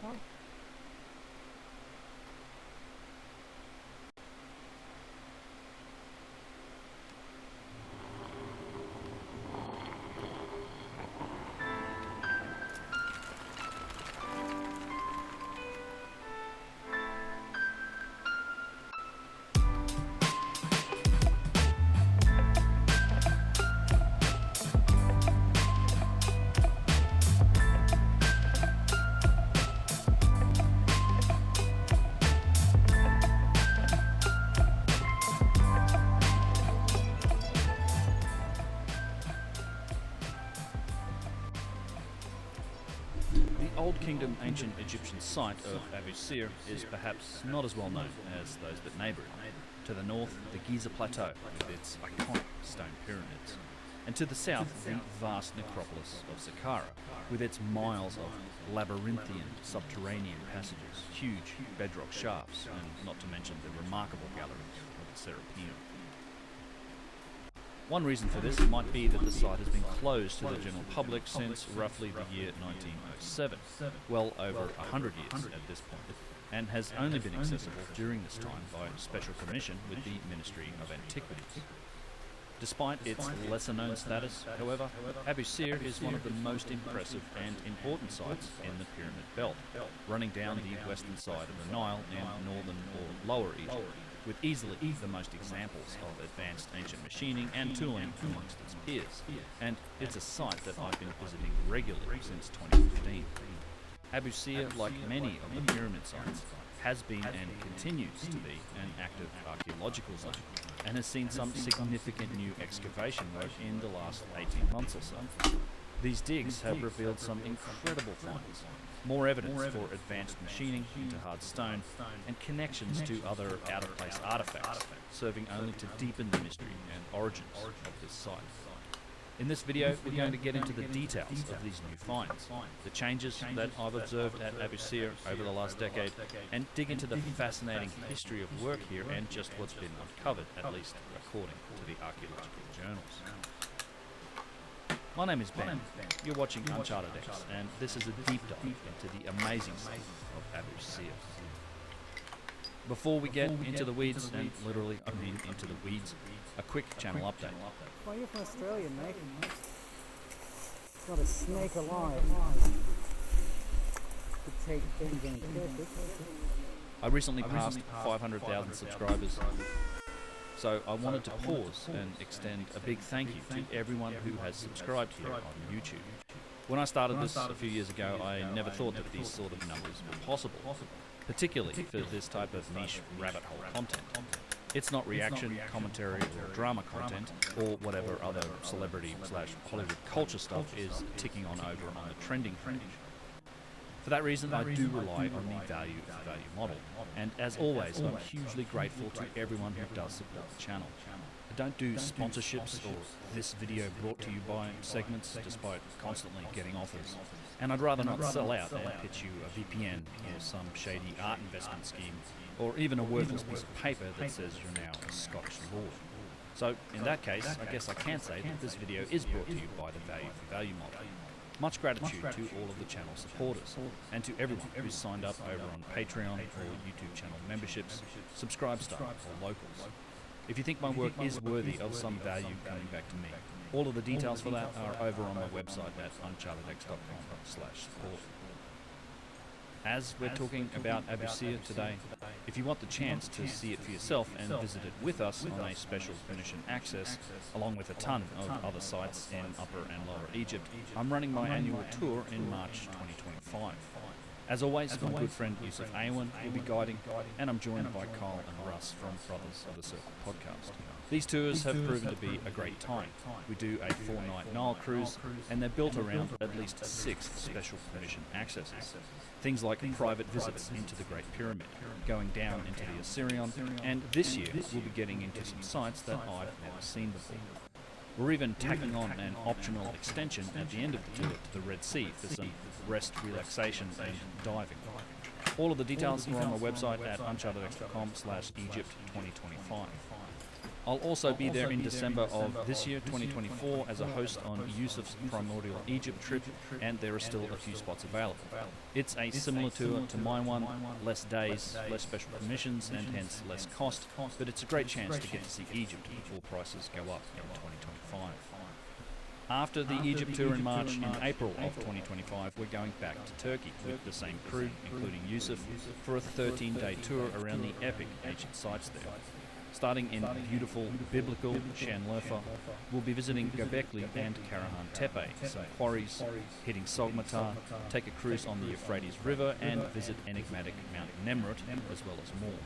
The Old Kingdom ancient Egyptian site of Abu Sir is perhaps not as well known as those that neighbour it. To the north, the Giza Plateau with its iconic stone pyramids, and to the south, the vast necropolis of Saqqara with its miles of labyrinthian subterranean passages, huge bedrock shafts, and not to mention the remarkable galleries of the Serapeum. One reason for this might be that the site has been closed to the general public since roughly the year 1907, well over 100 years at this point, and has only been accessible during this time by special permission with the Ministry of Antiquities. Despite its lesser-known status, however, Abu Sir is one of the most impressive and important sites in the Pyramid Belt, running down the western side of the Nile in northern or lower Egypt, with easily the most examples of advanced ancient machining and tooling amongst its peers, and it's a site that I've been visiting regularly since 2015. Abu Sir, like many of the pyramid sites, has been and continues to be an active archaeological zone, and has seen some significant new excavation work in the last 18 months or so. These digs have revealed some incredible finds, more evidence for advanced machining into hard stone, and connections to other out-of-place artifacts, serving only to deepen the mystery and origins of this site. In this video, we're going to get into the details of these new finds, the changes that I've observed at Abu Sir over the last decade, and dig into the fascinating history of work here and just what's been uncovered, at least according to the archaeological journals. My name is Ben, you're watching UnchartedX, and this is a deep dive into the amazing site of Abu Sir. Before we get into the weeds, and literally I mean into the weeds, a quick channel update. Well, you're from Australia, mate. Not a snake alive to take things in purpose. I recently passed 500,000 subscribers, so I wanted to pause and extend a big thank you to everyone who has subscribed here on YouTube. When I started this a few years ago, I never thought that these sort of numbers were possible, particularly for this type of niche rabbit hole content. It's not reaction, commentary, or drama content, or whatever other celebrity/Hollywood culture stuff is ticking on over on the trending page. For that reason, I do rely on the value for value model, and as always, I'm hugely grateful to everyone who does support the channel. I don't do sponsorships or this video brought to you by segments, despite constantly getting offers. And I'd rather not sell out and pitch you a VPN or some shady art investment scheme, or even a worthless piece of paper that says you're now a Scottish lord. So in that case, I guess I can say that this video is brought to you by the value for value model. Much gratitude to all of the channel supporters, and to everyone who's signed up over on Patreon or YouTube channel memberships, Subscribestar or Locals. If you think my work is worthy of some value coming back to me, all of the details for that are over on my website at unchartedx.com/support. As we're talking about Abu Sir today, if you want the chance to see it for yourself and visit it with us on a special permission access, along with a ton of other sites in Upper and Lower Egypt, I'm running my annual tour in March 2025. As always, my good friend Yusuf Awan will be guiding, and I'm joined by Kyle and Russ from Brothers of the Circle podcast. These tours have proven to be a great time. We do a 4-night Nile cruise, and they're built around at least 6 special permission accesses. Things like private visits into the Great Pyramid, going down into the Assyrian, and this year we'll be getting into some sites that I've never seen before. We're even tacking on an optional extension at the end of the tour to the Red Sea for some rest, relaxation, and diving. All of the details are on my website at unchartedx.com/Egypt2025. I'll also be there in December of this year, 2024, as a host on Yusuf's Primordial Egypt trip, and there are still a few spots available. It's a similar tour to my one, less days, less special permissions, and hence less cost, but it's a great chance to get to see Egypt before prices go up in 2025. After the Egypt tour in March, in April of 2025, we're going back to Turkey with the same crew, including Yusuf, for a 13-day tour around the epic ancient sites there. Starting in beautiful, biblical Şanlıurfa, we'll be visiting Göbekli and Karahan Tepe, some quarries, hitting Sogmata, take a cruise on the Euphrates River, and visit enigmatic Mount Nemrut, as well as more.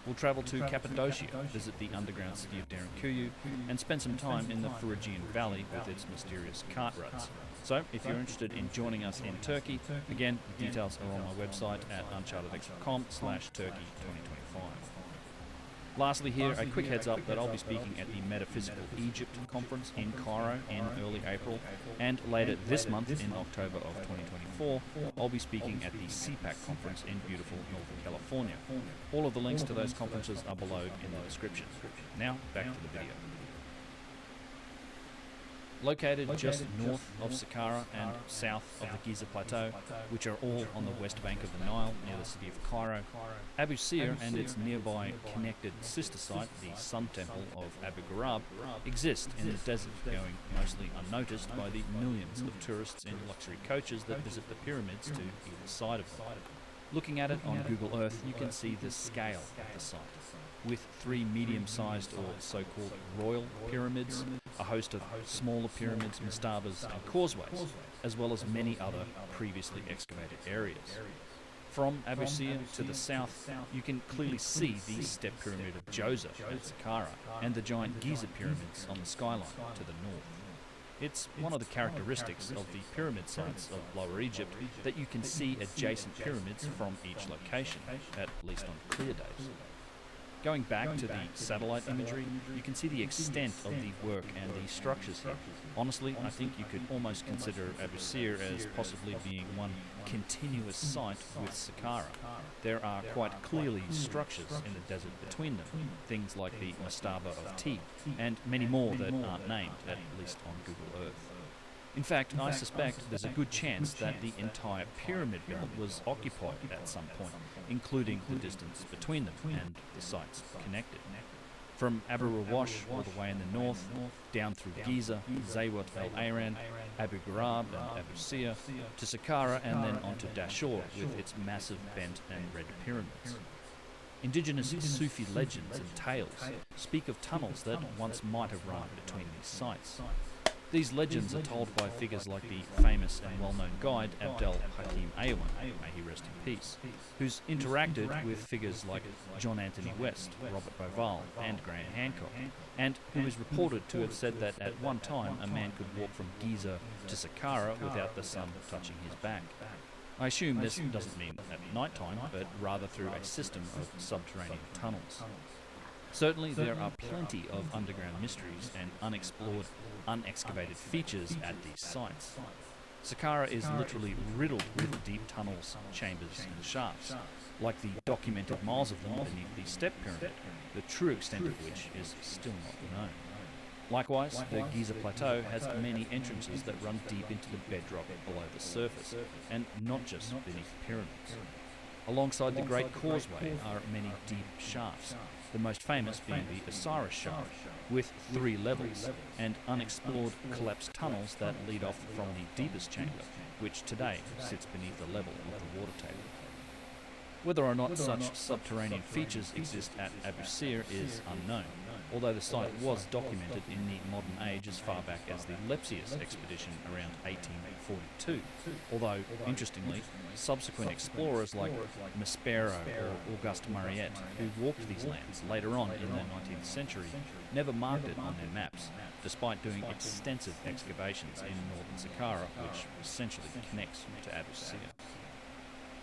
We'll travel to Cappadocia, visit the underground city of Derinkuyu, and spend some time in the Phrygian Valley with its mysterious cart roads. So, if you're interested in joining us in Turkey, again, details are on my website at unchartedx.com/Turkey2025. Lastly here, a quick heads up that I'll be speaking at the Metaphysical Egypt Conference in Cairo in early April, and later this month in October of 2024, I'll be speaking at the CPAC Conference in beautiful Northern California. All of the links to those conferences are below in the description. Now, back to the video. Located just north of Saqqara and south of the Giza Plateau, which are all on the west bank of the Nile near the city of Cairo, Abu Sir and its nearby connected sister site, the Sun Temple of Abu Ghraib, exist in the desert, going mostly unnoticed by the millions of tourists in luxury coaches that visit the pyramids to either side of them. Looking at it on Google Earth, you can see the scale of the site, with 3 medium-sized or so-called royal pyramids, a host of smaller pyramids, mastabas and causeways, as well as many other previously excavated areas. From Abu Sir to the south, you can clearly see the step pyramid of Djoser at Saqqara and the giant Giza pyramids on the skyline to the north. It's one of the characteristics of the pyramid sites of Lower Egypt that you can see adjacent pyramids from each location, at least on clear days. Going back to the satellite imagery, you can see the extent of the work and the structures here. Honestly, I think you could almost consider Abu Sir as possibly being one continuous site with Saqqara. There are quite clearly structures in the desert between them, things like the mastaba of Ti, and many more that aren't named, at least on Google Earth. In fact, I suspect there's a good chance that the entire pyramid belt was occupied at some point, including the distance between them and the sites connected. From Abu Rawash all the way in the north, down through Giza, Zaywat al-Ayran, Abu Ghraib and Abu Sir, to Saqqara and then onto Dashur with its massive bent and red pyramids. Indigenous Sufi legends and tales speak of tunnels that once might have run between these sites. These legends are told by figures like the famous and well-known guide Abdel Hakim Aywan, may he rest in peace, who's interacted with figures like John Anthony West, Robert Bauval and Graham Hancock, and who is reported to have said that at one time a man could walk from Giza to Saqqara without the sun touching his back. I assume this doesn't mean at night time, but rather through a system of subterranean tunnels. Certainly there are plenty of underground mysteries and unexplored, unexcavated features at these sites. Saqqara is literally riddled with deep tunnels, chambers and shafts, like the documented miles of them beneath the step pyramid, the true extent of which is still not known. Likewise, the Giza Plateau has many entrances that run deep into the bedrock below the surface, and not just beneath pyramids. Alongside the Great Causeway are many deep shafts, the most famous being the Osiris shaft, with 3 levels, and unexplored collapsed tunnels that lead off from the deepest chamber, which today sits beneath the level of the water table. Whether or not such subterranean features exist at Abu Sir is unknown, although the site was documented in the modern age as far back as the Lepsius expedition around 1842, although, interestingly, subsequent explorers like Maspero or Auguste Mariette, who walked these lands later on in the 19th century, never marked it on their maps, despite doing extensive excavations in northern Saqqara, which essentially connects to Abu Sir.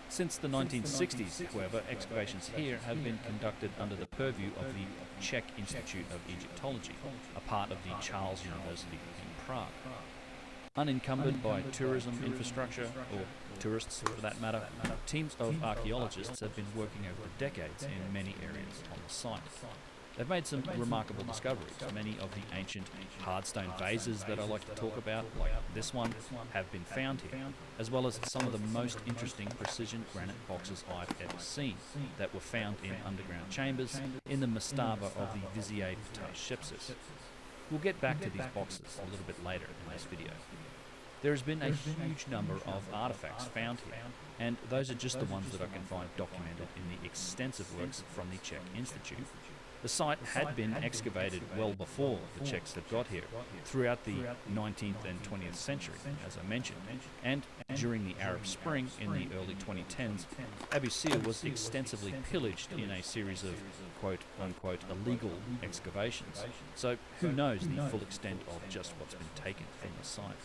Since the 1960s, however, excavations here have been conducted under the purview of the Czech Institute of Egyptology, a part of the Charles University in Prague. Unencumbered by tourism infrastructure, or tourists for that matter, teams of archaeologists have been working over decades in many areas on the site. They've made some remarkable discoveries. Many of the ancient hardstone vases that I like to talk about, like this one, have been found here, as well as some of the most interesting precision granite boxes I've ever seen that were found in underground chambers in the mastaba of the Vizier Ptah. We'll get back to these boxes a little bit later in this video. There has been a huge number of artifacts found here, and those are just the ones that I can find documented in the extensive works from the Czech Institute. The site had been excavated well before the Czechs had got here, throughout the 19th and 20th century, as I mentioned, and during the Arab Spring in the early 2010s, Abu Sir was extensively pillaged in a series of quote-unquote illegal excavations, so who knows the full extent of just what's been taken from the site.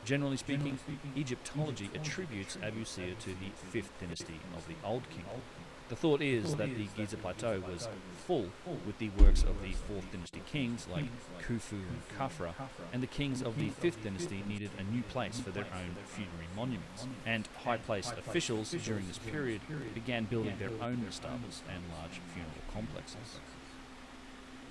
Generally speaking, Egyptology attributes Abu Sir to the 5th dynasty of the Old Kingdom. The thought is that the Giza Plateau was full with the works of the 4th dynasty kings like Khufu and Khafra, and the kings of the 5th dynasty needed a new place for their own funerary monuments, and high-placed officials during this period began building their own mastabas and large funeral complexes.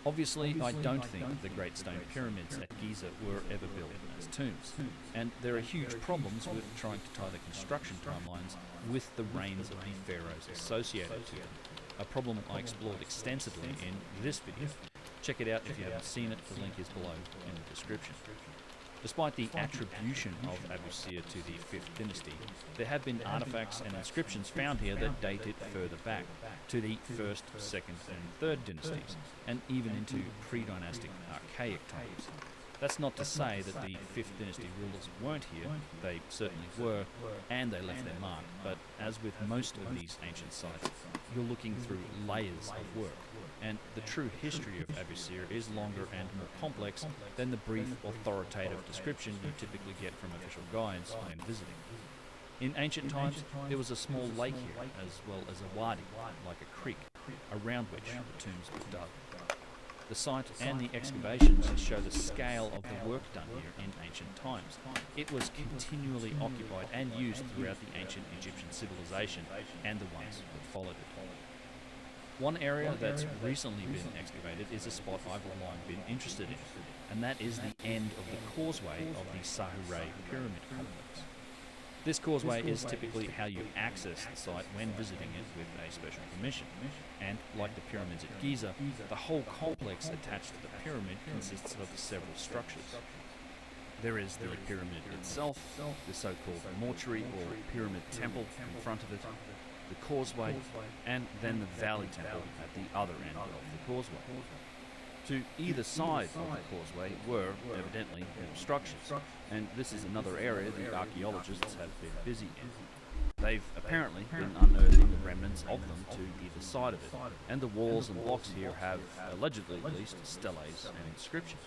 Obviously, I don't think the Great Stone Pyramids at Giza were ever built as tombs, and there are huge problems with trying to tie the construction timelines with the reigns of the pharaohs associated to them, a problem I explored extensively in this video. Check it out if you haven't seen it, the link is below in the description. Despite the attribution of Abu Sir to the 5th dynasty, there have been artifacts and inscriptions found here that date it further back, to the 1st, 2nd and 3rd dynasties, and even into pre-dynastic archaic times. That's not to say that the 5th dynasty rulers weren't here, they certainly were, and they left their mark, but as with most of these ancient sites, you're looking through layers of work, and the true history of Abu Sir is longer and more complex than the brief, authoritative description you typically get from official guides when visiting. In ancient times, there was a small lake here, as well as a wadi, like a creek, around which the tombs were dug. The site and the excavations show the scale of the work done here in ancient times. It was continually occupied and used throughout the ancient Egyptian civilization and the ones that followed it. One area that's recently been excavated is a spot I've long been interested in, and that is the end of the causeway of the Sahure Pyramid complex. This causeway is typically how you access the site when visiting it with a special permission, and like the pyramids at Giza, the whole complex attached to the pyramid consists of several structures. There is the pyramid itself, the so-called mortuary or pyramid temple in front of it, the causeway, and then the valley temple at the other end of the causeway. To either side of the causeway were, evidently, structures, and this is another area the archaeologists have been busy in. They've apparently been unearthing the remnants of them to either side of it, and the walls and blocks here have, allegedly at least, steles and inscriptions.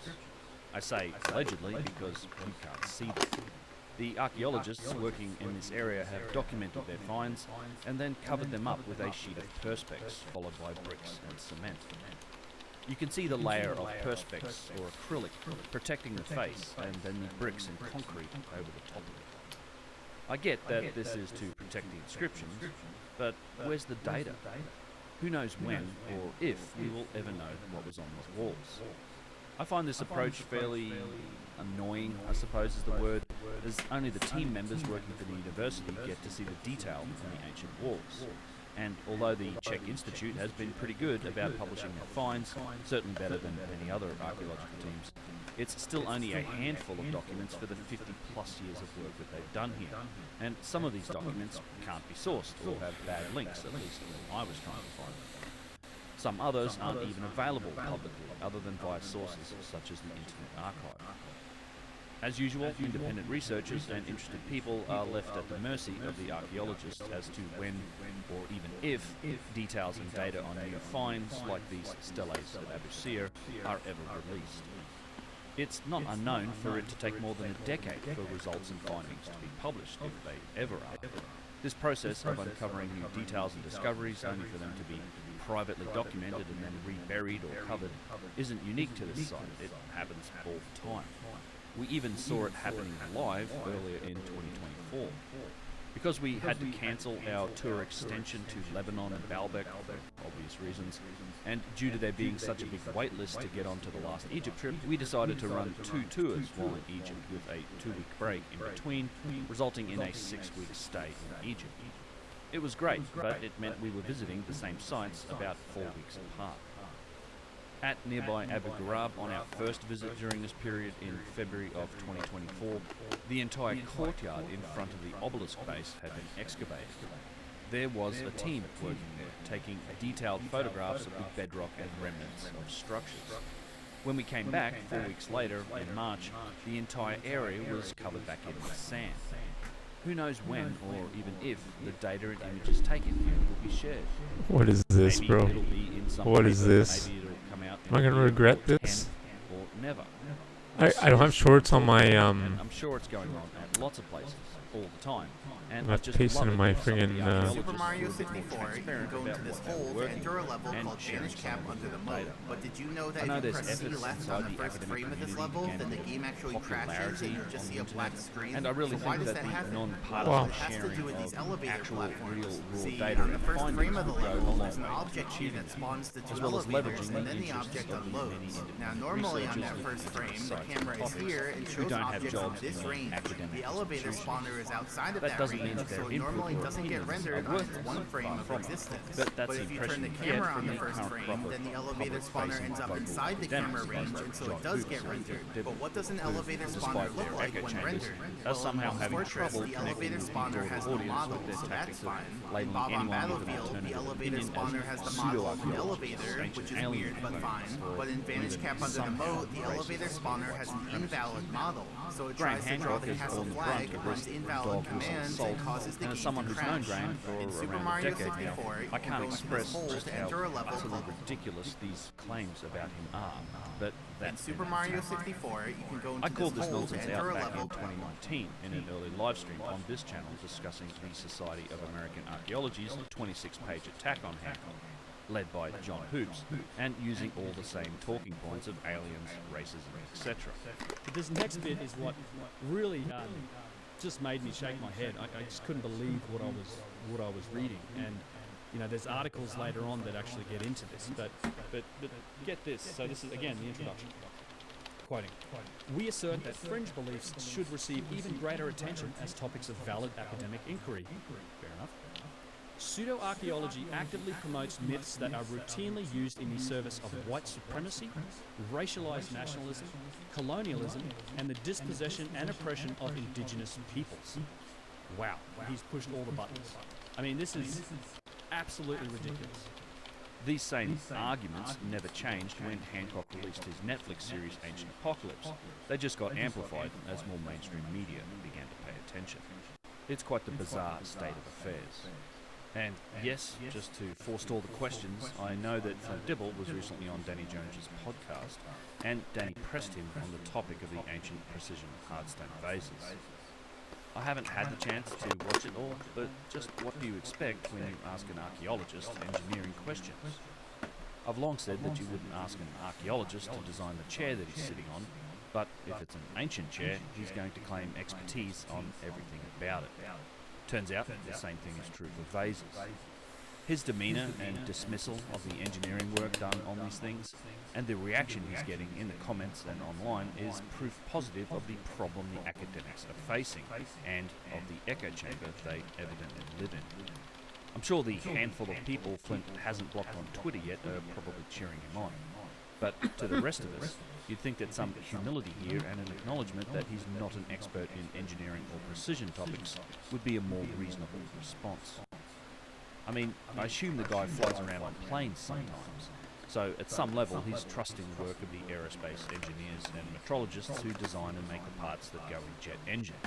I say allegedly because you can't see them. The archaeologists working in this area have documented their finds and then covered them up with a sheet of perspex, followed by bricks and cement. You can see the layer of perspex or acrylic protecting the face, and then the bricks and concrete over the top of it. I get that this is to protect the inscriptions, but where's the data? Who knows when or if we will ever know what was on these walls? I find this approach fairly annoying, I suppose is the word, as only the team members working for the university get to see the detail on the ancient walls. And although the Czech Institute has been pretty good about publishing their finds, certainly better than many other archaeological teams, it's still only a handful of documents for the 50 plus years of work that they've done here. And some of these documents can't be sourced or have bad links, at least when I was trying to find them. Some others aren't even available publicly, other than via sources such as the Internet Archive. As usual, independent researchers and interested people are left at the mercy of the archaeologists as to when, or even if, details and data on new finds like these steles at Abu Sir are ever released. It's not unknown for it to take more than a decade for results and findings to be published, if they ever are. This process of uncovering new details and discoveries, only for them to be privately documented and then reburied or covered, isn't unique to this site. It happens all the time. We even saw it happening live earlier in 2024. Because we had to cancel our tour extension to Lebanon and Baalbek for obvious reasons, and due to there being such a big wait list to get onto the last Egypt trip, we decided to run 2 tours while in Egypt with a 2-week break in between, resulting in a 6-week stay in Egypt. It was great, but it meant we were visiting the same sites about 4 weeks apart. At nearby Abu Ghraib on our first visit during this period in February of 2024, the entire courtyard in front of the obelisk base had been excavated. There was a team working there, taking detailed photographs of the bedrock and remnants of structures. When we came back 4 weeks later, in March, the entire area was covered back in with sand. Who knows when, or even if, the data and images taken here will be shared. What is this, Maybe bro? it'll be in some What is paper, this? Maybe it'll come out Am I in a gonna year regret or this? 10 or never. I don't have shorts on my And I'm sure it's going on at lots of places all the time. And I I've just pasted love in it my when some of the friggin', archaeologists Super Mario were a bit more 64, you can transparent go into about this what they were hole, working enter a on level and called sharing Vanish some Cap of under the the moat. data. But did you know that I know if you there's press C efforts left inside on the the first academic frame of this community level, and then the game actually crashes popularity and you just on see a the black internet. screen? And I really So why think does that that the happen? non-partisan Well, it has to sharing do with these of elevator actual platforms. real raw See, data on the and first findings frame of the would go a level, long there's an way to object key achieving that spawns the as two well as elevators, leveraging and then the interests object of the many unloads. independent Now, normally on researchers that first looking frame, into the science camera is topics here and who shows don't have objects in jobs this in range. academic The elevator institutions. spawner is outside of That that doesn't range, mean that their so it input normally or doesn't get opinions rendered are on its worthless. one frame Far of from it. existence. But that's But the if you turn the impression you get camera on from the the first current frame, crop of then the elevator spawner public-facing ends up local inside the camera academics range, like and so John it does Hoops get and rendered. Dibble, But what does an who, elevator despite spawner their look like echo when chambers, rendered? are somehow in having Fortress, trouble the connecting elevator with the spawner broader has the audience model, with their so that's tactics of fine. In labeling Bob on anyone with an Battlefield, the alternative elevator opinion spawner as has the model of the pseudo-archaeologists, elevator, ancient which is alien weird but fine. claims, But in Vanish Cap under the moat, the elevator spawner has an invalid model, so it Graham tries to draw Hancock the is castle on the flag, front of runs this invalid dog whistle commands, assault, and causes the and as game someone to who's known crash. Graham for In Super around a Mario decade 64, now, you I can can't go into express this hole just to how enter a level utterly called ridiculous these claims about him are. But in that's Super Mario 64, you can go into I called this hole to nonsense enter out a back in level. 2019 in an early live stream on this channel discussing the Society of American Archaeology's 26-page attack on Hancock, led by John Hoops, and using all the same talking points of aliens, racism, etc. This next bit is what really just made me shake my head. I just couldn't believe what I was reading, and you know, there's articles later on that actually get into this. But get this. So this is again the introduction. Quoting: "We assert that fringe beliefs should receive even greater attention as topics of valid academic inquiry." Fair enough. Pseudo-archaeology actively promotes myths that are routinely used in the service of white supremacy, racialized nationalism, colonialism, and the dispossession and oppression of indigenous peoples. Wow, he's pushed all the buttons. I mean, this is absolutely ridiculous. These same arguments never changed when Hancock released his Netflix series Ancient Apocalypse. They just got amplified as more mainstream media began to pay attention. It's quite the bizarre state of affairs. And yes, just to forestall the questions, I know that Flint Dibble was recently on Danny Jones's podcast, and Danny pressed him on the topic of the ancient precision hardstone vases. I haven't had the chance to watch it all, but just what do you expect when you ask an archaeologist engineering questions? I've long said that you wouldn't ask an archaeologist to design the chair that he's sitting on, but if it's an ancient chair, he's going to claim expertise on everything about it. Turns out the same thing is true for vases. His demeanour and dismissal of the engineering work done on these things, and the reaction he's getting in the comments and online, is proof positive of the problem the academics are facing, and of the echo chamber they evidently live in. I'm sure the handful of people Flint hasn't blocked on Twitter yet are probably cheering him on. But to the rest of us, you'd think that some humility here and an acknowledgement that he's not an expert in engineering or precision topics would be a more reasonable response. I mean, I assume the guy flies around on planes sometimes, so at some level he's trusting the work of the aerospace engineers and metrologists who design and make the parts that go in jet engines.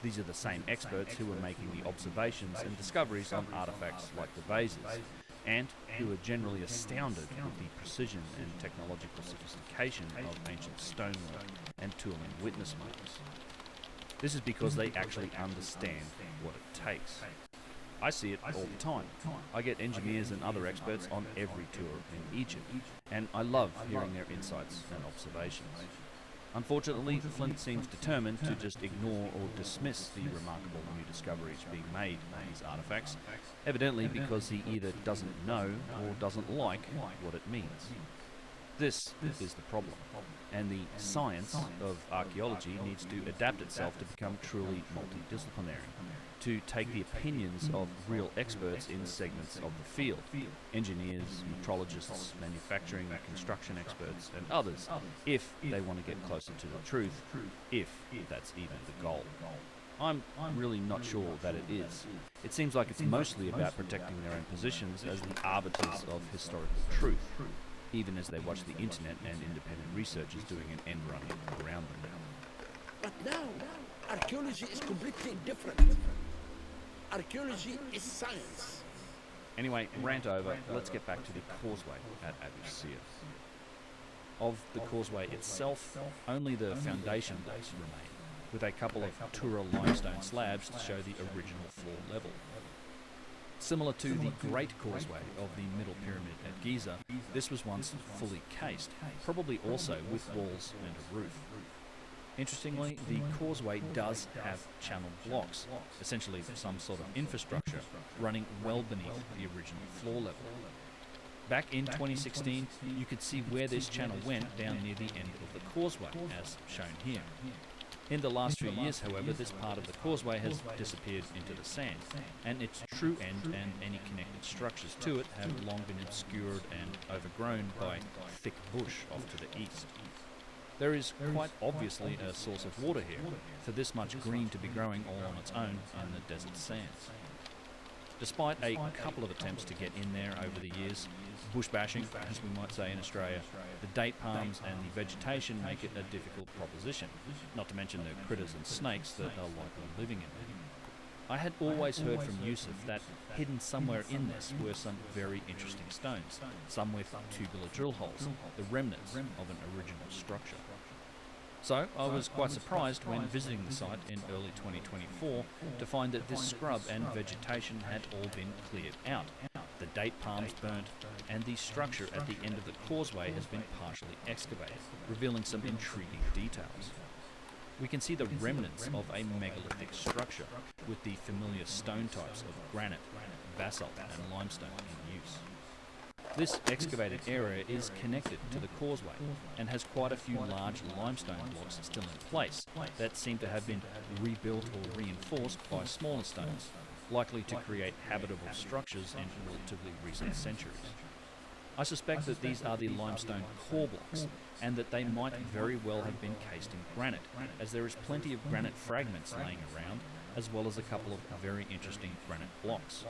These are the same experts who are making the observations and discoveries on artifacts like the vases, and who are generally astounded with the precision and technological sophistication of ancient stonework and tooling witness marks. This is because they actually understand what it takes. I see it all the time. I get engineers and other experts on every tour in Egypt, and I love hearing their insights and observations. Unfortunately, Flint seems determined to just ignore or dismiss the remarkable new discoveries being made on these artifacts, evidently because he either doesn't know or doesn't like what it means. This is the problem, and the science of archaeology needs to adapt itself to become truly multidisciplinary, to take the opinions of real experts in segments of the field, engineers, metrologists, manufacturing and construction experts, and others, if they want to get closer to the truth, if that's even the goal. I'm really not sure that it is. It seems like it's mostly about protecting their own positions as the arbiters of historical truth, even as they watch the internet and independent researchers doing an end run around them. But now, archaeology is completely different. Archaeology is science. Anyway, rant over, let's get back to the causeway at Abu Sir. Of the causeway itself, only the foundation blocks remain, with a couple of Tura limestone slabs to show the original floor level. Similar to the Great Causeway of the Middle Pyramid at Giza, this was once fully cased, probably also with walls and a roof. Interestingly, the causeway does have channel blocks, essentially some sort of infrastructure, running well beneath the original floor level. Back in 2016, you could see where this channel went down near the end of the causeway, as shown here. In the last few years, however, this part of the causeway has disappeared into the sand, and its true end and any connected structures to it have long been obscured and overgrown by thick bush off to the east. There is quite obviously a source of water here, for this much green to be growing all on its own in the desert sands. Despite a couple of attempts to get in there over the years, bush bashing, as we might say in Australia, the date palms and the vegetation make it a difficult proposition, not to mention the critters and snakes that are likely living in it. I had always heard from Yusuf that hidden somewhere in this were some very interesting stones, some with tubular drill holes, the remnants of an original structure. So I was quite surprised when visiting the site in early 2024 to find that this scrub and vegetation had all been cleared out, the date palms burnt, and the structure at the end of the causeway has been partially excavated, revealing some intriguing details. We can see the remnants of a megalithic structure, with the familiar stone types of granite, basalt and limestone in use. This excavated area is connected to the causeway and has quite a few large limestone blocks still in place that seem to have been rebuilt or reinforced by smaller stones, likely to create habitable structures in relatively recent centuries. I suspect that these are the limestone core blocks, and that they might very well have been cased in granite, as there is plenty of granite fragments laying around, as well as a couple of very interesting granite blocks.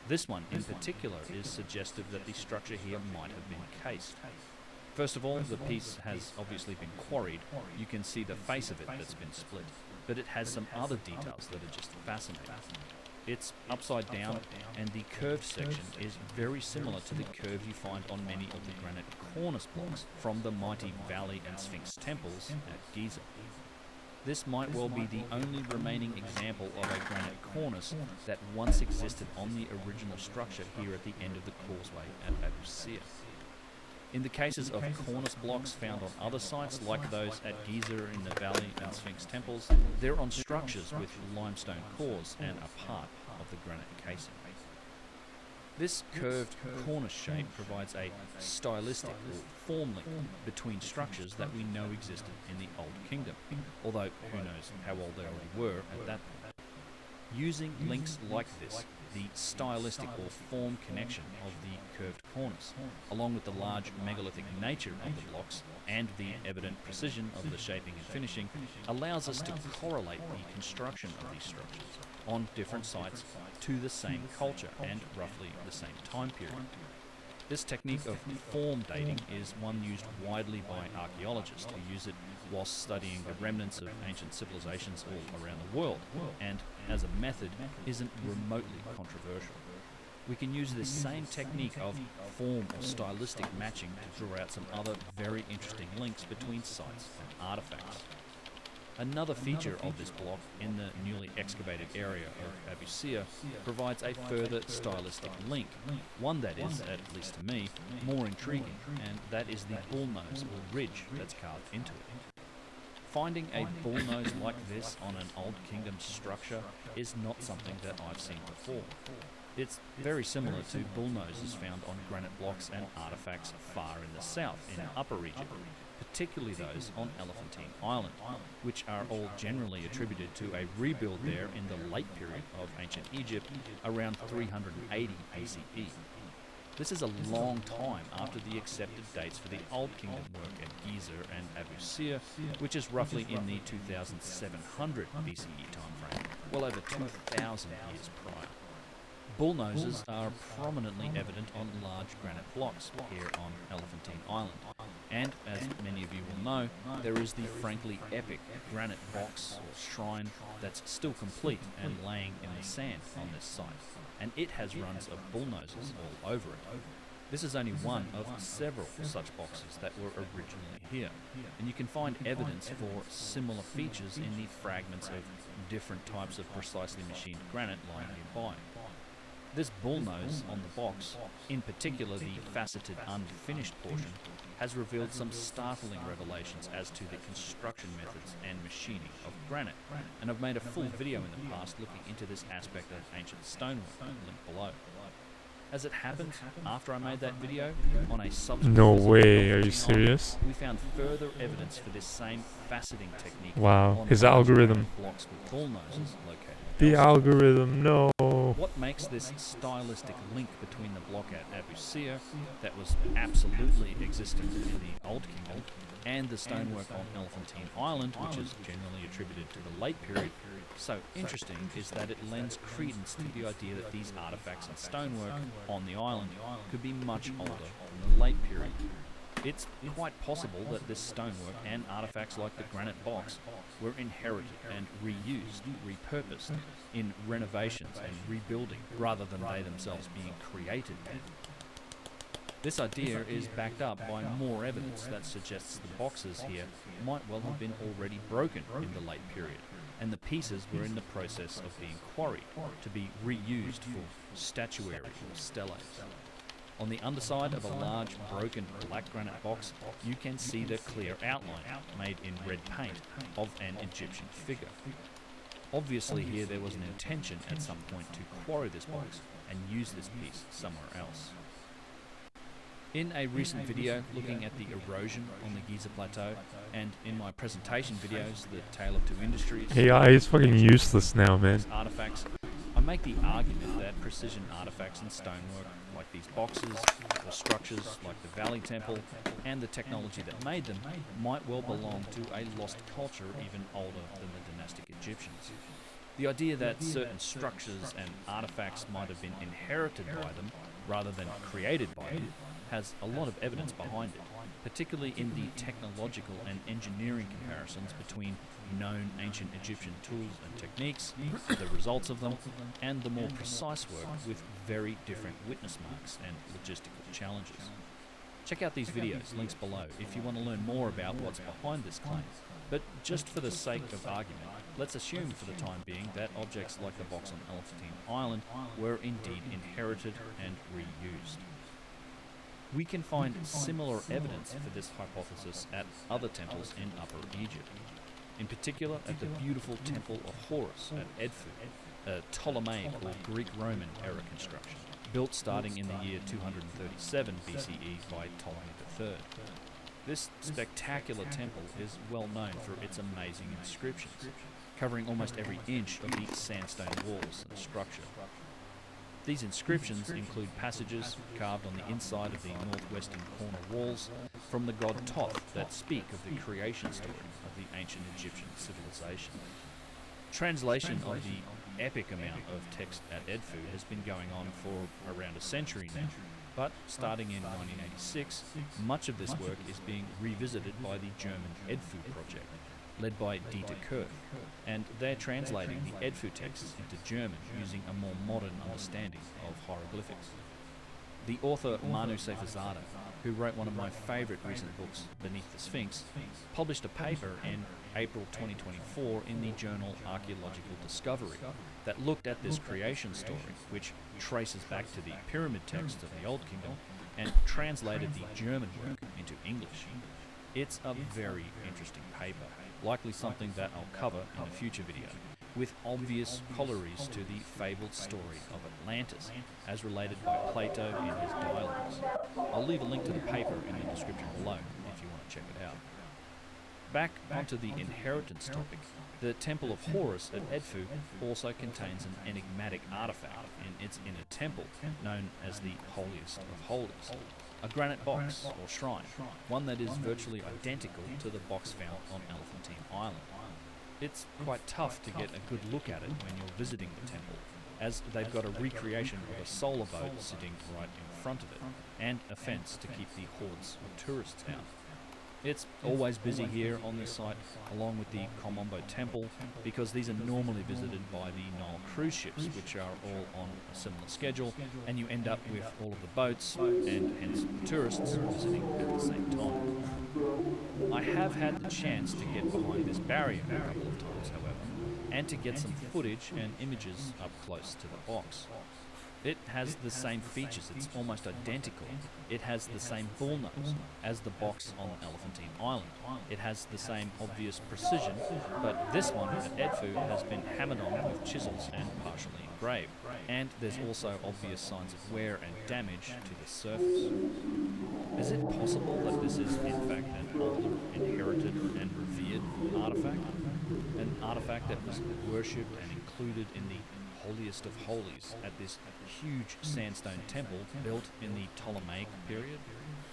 This one in particular is suggestive that the structure here might have been cased. First of all, the piece has obviously been quarried. You can see the face of it that's been split, but it has some other details that are just fascinating. It's upside down, and the curved section is very similar to the curve you find on many of the granite cornice blocks from the mighty Valley and Sphinx temples at Giza. This might well be the only remaining example of a granite cornice that once existed on the original structure here at the end of the causeway at Abu Sir. In the cases of cornice blocks found on other sites, like those at Giza in the Valley and Sphinx temples, they're on structures with limestone cores and are part of the granite casing. This curved cornice shape provides a stylistic or form link between structures that we know existed in the Old Kingdom, although who knows how old they already were at that point. Using links like this, the stylistic or form connection of the curved cornice, along with the large megalithic nature of the blocks and the evident precision of the shaping and finishing, allows us to correlate the construction of these structures on different sites to the same culture and roughly the same time period. This technique of form dating is one used widely by archaeologists who use it whilst studying the remnants of ancient civilizations all around the world, and as a method isn't remotely controversial. We can use this same technique of form or stylistic matching to draw out some other very interesting links between sites and artifacts. Another feature of this block in the newly excavated area of Abu Sir provides a further stylistic link, one that is, at least to me, more intriguing, and that is the bullnose or ridge that's carved into it. Finding a bullnose like this on an Old Kingdom structure is not something that I've seen before. It's very similar to bullnoses found on granite blocks and artifacts far in the south in Upper Egypt, particularly those on Elephantine Island, which are all generally attributed to a rebuild there in the late period of ancient Egypt around 380 BCE. This is a long time after the accepted dates for the Old Kingdom work at Gyges and Abu Sir, which is roughly in the 2700 BCE timeframe, well over 2,000 years prior. Bullnoses are prominently evident on large granite blocks here on Elephantine Island, and as many of you will know, there is the frankly epic granite box or shrine that's still complete and laying in the sand on this site, and it has runs of bullnoses all over it. This is only one of several such boxes that were originally here, and you can find evidence for similar features in the fragments of different types of precisely machined granite lying nearby. This bullnose on the box, in particular the faceted unfinished portion, has revealed some startling revelations as to the construction methods and machining of granite, and I've made a full video in the past looking into this aspect of ancient stonework, linked below. As it happened, after I made that video, on a subsequent No visit to way, are you Elephantine serious? Island, we found further evidence for this same faceting technique Wow, on his large algorithm. granite blocks with bullnoses located The elsewhere. algorithm, no. What makes this stylistic link between the block at Abu Sir, that was absolutely existent in the Old Kingdom, and the stonework on Elephantine Island, which is generally attributed to the late period, so interesting is that it lends credence to the idea that these artifacts and stonework on the island could be much older than the late period. It's quite possible that this stonework and artifacts like the granite box were inherited and reused, repurposed in renovations and rebuilding rather than they themselves being created then. This idea is backed up by more evidence that suggests the boxes here might well have been already broken in the late period, and the pieces were in the process of being quarried to be reused for statuary or steles. On the underside of a large broken black granite box, you can see the clear outline, made in red paint, of an Egyptian figure. Obviously here there was an intention at some point to quarry this box and use this piece somewhere else. In a recent video looking at the erosion on the Giza Plateau, and in my presentation videos, The Tale of Two Industries, AI is fucking useless now, man. artifacts, I make the argument that precision artifacts and stonework, like these boxes, or structures like the Valley Temple, and the technology that made them, might well belong to a lost culture even older than the dynastic Egyptians. The idea that certain structures and artifacts might have been inherited by them, rather than created by them, has a lot of evidence behind it, particularly in the technological and engineering comparisons between known ancient Egyptian tools and techniques, the results of them, and the more precise work with very different witness marks and logistical challenges. Check out these videos, links below, if you want to learn more about what's behind this claim. But just for the sake of argument, let's assume for the time being that objects like the box on Elephantine Island were indeed inherited and reused. We can find similar evidence for this hypothesis at other temples in Upper Egypt. In particular at the beautiful Temple of Horus at Edfu, a Ptolemaic or Greek-Roman era construction, built starting in the year 237 BCE by Ptolemy III. This spectacular temple is well known for its amazing inscriptions, covering almost every inch of the sandstone walls and structure. These inscriptions include passages carved on the inside of the northwestern corner walls from the god Thoth that speak of the creation story of the ancient Egyptian civilization. Translation of the epic amount of text at Edfu has been going on for around a century now, but starting in 1986, much of this work is being revisited by the German Edfu project, led by Dieter Kurth, and they're translating the Edfu texts into German using a more modern understanding of hieroglyphics. The author Manu Seyfezadeh, who wrote one of my favourite recent books, Beneath the Sphinx, published a paper in April 2024 in the journal Archaeological Discovery that looked at this creation story, which traces back to the pyramid texts of the Old Kingdom and translated the German work into English. It's a very interesting paper, likely something that I'll cover in a future video, with obvious corollaries to the fabled story of Atlantis, as related by Plato in his dialogues. I'll leave a link to the paper in the description below if you want to check it out. Back onto the inheritance topic, the Temple of Horus at Edfu also contains an enigmatic artifact in its inner temple, known as the Holiest of Holies, a granite box or shrine, one that is virtually identical to the box found on Elephantine Island. It's quite tough to get a good look at it when you're visiting the temple, as they've got a recreation of a solar boat sitting right in front of it, and a fence to keep the hordes of tourists out. It's always busy here on this site, along with the Komombo Temple, because these are normally visited by the Nile cruise ships, which are all on a similar schedule, and you end up with all of the boats, and hence the tourists, visiting at the same time. I have had the chance to get behind this barrier a couple of times, however, and to get some footage and images up close to the box. It has the same features, it's almost identical. It has the same bullnose as the box on Elephantine Island. It has the same obvious precision, but this one at Edfu has been hammered on with chisels and partially engraved. And there's also obvious signs of wear and damage to the surface. Is it possible that this is in fact an older, inherited and revered artifact? An artifact that was worshipped and included in the holiest of holies at this huge sandstone temple built in the Ptolemaic period?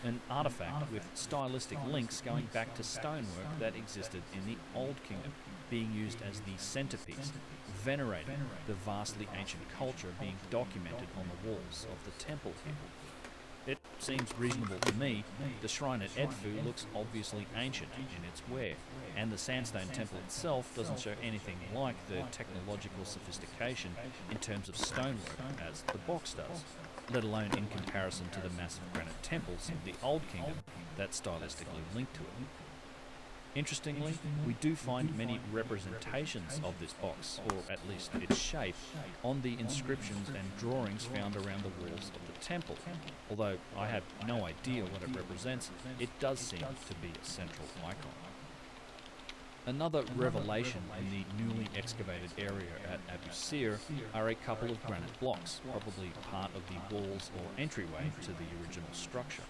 An artifact with stylistic links going back to stonework that existed in the Old Kingdom, being used as the centerpiece, venerating the vastly ancient culture being documented on the walls of the temple here. It seems reasonable to me. The shrine at Edfu looks obviously ancient in its wear, and the sandstone temple itself doesn't show anything like the technological sophistication in terms of stonework as the box does, let alone in comparison to the massive granite temples of the Old Kingdom that stylistically link to it. Interestingly, we do find many representations of this box, or at least its shape, on the inscriptions and drawings found around the walls of the temple. Although I have no idea what it represents, it does seem to be a central icon. Another revelation in the newly excavated area at Abu Sir are a couple of granite blocks, probably part of the walls or entryway to the original structure.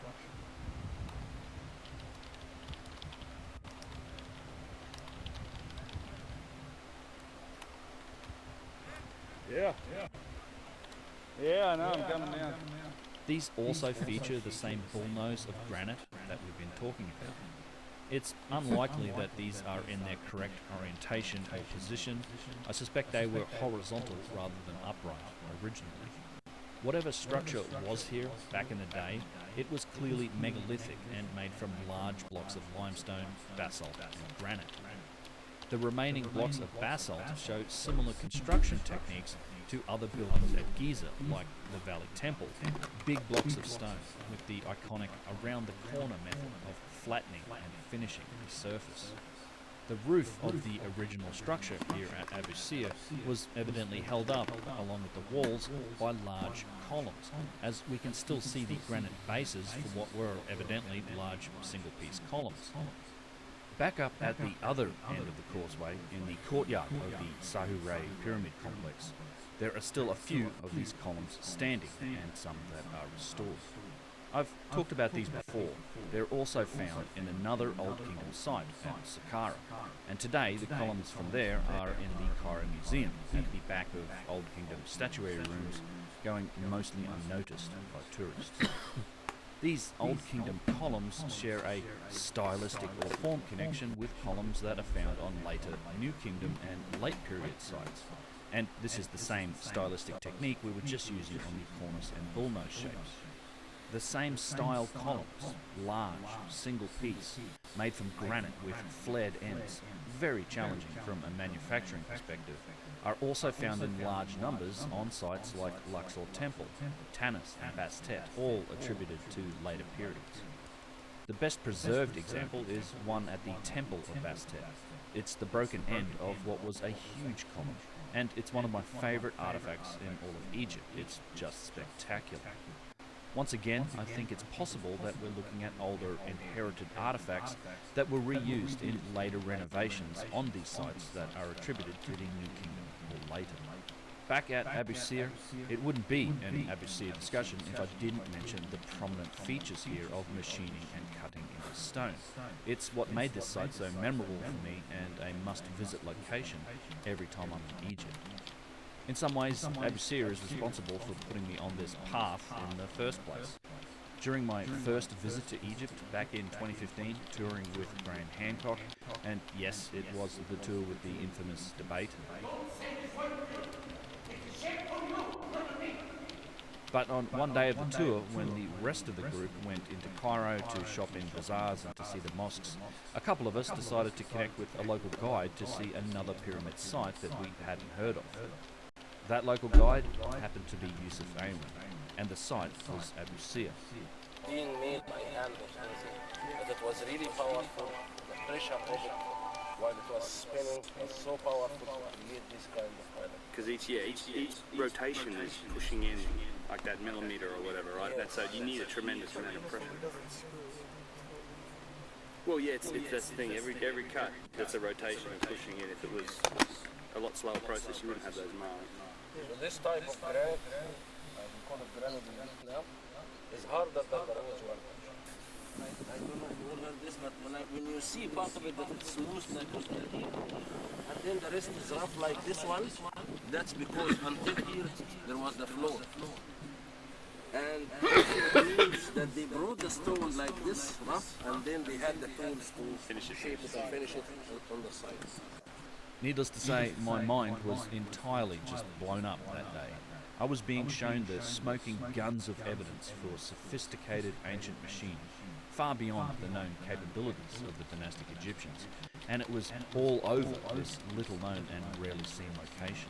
Yeah, I know, I'm coming down. These also feature the same bullnose of granite that we've been talking about. It's unlikely that these are in their correct orientation or position. I suspect they were horizontal rather than upright originally. Whatever structure was here back in the day, it was clearly megalithic and made from large blocks of limestone, basalt, and granite. The remaining blocks of basalt show similar construction techniques to other buildings at Giza, like the Valley Temple, big blocks of stone with the iconic around-the-corner method of flattening and finishing the surface. The roof of the original structure here at Abu Sir was evidently held up, along with the walls, by large columns, as we can still see the granite bases for what were evidently large single-piece columns. Back up at the other end of the causeway, in the courtyard of the Sahureh Pyramid Complex, there are still a few of these columns standing, and some that are restored. I've talked about these before. They're also found in another Old Kingdom site at Saqqara, and today the columns from there are in the Cairo Museum at the back of Old Kingdom statuary rooms, going mostly unnoticed by tourists. These Old Kingdom columns share a stylistic or form connection with columns that are found on later New Kingdom and late period sites. And this is the same stylistic technique we were just using on the cornice and bullnose shapes. The same style columns, large, single piece, made from granite with flared ends, very challenging from a manufacturing perspective, are also found in large numbers on sites like Luxor Temple, Tanis and Bastet, all attributed to later periods. The best preserved example is one at the Temple of Bastet. It's the broken end of what was a huge column, and it's one of my favourite artifacts in all of Egypt. It's just spectacular. Once again, I think it's possible that we're looking at older inherited artifacts that were reused in later renovations on these sites that are attributed to the New Kingdom or later. Back at Abu Sir, it wouldn't be an Abu Sir discussion if I didn't mention the prominent features here of machining and cutting into stone. It's what made this site so memorable for me and a must-visit location every time I'm in Egypt. In some ways, Abu Sir is responsible for putting me on this path in the first place. During my first visit to Egypt back in 2015, touring with Graham Hancock, and yes, it was the tour with the infamous debate. But on one day of the tour, when the rest of the group went into Cairo to shop in bazaars and to see the mosques, a couple of us decided to connect with a local guide to see another pyramid site that we hadn't heard of. That local guide happened to be Yusuf Ayman, and the site was Abu Sir. Being made by hand or something, but it was really powerful. The pressure of it while it was spinning was so powerful to create this kind of product. Because each rotation is pushing in like that millimeter or whatever, right? That's so you need a tremendous amount of pressure. Well, yeah, it's that's the thing. Every cut, that's a rotation and pushing in. If it was a lot slower process, you wouldn't have those miles. So this type of granite, we call it granite now, is harder than the rose one. I don't know if you all heard this, but when you see part of it that it's smooth like this, and then the rest is rough like this one, that's because until here there was the floor. And it means that they brought the stone like this rough, and then they had the tools to shape it and finish it on the sides. Needless to say, my mind was entirely just blown up that day. I was being shown the smoking guns of evidence for sophisticated ancient machining, far beyond the known capabilities of the dynastic Egyptians, and it was all over this little-known and rarely seen location.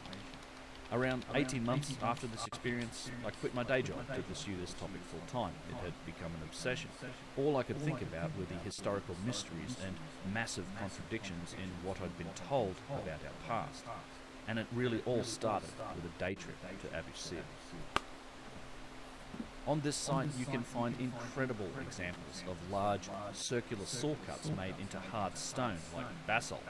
Around 18 months after this experience, I quit my day job to pursue this topic full-time. It had become an obsession. All I could think about were the historical mysteries and massive contradictions in what I'd been told about our past. And it really all started with a day trip to Abu Sir. On this site, you can find incredible examples of large circular saw cuts made into hard stone like basalt,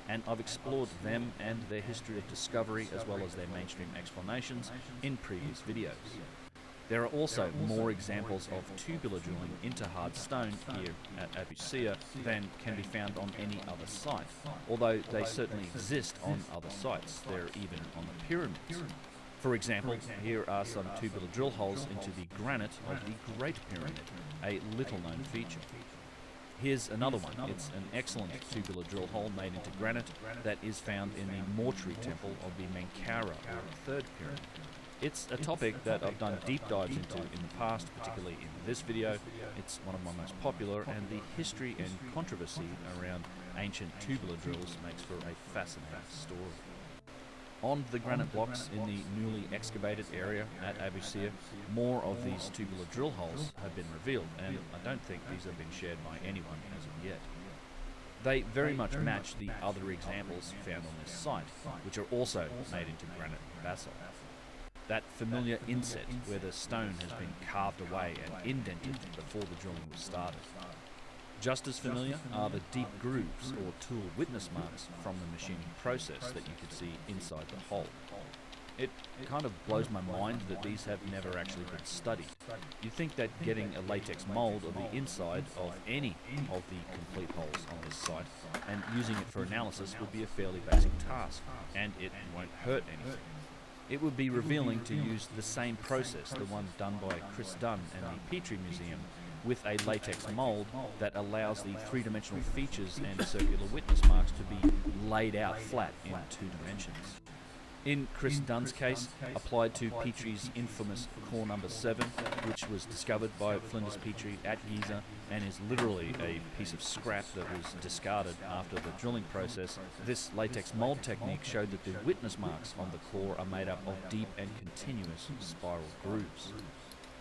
and I've explored them and their history of discovery as well as their mainstream explanations in previous videos. There are also more examples of tubular drilling into hard stone here at Abu Sir than can be found on any other site, although they certainly exist on other sites. They're even on the pyramids. For example, here are some tubular drill holes into the granite of the Great Pyramid, a little-known feature. Here's another one. It's an excellent tubular drill hole made into granite that is found in the mortuary temple of the Menkaure, or Third Pyramid. It's a topic that I've done deep dives into in the past, particularly in this video. It's one of my most popular, and the history and controversy around ancient tubular drills makes for a fascinating story. On the granite blocks in the newly excavated area at Abu Sir, more of these tubular drill holes have been revealed, and I don't think these have been shared by anyone as of yet. They very much match the other examples found on this site, which are also made into granite and basalt. That familiar inset where the stone has been carved away and indented before the drilling was started. Just as familiar are the deep grooves or tool witness marks from the machining process that you could see inside the hole. It kind of blows my mind that these have never actually been studied. You'd think that getting a latex mold of the inside of any of the complete holes on this site and using it for analysis would be a fairly basic task, and it won't hurt anything. It would be revealing to use the same process, the one done by Chris Dunn and the Petrie Museum, with a latex mold that allows the three-dimensional features and circular witness marks to be laid out flat in 2 dimensions. In Chris Dunn's case, applied to Petrie's infamous core number 7, which was discovered by Flinders Petrie at Giza and is literally a piece of scrap that was discarded after the drilling process, this latex mold technique showed that the witness marks on the core are made up of deep and continuous spiral grooves.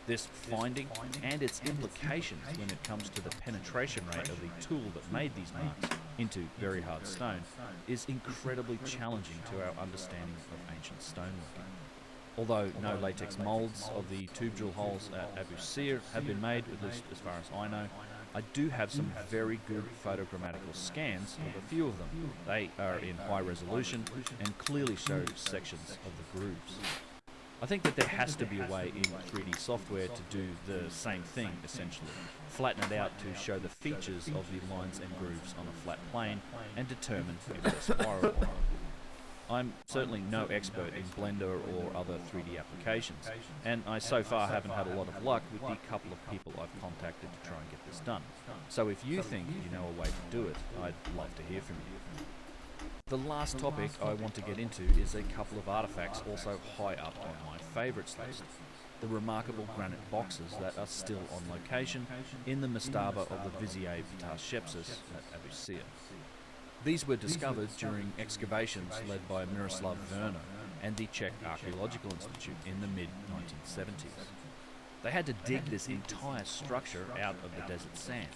This finding and its implications when it comes to the penetration rate of the tool that made these marks into very hard stone is incredibly challenging to our understanding of ancient stoneworking. Although no latex molds of the tube drill holes at Abu Sir have been made, at least as far as I know, I do have some very good photogrammatical scans of a few of them. They are in high resolution and clearly show sections of the grooves. I think that there has to be a way in 3D software to do the same thing, essentially. Flatten it out to show the features of the lines and grooves on a flat plane and determine if they're spiral or not. I'm certainly no expert in Blender or other 3D applications, and I so far haven't had a lot of luck with the couple of people I've contacted to try and get this done. So if you think you know a way to do it, I'd love to hear from you. The last topic I want to get into is a couple of artifacts also high up on my favourites list. The remarkable granite boxes that are still on location in the mastaba of the Vizier Ptah-Shepsis at Abu Sir. These were discovered during excavations led by Miroslav Verner and the Czech Archaeological Institute in the mid-1970s. They had to dig this entire structure out of the desert sand.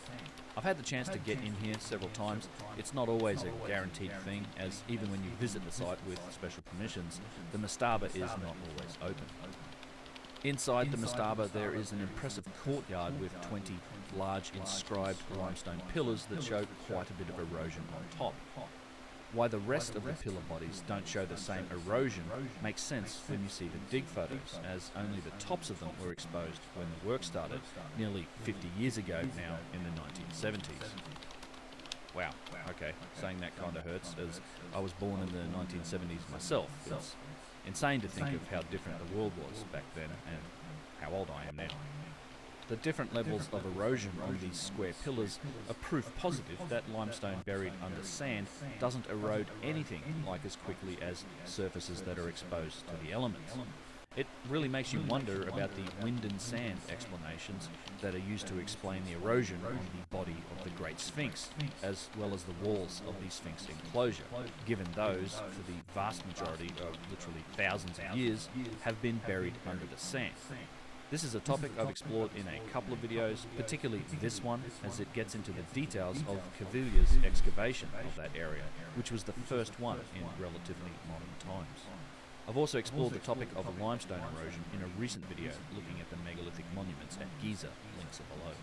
I've had the chance to get in here several times. It's not always a guaranteed thing, as even when you visit the site with special permissions, the mastaba is not always open. Inside the mastaba there is an impressive courtyard with 20 large inscribed limestone pillars that show quite a bit of erosion on top. Why the rest of the pillar bodies don't show the same erosion makes sense when you see the dig photos, as only the tops of them were exposed when the work started, nearly 50 years ago now in the 1970s. Wow, okay, saying that kind of hurts, as I was born in the 1970s myself. It's insane to think of how different the world was back then and how old I am now. The different levels of erosion on these square pillars are proof positive that limestone buried under sand doesn't erode anything like as quickly as surfaces that are exposed to the elements. It really makes you wonder about the wind and sand explanations that are used to explain the erosion on the body of the Great Sphinx, as well as the walls of the Sphinx enclosure, given those, for the vast majority of literally thousands of years, have been buried under the sand. This is a topic I've explored in a couple of videos, particularly this one, as it gets into the details of Cavilia's excavation of that area, which was the first one in relatively modern times. I've also explored the topic of limestone erosion in a recent video looking at the megalithic monuments at Gyges, links are below.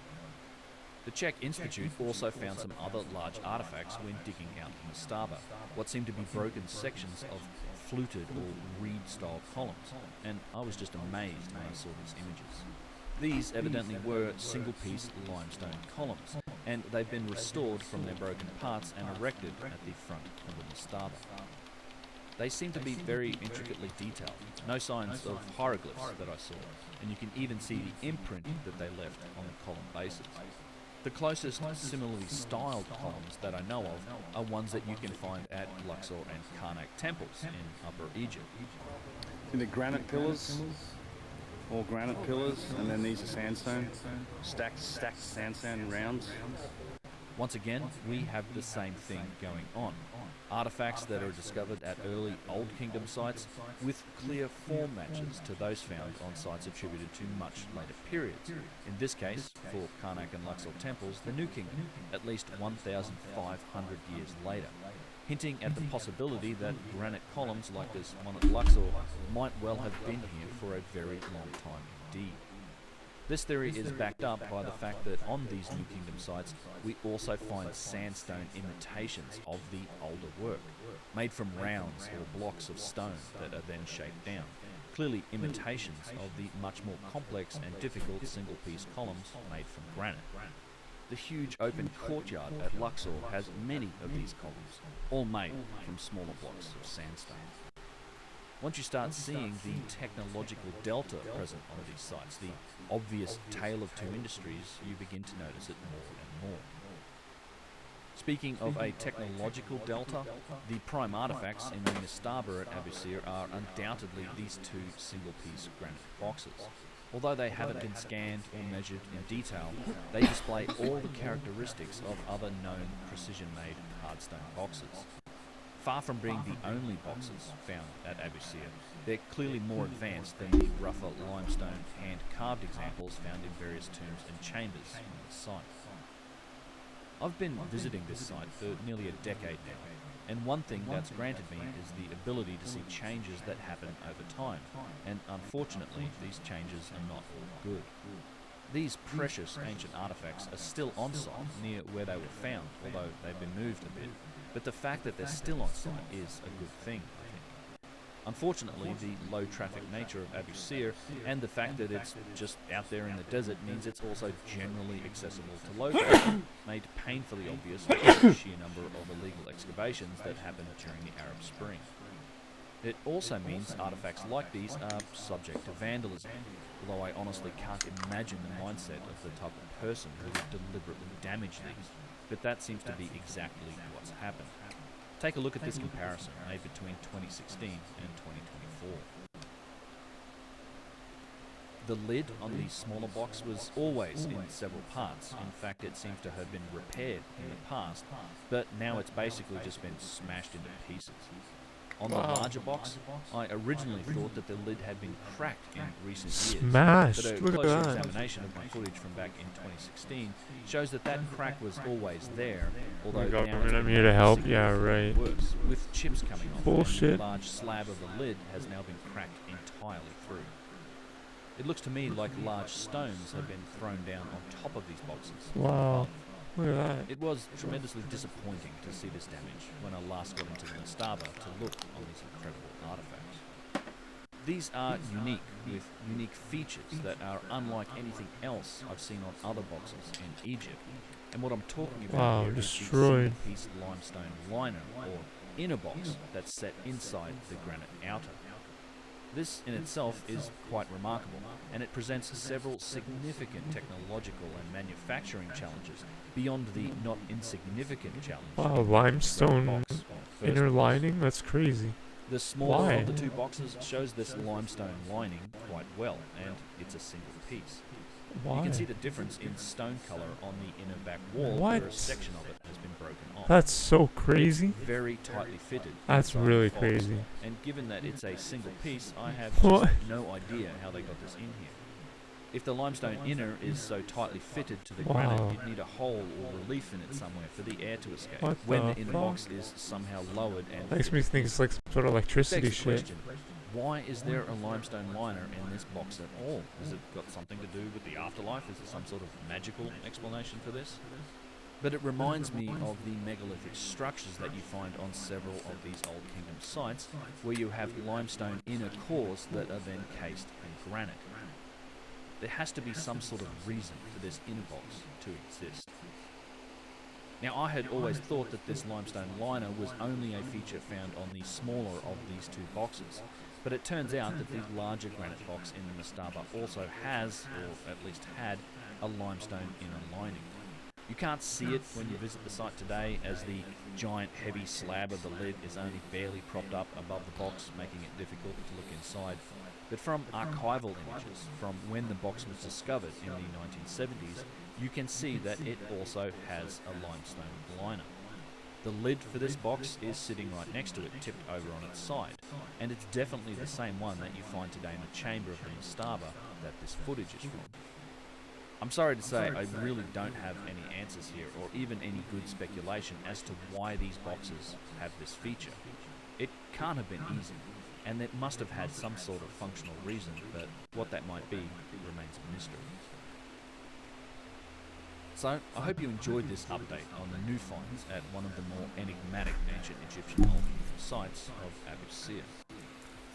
The Czech Institute also found some other large artifacts when digging out the mastaba, what seemed to be broken sections of fluted or reed-style columns, and I was just amazed when I saw these images. These evidently were single-piece limestone columns, and they've been restored from their broken parts and erected at the front of the mastaba. They seem to be very intricately detailed, no signs of hieroglyphs that I saw, and you can even see the imprint that they left on the column bases. The closest similarly styled columns that I know of are ones that you can find at Luxor and Karnak temples in Upper Egypt. The granite pillars, all granite pillars, and then these are sandstone, stacked sandstone rounds. Once again, we have the same thing going on. Artifacts that are discovered at early Old Kingdom sites with clear form matches to those found on sites attributed to much later periods. In this case, for Karnak and Luxor temples, the New Kingdom, at least 1,500 years later, hinting at the possibility that granite columns like this one at Luxor might well have been here for a very long time indeed. This theory is backed up by the fact that on these New Kingdom sites we also find sandstone imitations of the older work, made from rounds or blocks of stone that are then shaped down, clearly imitations of the much more complex and difficult single-piece columns made from granite. The huge open courtyard at Luxor has many of these columns, all made from smaller blocks of sandstone. Once you start seeing the technological delta present on these sites, the obvious tale of two industries, you begin to notice it more and more. Speaking of a technological delta, the prime artifacts in the mastaba at Abu Sir are undoubtedly these two single-piece granite boxes. Although they haven't been scanned or measured in detail, they display all the characteristics of other known precision-made hardstone boxes. Far from being the only boxes found at Abu Sir, they're clearly more advanced than the rougher limestone hand-carved examples found in various tombs and chambers on the site. I've been visiting this site for nearly a decade now, And one thing that's granted me is the ability to see changes that happen over time, and unfortunately these changes are not all good. These precious ancient artifacts are still on site near where they were found, although they've been moved a bit, but the fact that they're still on site is a good thing, I think. Unfortunately, the low traffic nature of Abu Sir and the fact that it's just out there in the desert means it's also generally accessible to locals, made painfully obvious by the sheer number of illegal excavations that happened during the Arab Spring. It also means artifacts like these are subject to vandalism, although I honestly can't imagine the mindset of the type of person who would deliberately damage these, but that seems to be exactly what's happened. Take a look at this comparison made between 2016 and 2024. The lid on the smaller box was always in several parts. In fact, it seems to have been repaired in the past, but now it's basically just been smashed into pieces. On the larger box, I originally thought that the lid had been cracked in recent years. Smashed. But a Look at closer that. examination of my footage from back in 2016 shows that that crack was always there, although my now government, it's I'm been here to help. significantly Yeah, right. worse, with chips coming off. Bullshit. And the large slab of the lid has now been cracked entirely through. It looks to me like large stones have been thrown down on top of these boxes. Wow. Look at that. It was tremendously disappointing to see this damage when I last got into the Mastaba to look on these incredible artifacts. These are unique, with unique features that are unlike anything else I've seen on other boxes in Egypt. And what I'm talking about Wow, here is the destroyed. single-piece limestone liner, or inner box, that's set inside the granite outer. This in itself is quite remarkable, and it presents several significant technological and manufacturing challenges beyond the not insignificant challenge. Wow, of the limestone box on first inner place. lining? That's crazy. The smaller Why? of the two boxes shows this limestone lining quite well, and it's a single piece. Why? You can see the difference in stone color on the inner back wall, What? where a section of it has been broken off. That's so crazy. It's very tightly fitted. That's inside really the box, crazy. And given that it's a single piece, I have What? just no idea how they got this in here. If the limestone inner is so tightly fitted to the Wow. granite, you'd need a hole or relief in it somewhere for the air to escape. What when the the inner fuck? box is somehow lowered and Makes me think it's like some sort of electricity begs the shit. question, why is there a limestone liner in this box at all? Has it got something to do with the afterlife? Is there some sort of magical explanation for this? But it reminds me of the megalithic structures that you find on several of these Old Kingdom sites, where you have limestone inner cores that are then cased in granite. There has to be some sort of reason for this inner box to exist. Now, I had always thought that this limestone liner was only a feature found on the smaller of these two boxes, but it turns out that the larger granite box in the Mastaba also has, or at least had, a limestone inner lining. You can't see it when you visit the site today, as the giant heavy slab of the lid is only barely propped up above the box, making it difficult to look inside. But from archival images from when the box was discovered in the 1970s, you can see that it also has a limestone liner. The lid for this box is sitting right next to it, tipped over on its side, and it's definitely the same one that you find today in the chamber of the Mastaba that this footage is from. I'm sorry to say, I really don't have any answers here, or even any good speculation as to why these boxes have this feature. It can't have been easy, and it must have had some sort of functional reason, but what that might be remains a mystery. So, I hope you enjoyed this update on the new finds at one of the more enigmatic ancient Egyptian Old Kingdom sites of Abu Sir.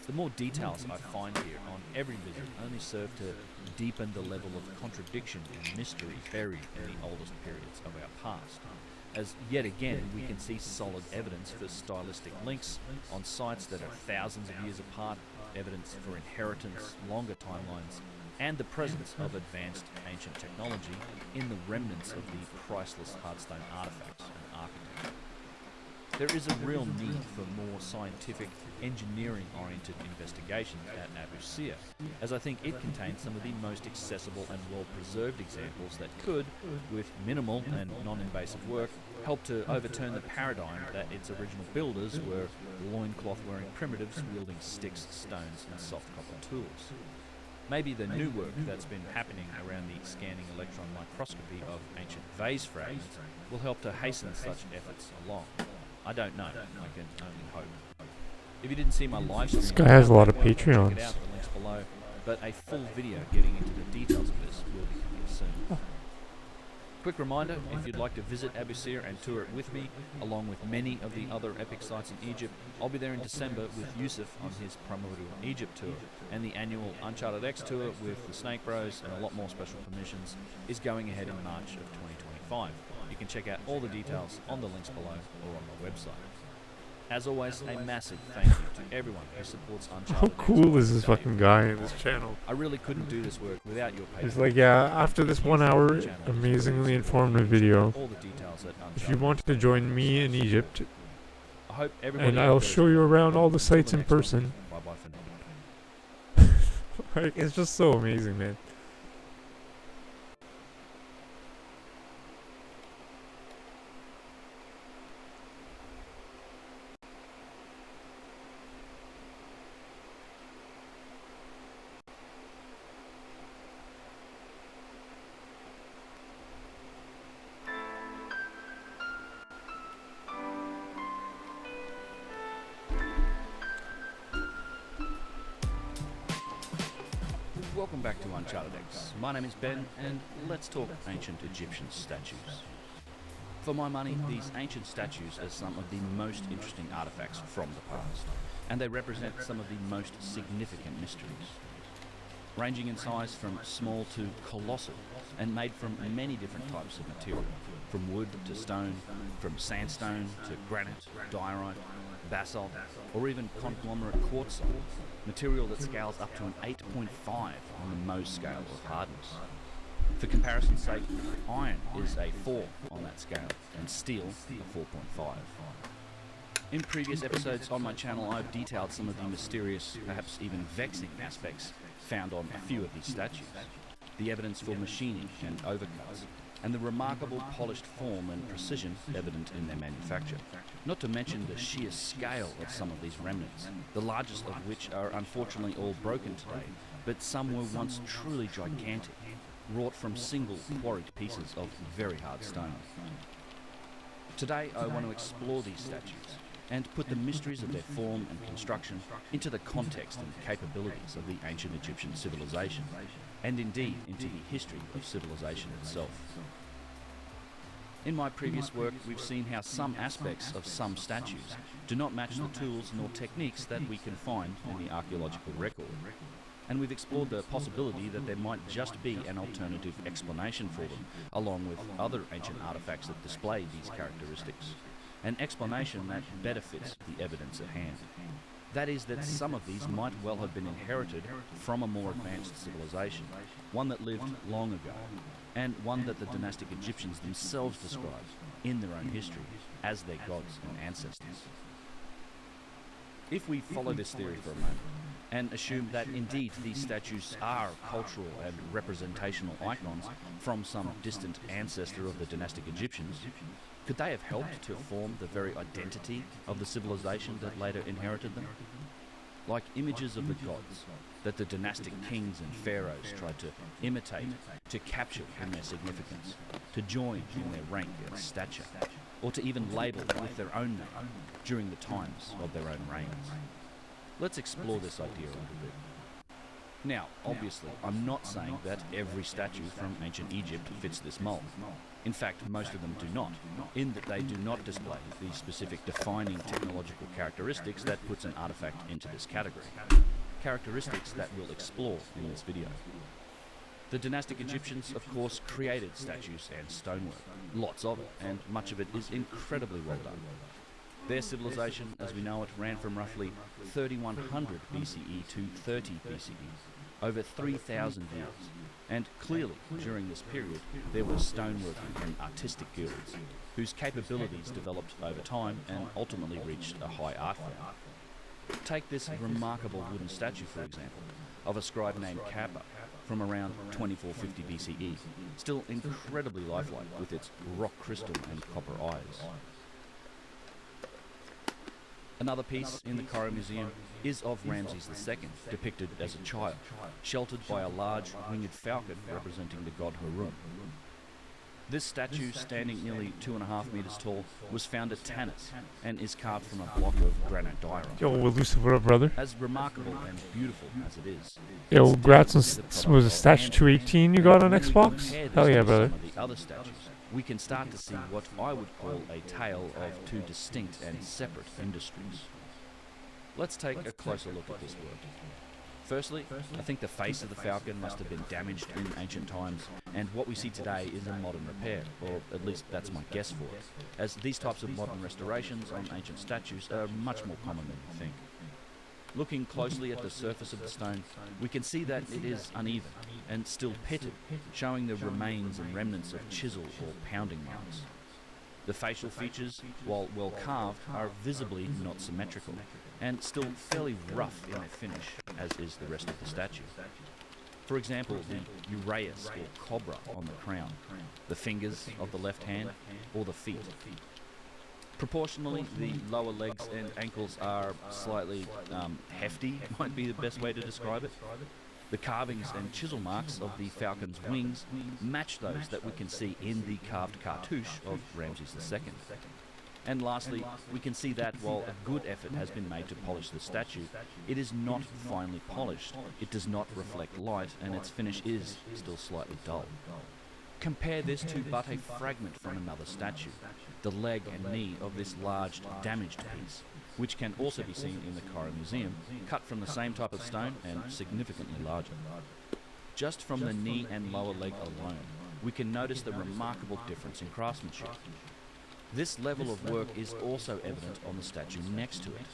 The more details I find here on every visit only serve to deepen the level of contradiction and mystery buried in the oldest periods of our past, as yet again we can see solid evidence for stylistic links on sites that are thousands of years apart, evidence for inheritance, longer timelines, and the presence of advanced ancient technology in the remnants of the priceless hardstone artifacts and architecture. There is a real need for more scientific, engineering-oriented investigations at Abu Sir, as I think it contains some of the most accessible and well-preserved examples that could, with minimal and non-invasive work, help to overturn the paradigm that its original builders were loincloth-wearing primitives wielding sticks, stones, and soft copper tools. Maybe the new work that's been happening around the scanning electron microscopy of ancient vase fragments will help to hasten such efforts along. I don't know. I can only hope. If you didn't see my live stream, This guy has a lot of check it Patreons. out, the link's below. But a full video getting into the details of this will be coming soon. Quick reminder, if you'd like to visit Abu Sir and tour it with me, along with many of the other epic sites in Egypt, I'll be there in December with Yusuf on his Primordial Egypt tour, and the annual UnchartedX tour with the Snake Bros and a lot more special permissions is going ahead in March of 2025. You can check out all the details on the links below or on my website. As always, a massive thank you to everyone who supports UnchartedX. How cool is this fucking guy in this channel? I really couldn't do this work without your He's patience. like, yeah, after this 1 hour amazingly informative video, All the details at if you wanted to join me in Egypt, I hope everybody and I'll enjoys show you it. around all the Until sites in next time, person. Bye-bye for now. Like, it's just so amazing, man. Welcome back to UnchartedX. My name is Ben, and let's talk ancient Egyptian statues. For my money, these ancient statues are some of the most interesting artifacts from the past, and they represent some of the most significant mysteries. Ranging in size from small to colossal, and made from many different types of material, from wood to stone, from sandstone to granite, diorite, basalt, or even conglomerate quartzite, material that scales up to an 8.5 on the Mohs scale of hardness. For comparison's sake, iron is a 4 on that scale, and steel a 4.5. In previous episodes on my channel, I've detailed some of the mysterious, perhaps even vexing aspects found on a few of these statues. The evidence for machining and overcuts, and the remarkable polished form and precision evident in their manufacture. Not to mention the sheer scale of some of these remnants, the largest of which are unfortunately all broken today, but some were once truly gigantic, wrought from single quarried pieces of very hard stone. Today I want to explore these statues and put the mysteries of their form and construction into the context and capabilities of the ancient Egyptian civilization, and indeed into the history of civilization itself. In my previous work, we've seen how some aspects of some statues do not match the tools nor techniques that we can find in the archaeological record. And we've explored the possibility that there might just be an alternative explanation for them, along with other ancient artifacts that display these characteristics. An explanation that better fits the evidence at hand. That is that some of these might well have been inherited from a more advanced civilization, one that lived long ago, and one that the dynastic Egyptians themselves described in their own history as their gods and ancestors. If we follow this theory for a moment, and assume that indeed these statues are cultural and representational icons from some distant ancestor of the dynastic Egyptians, could they have helped to form the very identity of the civilization that later inherited them? Like images of the gods that the dynastic kings and pharaohs tried to imitate, to capture in their significance, to join in their rank and stature, or to even label with their own name during the times of their own reigns. Let's explore this idea a little bit. Now, obviously, I'm not saying that every statue from ancient Egypt fits this mold. In fact, most of them do not, in that they do not display the specific defining technological characteristics that puts an artifact into this category. Characteristics that we'll explore in this video. The dynastic Egyptians, of course, created statues and stonework, lots of it, and much of it is incredibly well done. Their civilization, as we know it, ran from roughly 3100 BCE to 30 BCE, over 3,000 years. And clearly, during this period, there was stoneworking and artistic guilds, whose capabilities developed over time and ultimately reached a high art form. Take this remarkable wooden statue, for example, of a scribe named Kappa from around 2450 BCE, still incredibly lifelike with its rock crystal and copper eyes. Another piece in the Cairo Museum is of Ramses II, depicted as a child, sheltered by a large winged falcon representing the god Harun. This statue, standing nearly 2.5 meters tall, was found at Tanis and is carved from a block of granite diorite. Yo, elusive, what up, brother? As remarkable and beautiful as it is, Yo, it's congrats on definitely the was a product of Statue hand 218 you got on When we Xbox? compare this Hell yeah, to brother. some of the other statues, we can start to see what I would call a tale of two distinct and separate industries. Let's take a closer look at this work. Firstly, I think the face of the falcon must have been damaged in ancient times, and what we see today is a modern repair, or at least that's my guess for it, as these types of modern restorations on ancient statues are much more common than you think. Looking closely at the surface of the stone, we can see that it is uneven and still pitted, showing the remains and remnants of chisel or pounding marks. The facial features, while well carved, are visibly not symmetrical, and still fairly rough in their finish, as is the rest of the statue. For example, the uraeus or cobra on the crown, the fingers of the left hand, or the feet. Proportionally, the lower legs and ankles are slightly hefty, might be the best way to describe it. The carvings and chisel marks of the falcon's wings match those that we can see in the carved cartouche of Ramses II. And lastly, we can see that while a good effort has been made to polish the statue, it is not finely polished, it does not reflect light, and its finish is still slightly dull. Compare this to but a fragment from another statue, the leg and knee of this large, damaged piece, which can also be seen in the Cairo Museum, cut from the same type of stone and significantly larger. Just from the knee and lower leg alone, we can notice the remarkable difference in craftsmanship. This level of work is also evident on the statue next to it.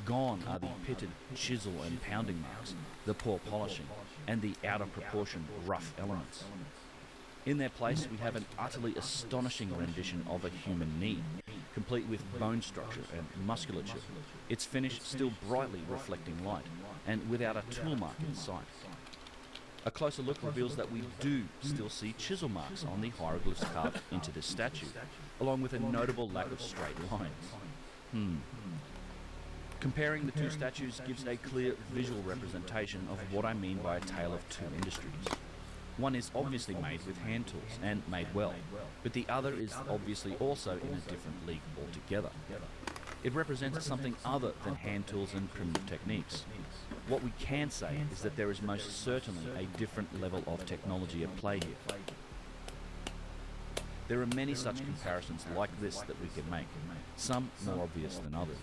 Gone are the pitted chisel and pounding marks, the poor polishing, and the out of proportion rough elements. In their place, we have an utterly astonishing rendition of a human knee, complete with bone structure and musculature, its finish still brightly reflecting light, and without a tool mark in sight. A closer look reveals that we do still see chisel marks on the hieroglyphs carved into this statue, along with a notable lack of straight lines. Comparing the two statues gives a clear visual representation of what I mean by a tale of two industries. One is obviously made with hand tools and made well, but the other is obviously also in a different league altogether. It represents something other than hand tools and primitive techniques. What we can say is that there is most certainly a different level of technology at play here. There are many such comparisons like this that we can make, some more obvious than others.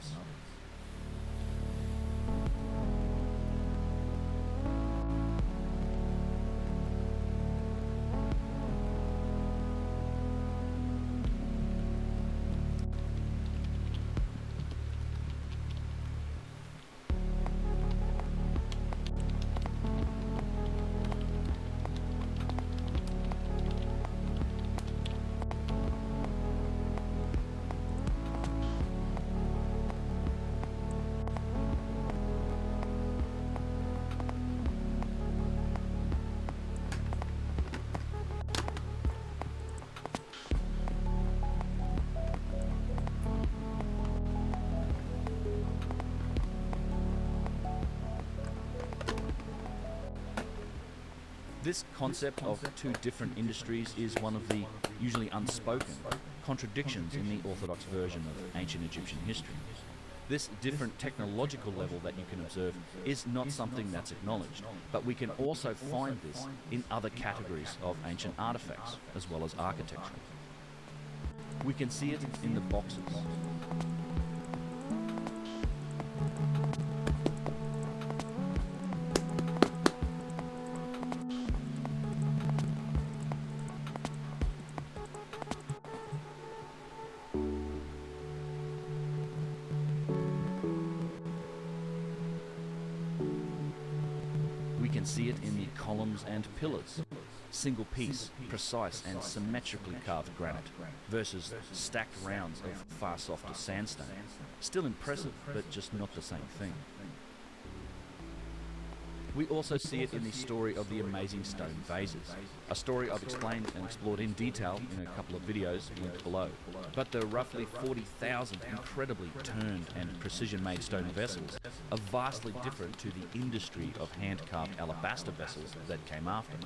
This concept of two different industries is one of the usually unspoken contradictions in the orthodox version of ancient Egyptian history. This different technological level that you can observe is not something that's acknowledged, but we can also find this in other categories of ancient artifacts, as well as architecture. We can see it in the boxes. We can see it in the columns and pillars. Single piece, precise and symmetrically carved granite versus stacked rounds of far softer sandstone. Still impressive, but just not the same thing. We also see it in the story of the amazing stone vases, a story I've explained and explored in detail in a couple of videos linked below. But the roughly 40,000 incredibly turned and precision-made stone vessels are vastly different to the industry of hand-carved alabaster vessels that came after.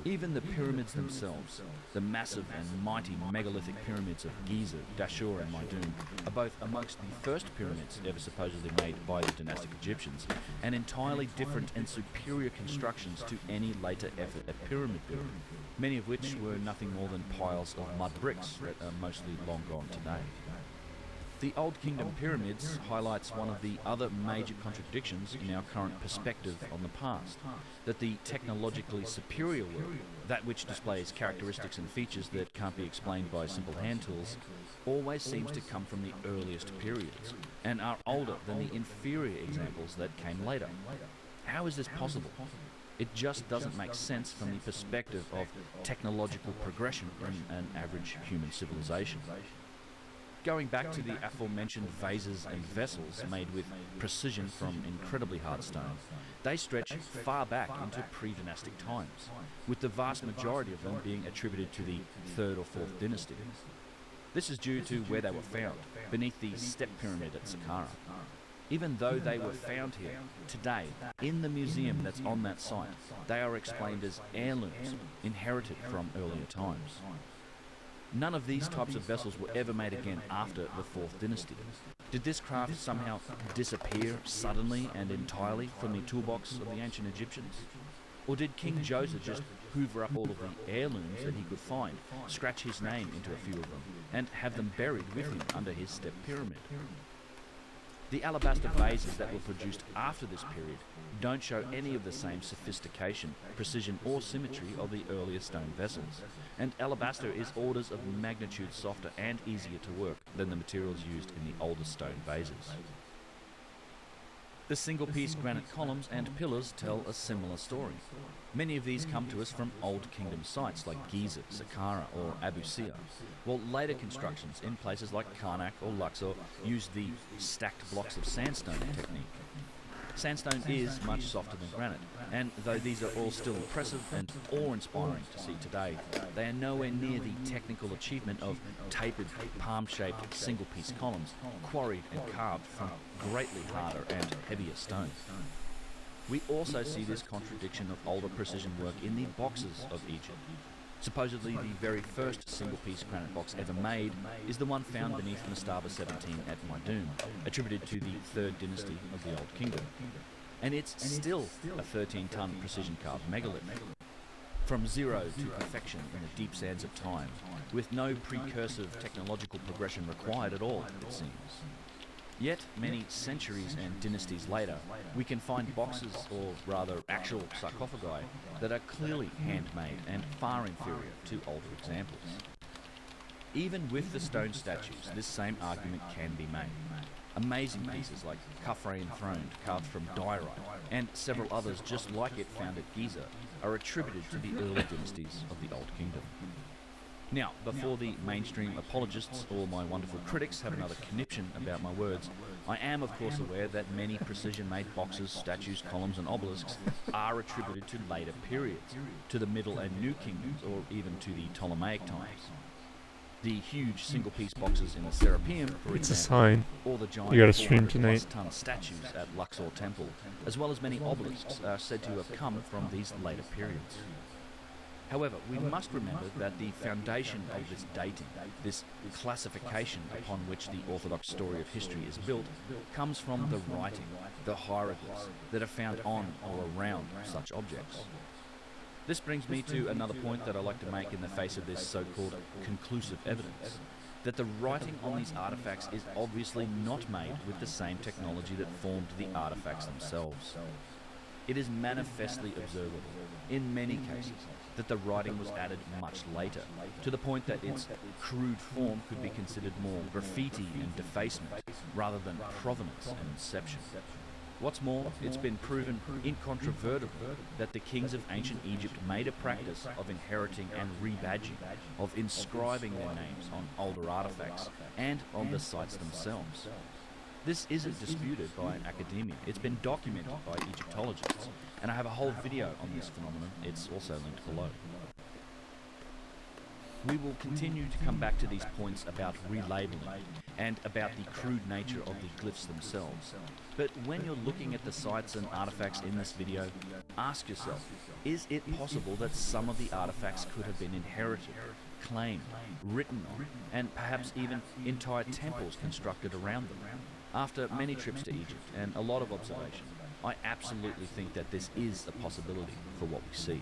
Even the pyramids themselves, the massive and mighty megalithic pyramids of Giza, Dashur and Maidum, are both amongst the first pyramids ever supposedly made by the dynastic Egyptians, and entirely different and superior constructions to any later effort at pyramid building, many of which were nothing more than piles of mud bricks that are mostly long gone today. The Old Kingdom pyramids highlights one of the other major contradictions in our current perspective on the past, that the technologically superior work, that which displays characteristics and features that can't be explained by simple hand tools, always seems to come from the earliest periods, and are older than the inferior examples that came later. How is this possible? It just doesn't make sense from the perspective of technological progression in an average human civilization. Going back to the aforementioned vases and vessels made with precision from incredibly hard stone, they stretch far back into pre-dynastic times, with the vast majority of them being attributed to the 3rd or 4th dynasty. This is due to where they were found, beneath the step pyramid at Saqqara. Even though they were found here, today, in the museum that's on that site, they are explained as heirlooms, inherited from earlier times. None of these types of vessels were ever made again after the 4th dynasty. Did this craft somehow disappear suddenly and entirely from the toolbox of the ancient Egyptians? Or did King Joseph just hoover up all of the heirlooms that he could find, scratch his name into a few of them, and have them buried with him under his step pyramid? The alabaster vases that were produced after this period don't show any of the same sophistication, precision or symmetry of the earlier stone vessels, and alabaster is orders of magnitude softer and easier to work than the materials used in the older stone vases. The single-piece granite columns and pillars tell a similar story. Many of these come to us from Old Kingdom sites like Giza, Saqqara or Abu Sir, while later constructions in places like Karnak or Luxor use the stacked blocks of sandstone technique. Sandstone is much softer than granite, and though these are all still impressive and awe-inspiring to see today, they are nowhere near the technical achievement of tapered, palm-shaped single-piece columns quarried and carved from greatly harder and heavier stone. We also see this contradiction of older precision work in the boxes of Egypt. Supposedly the very first single-piece granite box ever made is the one found beneath Mastaba 17 at Maidum, attributed to the 3rd dynasty of the Old Kingdom. And it's still a 13-ton precision-carved megalith. From zero to perfection in the deep sands of time, with no precursive technological progression required at all, it seems. Yet, many centuries and dynasties later, we can find boxes, or rather actual sarcophagi, that are clearly handmade and far inferior to older examples. Even with the stone statues, this same argument can be made. Amazing pieces like Khafre enthroned, carved from diorite, and several others just like it found at Giza, are attributed to the early dynasties of the Old Kingdom. Now, before the mainstream apologists or my wonderful critics have another conniption about my words, I am of course aware that many precision-made boxes, statues, columns and obelisks are attributed to later periods, to the Middle and New Kingdoms, or even to the Ptolemaic times. The huge single-piece boxes in the Serapeum, for It's a example, sign. or the giant You gotta stream tonight. 400-plus-ton statues at Luxor Temple, as well as many obelisks, are said to have come from these later periods. However, we must remember that the foundation of this dating, this classification upon which the orthodox story of history is built, comes from the writing, the hieroglyphs that are found on or around such objects. This brings me to another point that I like to make in the face of this so-called conclusive evidence, that the writing on these artifacts is obviously not made with the same technology that formed the artifacts themselves. It is manifestly observable, in many cases, that the writing was added much later, to the point that its crude form could be considered more graffiti and defacement, rather than provenance and inception. What's more, it's been proven incontrovertibly that the kings of ancient Egypt made a practice of inheriting and rebadging, of inscribing their names on older artifacts and on the sites themselves. This isn't disputed by academia, it's been documented by Egyptologists, and I have a whole video on this phenomenon, it's also linked below. We will continue to come back to these points about relabeling, and about the crude nature of the glyphs themselves. But when you're looking at the sites and artifacts in this video, ask yourself, is it possible that some of the artifacts could have been inherited, claimed, written on, and perhaps even entire temples constructed around them? After many trips to Egypt and a lot of observation, I absolutely think that this is a possibility for what we see.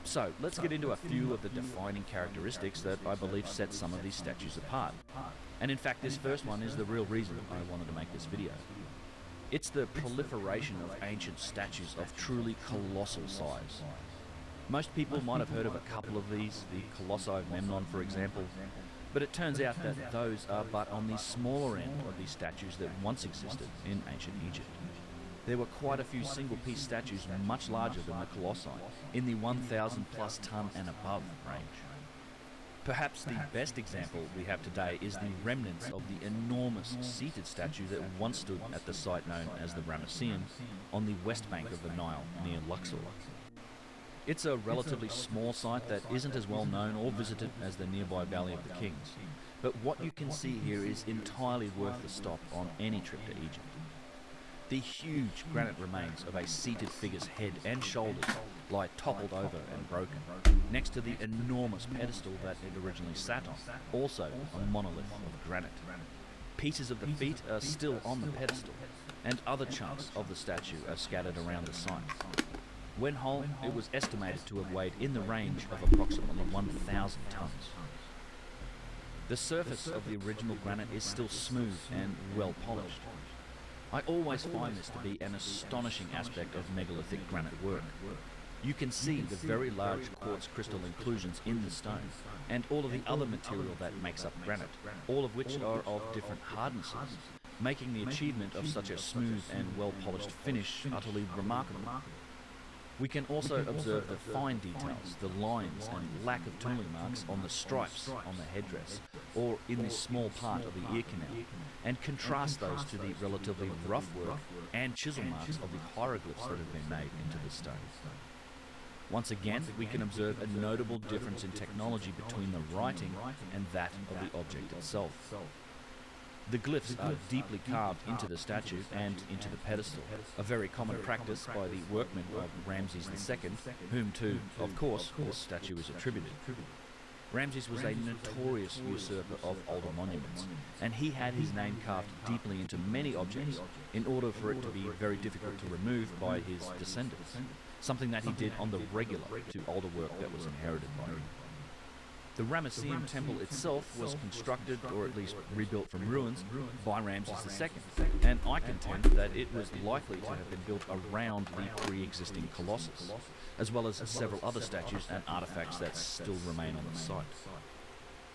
So, let's get into a few of the defining characteristics that I believe set some of these statues apart. And in fact, this first one is the real reason I wanted to make this video. It's the proliferation of ancient statues of truly colossal size. Most people might have heard of a couple of these, the Colossi of Memnon for example, but it turns out that those are but on the smaller end of these statues that once existed in ancient Egypt. There were quite a few single-piece statues much larger than the Colossi, in the 1,000 plus ton and above range. Perhaps the best example we have today is the remnants of the enormous seated statue that once stood at the site known as the Ramesseum on the west bank of the Nile near Luxor. It's a relatively small site that isn't as well known or visited as the nearby Valley of the Kings, but what you can see here is entirely worth the stop on any trip to Egypt. The huge granite remains of a seated figure's head and shoulders lie toppled over and broken, next to the enormous pedestal that it originally sat on, also a monolith of granite. Pieces of the feet are still on the pedestal, and other chunks of the statue are scattered around the site. When whole, it was estimated to have weighed in the range of approximately 1,000 tons. The surface of the original granite is still smooth and well polished. I always find this to be an astonishing aspect of megalithic granite work. You can see the very large quartz crystal inclusions in the stone, and all of the other material that makes up granite, all of which are of different hardnesses, making the achievement of such a smooth and well-polished finish utterly remarkable. We can also observe the fine details, the lines and lack of tooling marks on the stripes on the headdress, or in this small part of the ear canal, and contrast those to the relatively rough work and chisel marks of the hieroglyphs that have been made into the stone. Once again, we can observe a notable difference in technology between the writing and that of the object itself. The glyphs are deeply carved into the statue and into the pedestal, a very common practice by the workmen of Ramses II, whom to, of course, this statue is attributed. Ramses was a notorious usurper of older monuments, and he had his name carved deeply into many objects in order for it to be very difficult to remove by his descendants, something that he did on the regular to older work that was inherited by him. The Ramesseum temple itself was constructed, or at least rebuilt from ruins, by Ramses II, and I contend that it was likely to have been built around the pre-existing Colossus, as well as several other statues and artifacts that still remain on the site.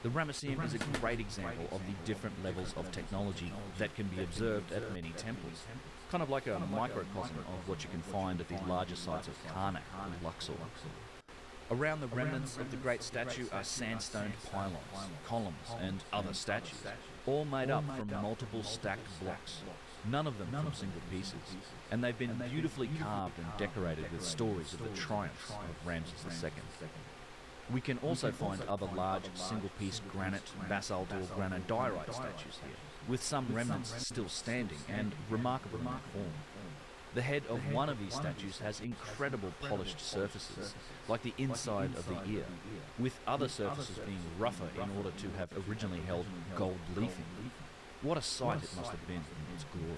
The Ramesseum is a great example of the different levels of technology that can be observed at many temples, kind of like a microcosm of what you can find at the larger sites of Karnak and Luxor. Around the remnants of the great statue are sandstone pylons, columns, and other statues, all made up from multiple stacked blocks, none of them from single pieces, and they've been beautifully carved and decorated with stories of the triumphs of Ramses II. We can also find other large single-piece granite, basalt, or granodiorite statues here, with some remnants still standing and remarkable in their form. The head of one of these statues has incredible polished surfaces, like the inside of the ear, with other surfaces being rougher in order to have originally held gold leafing. What a sight it must have been in its glory.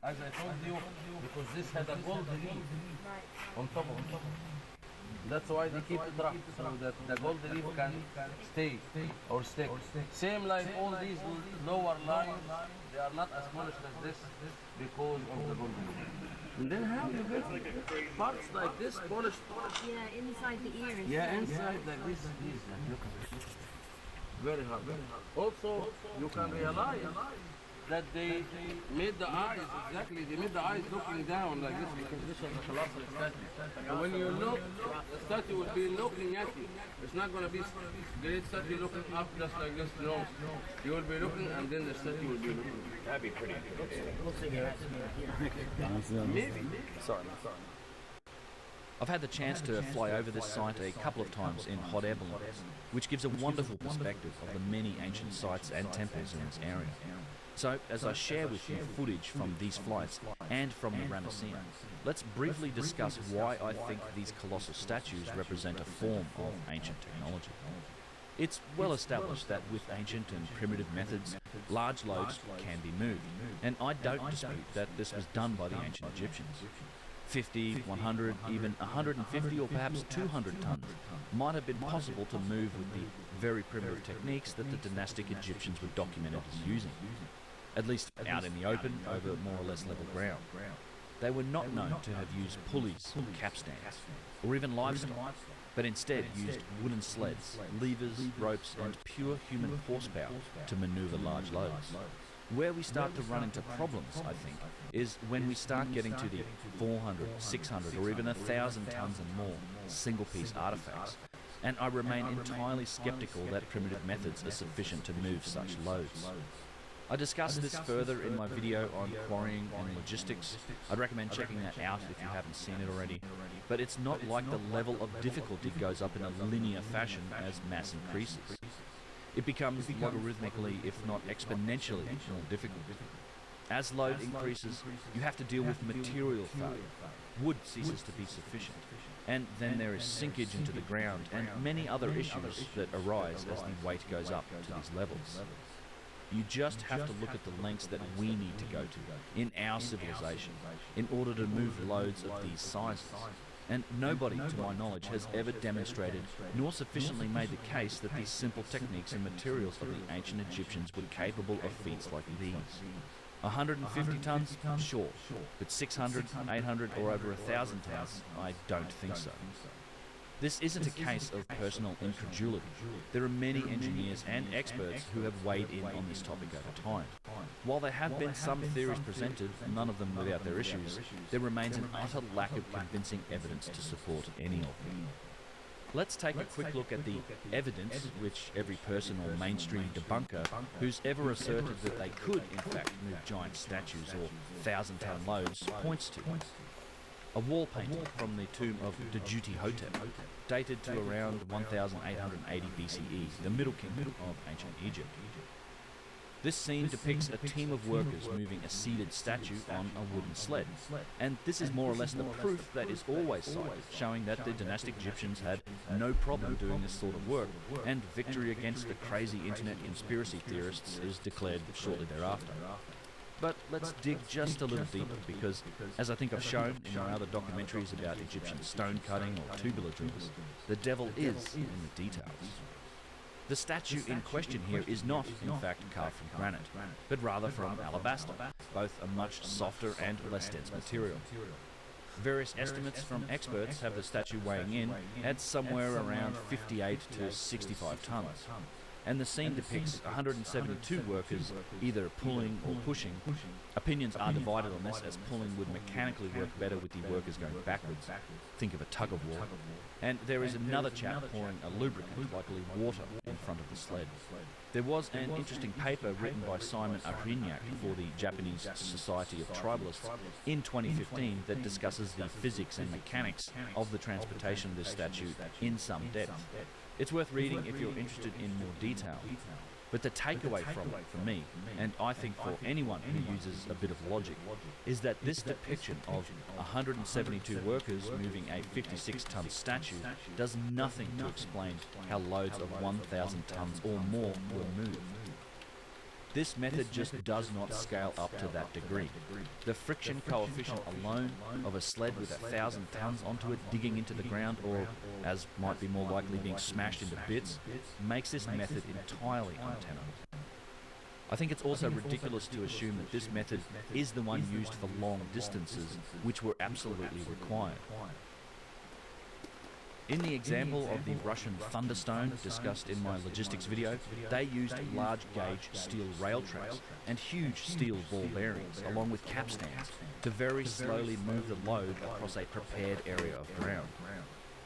As I told you, because this had a gold leaf on top of it. That's why they keep it rough, so that the gold leaf can stay or stick. Same like all these lower lines, they are not as polished as this because of the gold leaf. And then how you get parts like this polished? Yeah, inside the ear. Yeah, inside like this. Look at it. Very hard. Also, you can realize that they made the eyes, exactly, they made the eyes looking down like this because this was a colossal statue. And when you look, the statue will be looking at you. It's not going to be great statue looking up just like this, no. You will be looking and then the statue will be looking. That'd be pretty good. Maybe. Sorry. I've had the chance to fly over this site a couple of times in hot air balloons, which gives a wonderful perspective of the many ancient sites and temples in this area. So, as I share with you footage from these flights and from the Ramesseum, let's briefly discuss why I think these colossal statues represent a form of ancient technology. It's well established that with ancient and primitive methods, large loads can be moved, and I don't dispute that this was done by the ancient Egyptians. 50, 100, even 150 or perhaps 200 tons might have been possible to move with the very primitive techniques that the dynastic Egyptians were documented as using, at least out in the open over more or less level ground. They were not known to have used pulleys, capstans, or even livestock, but instead used wooden sleds, levers, ropes, and pure human horsepower to maneuver large loads. Where we start to run into problems, I think, is when we start getting to the 400, 600, or even 1,000 tons and more single-piece artifacts, and I remain entirely skeptical that primitive methods are sufficient to move such loads. I discussed this further in my video on quarrying and logistics. I'd recommend checking that out if you haven't seen it already. But it's not like the level of difficulty goes up in a linear fashion as mass increases. It becomes logarithmically, if not exponentially, more difficult. As load increases, you have to deal with material failure. Wood ceases to be sufficient. And then there is sinkage into the ground and many other issues that arise as the weight goes up to these levels. You just have to look at the lengths that we need to go to in our civilization in order to move loads of these sizes. And nobody, to my knowledge, has ever demonstrated nor sufficiently made the case that these simple techniques and materials of the ancient Egyptians were capable of feats like these. 150 tons? Sure. But 600, 800, or over 1,000 tons? I don't think so. This isn't a case of personal incredulity. There are many engineers and experts who have weighed in on this topic over time. While there have been some theories presented, none of them without their issues, there remains an utter lack of convincing evidence to support any of them. Let's take a quick look at the evidence which every person or mainstream debunker who's ever asserted that they could in fact move giant statues or 1,000-ton loads points to. A wall painting from the tomb of Djehuti-Hotep, dated to around 1880 BCE, the Middle Kingdom of ancient Egypt. This scene depicts a team of workers moving a seated statue on a wooden sled, and this is more or less the proof that is always cited, showing that the dynastic Egyptians had no problem doing this sort of work, and victory against the crazy internet conspiracy theorists is declared shortly thereafter. But let's dig just a little deeper because, as I think I've shown in my other documentaries about Egyptian stone cutting or tubular drills, the devil is in the details. The statue in question here is not, in fact, carved from granite, but rather from alabaster, both a much softer and less dense material. Various estimates from experts have the statue weighing in at somewhere around 58 to 65 tons. And the scene depicts 172 workers either pulling or pushing. Opinions are divided on this, as pulling would mechanically work better with the workers going backwards. Think of a tug-of-war. And there is another chap pouring a lubricant, likely water, in front of the sled. There was an interesting paper written by Simon Arignac for the Japanese Society of Tribalists in 2015 that discusses the physics and mechanics of the transportation of this statue in some depth. It's worth reading if you're interested in more detail. But the takeaway from it, for me, and I think for anyone who uses a bit of logic, is that this depiction of 172 workers moving a 56-ton statue does nothing to explain how loads of 1,000 tons or more were moved. This method just does not scale up to that degree. The friction coefficient alone of a sled with 1,000 tons onto it digging into the ground, or, as might be more likely, being smashed into bits, makes this method entirely untenable. I think it's also ridiculous to assume that this method is the one used for long distances, which were absolutely required. In the example of the Russian Thunderstone discussed in my logistics video, they used large gauge steel rail tracks and huge steel ball bearings, along with capstans, to very slowly move the load across a prepared area of ground.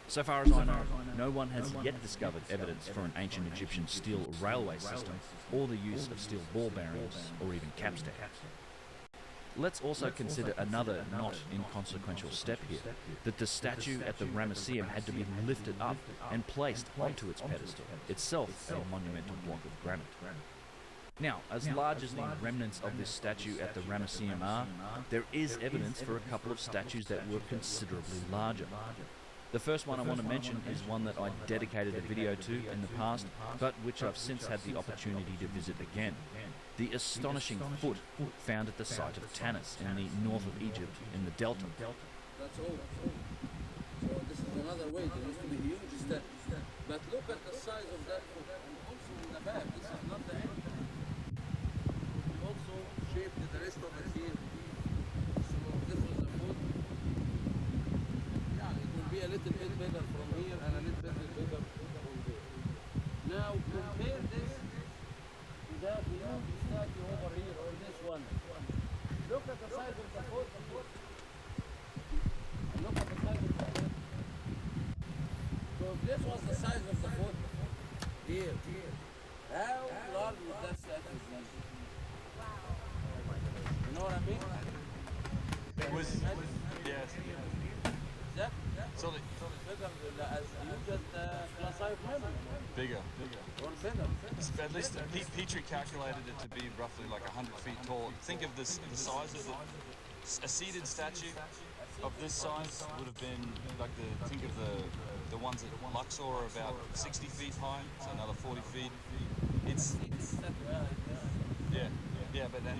So far as I know, no one has yet discovered evidence for an ancient Egyptian steel railway system or the use of steel ball bearings or even capstans. Let's also consider another not inconsequential step here, that the statue at the Ramesseum had to be lifted up and placed onto its pedestal, itself a monumental block of granite. Now, as large as the remnants of this statue at the Ramesseum are, there is evidence for a couple of statues that were considerably larger. The first one I want to mention is one that I dedicated a video to in the past, but which I've since had the opportunity to visit again. The astonishing foot found at the site of Tanis in the north of Egypt in the Delta. That's all. So this is another way. There used to be huge statues. But look at the size of that foot. And also in the back, this is not the end. We also shaped the rest of it here. So this was the foot. Yeah, it will be a little bit bigger from here and a little bit bigger from there. Now compare this to that huge statue over here or this one. Look at the size of the foot. And look at the size of the foot. So if this was the size of the foot here, how large would that statue be? You know what I mean? It was, yes. Exactly. So Bigger as you just classified memory. bigger. Or bigger. At least Petrie calculated it to be roughly like 100 feet tall. Think of this, the size of a seated statue of this size would have been like think of the ones at Luxor are about 60 feet high, so another 40 feet. It's yeah, but then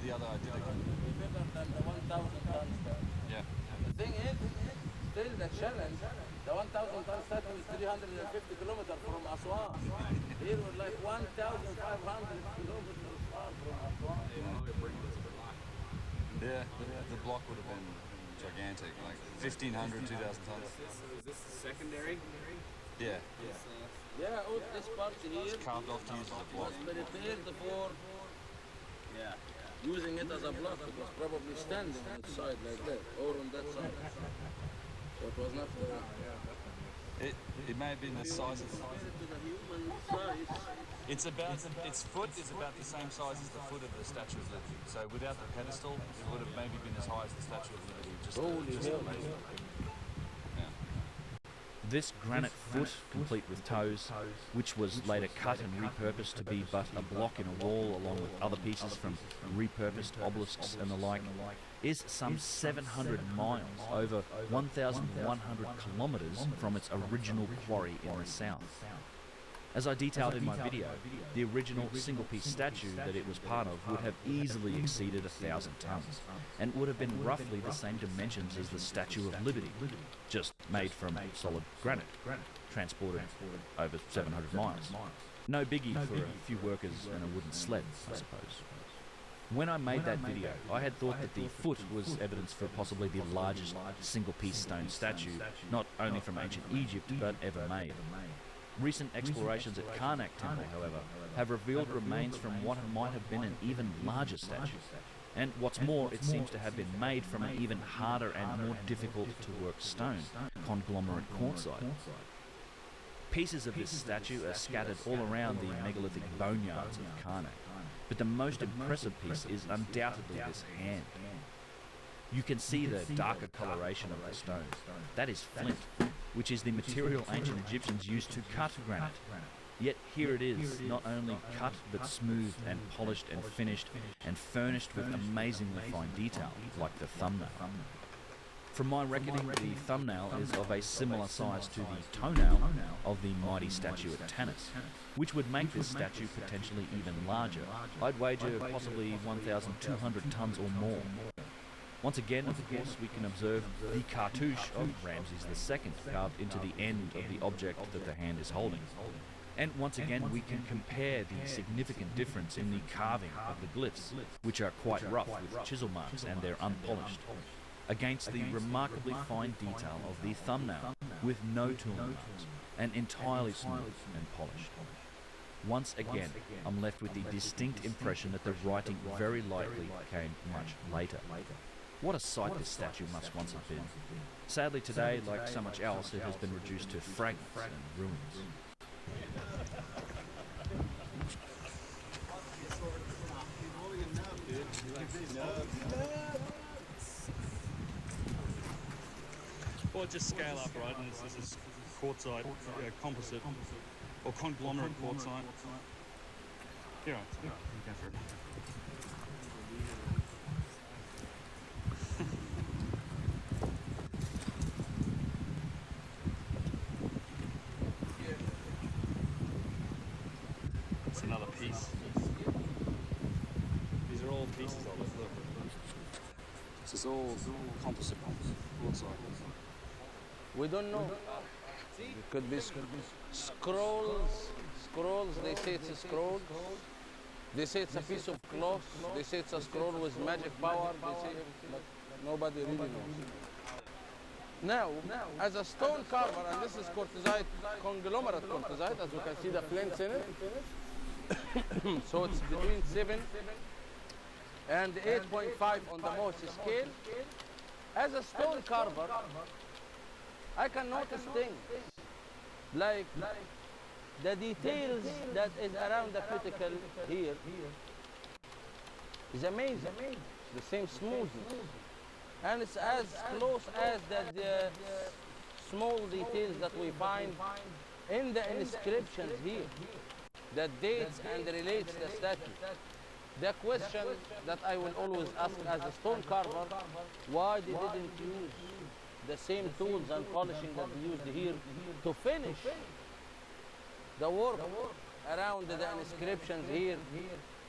the other I did again. Bigger than the 1,000 tons. Yeah. The thing is, still the challenge, the 1,000 ton statue is 350 kilometers from Aswan. Here we're like 1,500 kilometers far from Aswan. Yeah, the block would have been gigantic, like 1,500, 2,000 tons. Is this secondary? Yeah. Yeah, all this part here It's carved off to use as a block. was prepared for using it as a block. It was probably standing on its side like that, or on that side. So it was not It may have been the size of. to the human size. Its foot is about the same size as the foot of the Statue of Liberty. So without the pedestal, it would have maybe been as high as the Statue of Liberty. Just hell. amazing. This granite foot, complete with toes, which was later cut and repurposed to be but a block in a wall along with other pieces from repurposed obelisks and the like, is some 700 miles, over 1,100 kilometers from its original quarry in the south. As I detailed in my video, the original single-piece statue that it was part of would have easily exceeded 1,000 tons, and would have been roughly the same dimensions as the Statue of Liberty, just made from solid granite, transported over 700 miles. No biggie for a few workers and a wooden sled, I suppose. When I made that video, I had thought that the foot was evidence for possibly the largest single-piece stone statue, not only from ancient Egypt, but ever made. Recent explorations at Karnak Temple, however, have revealed remains from what might have been an even larger statue. And what's more, it seems to have been made from an even harder and more difficult to work stone, conglomerate quartzite. Pieces of this statue are scattered all around the megalithic boneyards of Karnak, but the most impressive piece is undoubtedly this hand. You can see the darker coloration of the stone. That is flint, which is the material ancient Egyptians used to cut granite. Yet here it is, not only cut but smoothed and polished and finished and furnished with amazingly fine detail, like the thumbnail. From my reckoning, the thumbnail is of a similar size to the toenail of the mighty statue at Tanis, which would make this statue potentially even larger. I'd wager possibly 1,200 tons or more. Once again, of course, we can observe the cartouche of Ramses II carved into the end of the object that the hand is holding. And once again, we can compare the significant difference in the carving of the glyphs, which are quite rough with chisel marks and they're unpolished, against the remarkably fine detail of the thumbnail with no tool marks and entirely smooth and polished. Once again, I'm left with the distinct impression that the writing very likely came much later. What a sight this statue must once have been. Sadly today, like so much else, it has been reduced to fragments and ruins. Or just scale up, right? And this is quartzite, composite, or conglomerate quartzite. Yeah, go for it. It's another piece. These are all pieces of it. Look. This is all composite quartzite. We don't know. It could be scrolls. Scrolls, they say it's a scroll. They say it's a piece of cloth. They say it's a scroll with magic power. They say everything, but nobody really knows. Now, as a stone carver, and this is quartzite, conglomerate quartzite, as you can see the flints in it. So it's between 7 and 8.5 on the Mohs scale. As a stone carver, I can notice things like the details that is around the cuticle here is amazing. The same smoothness. And it's as close as the small details that we find in the inscriptions here that dates and relates the statue. The question that I will always ask as a stone carver, why they didn't use the same tools and polishing that we used here to finish the work around the inscriptions here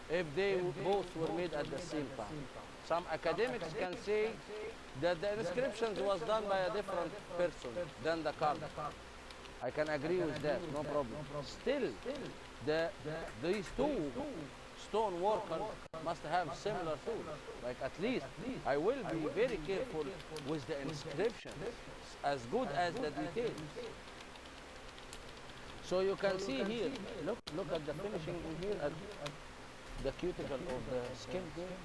if they both were made at the same time. Some academics can say that the inscriptions was done by a different person than the carver. I can agree with that, no problem. Still, these two stone workers must have similar tools. Like at least I will be very careful with the inscriptions, as good as the details. So you can see here, look at the finishing in here, at the cuticle of the skin here,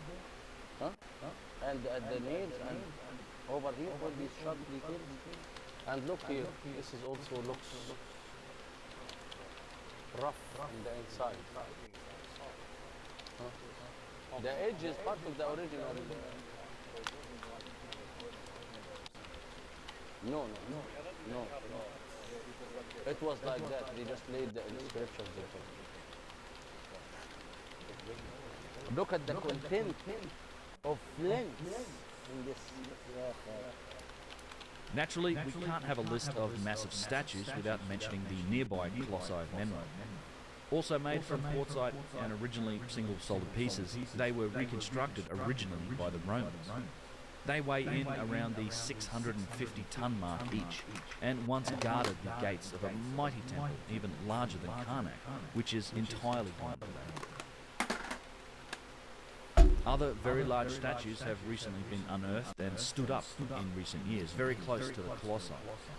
and at the nails, and over here, all these sharp details. And look here, this is also looks rough in the inside. The edge is part of the original. No. It was like that. They just laid the inscriptions there. Look at the content of flints in this. Naturally, we can't have a list of massive statues without mentioning the nearby colossi of Menro. Also made from quartzite and originally single solid pieces, they were reconstructed originally by the Romans. They weigh in around the 650-ton mark each, and once guarded the gates of a mighty temple even larger than Karnak, which is entirely gone today. Other very large statues have recently been unearthed and stood up in recent years, very close to the colossi,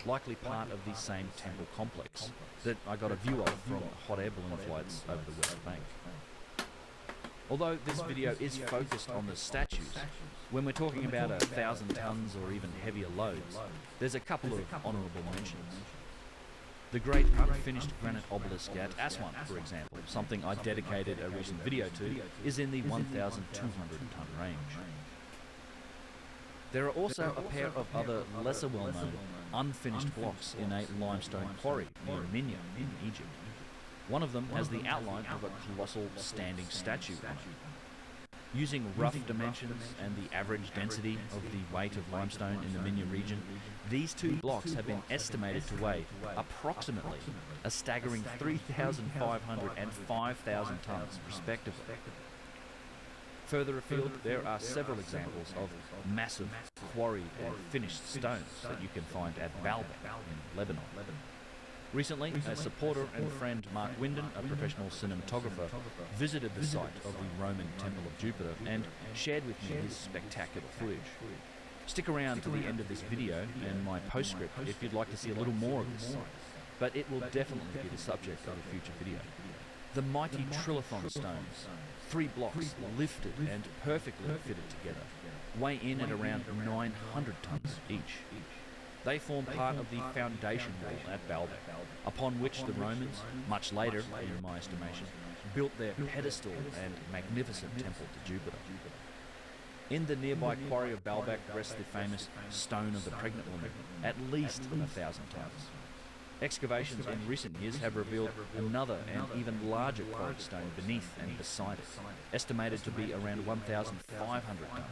likely part of the same temple complex that I got a view of from hot air balloon flights over the West Bank. Although this video is focused on the statues, when we're talking about 1,000 tons or even heavier loads, there's a couple of honourable mentions. The great unfinished granite obelisk at Aswan, for example, something I dedicated a recent video to, is in the 1,200-ton range. There are also a pair of other lesser well-known unfinished blocks in a limestone quarry near Minya in Egypt. One of them has the outline of a colossal standing statue on it. Using rough dimensions and the average density of the weight of limestone in the Minya region, these two blocks have been estimated to weigh approximately a staggering 3,500 and 5,000 tons, respectively. Further afield, there are several examples of massive quarried and finished stones that you can find at Baalbek in Lebanon. Recently, a supporter and friend, Mark Winden, a professional cinematographer, visited the site of the Roman Temple of Jupiter and shared with me his spectacular footage. Stick around to the end of this video and my postscript if you'd like to see a little more of this site, but it will definitely be the subject of a future video. The mighty trilithon stones, 3 blocks lifted and perfectly fitted together, weigh in at around 900 tons each. They form part of the foundation wall at Baalbek, upon which the Romans, much later, in my estimation, built their pedestal and magnificent temple to Jupiter. In the nearby quarry of Baalbek rests the famous Stone of the Pregnant Woman, at least 1,000 tons. Excavations in recent years have revealed another and even larger quarried stone beneath and beside it, estimated to be around 1,500 tons.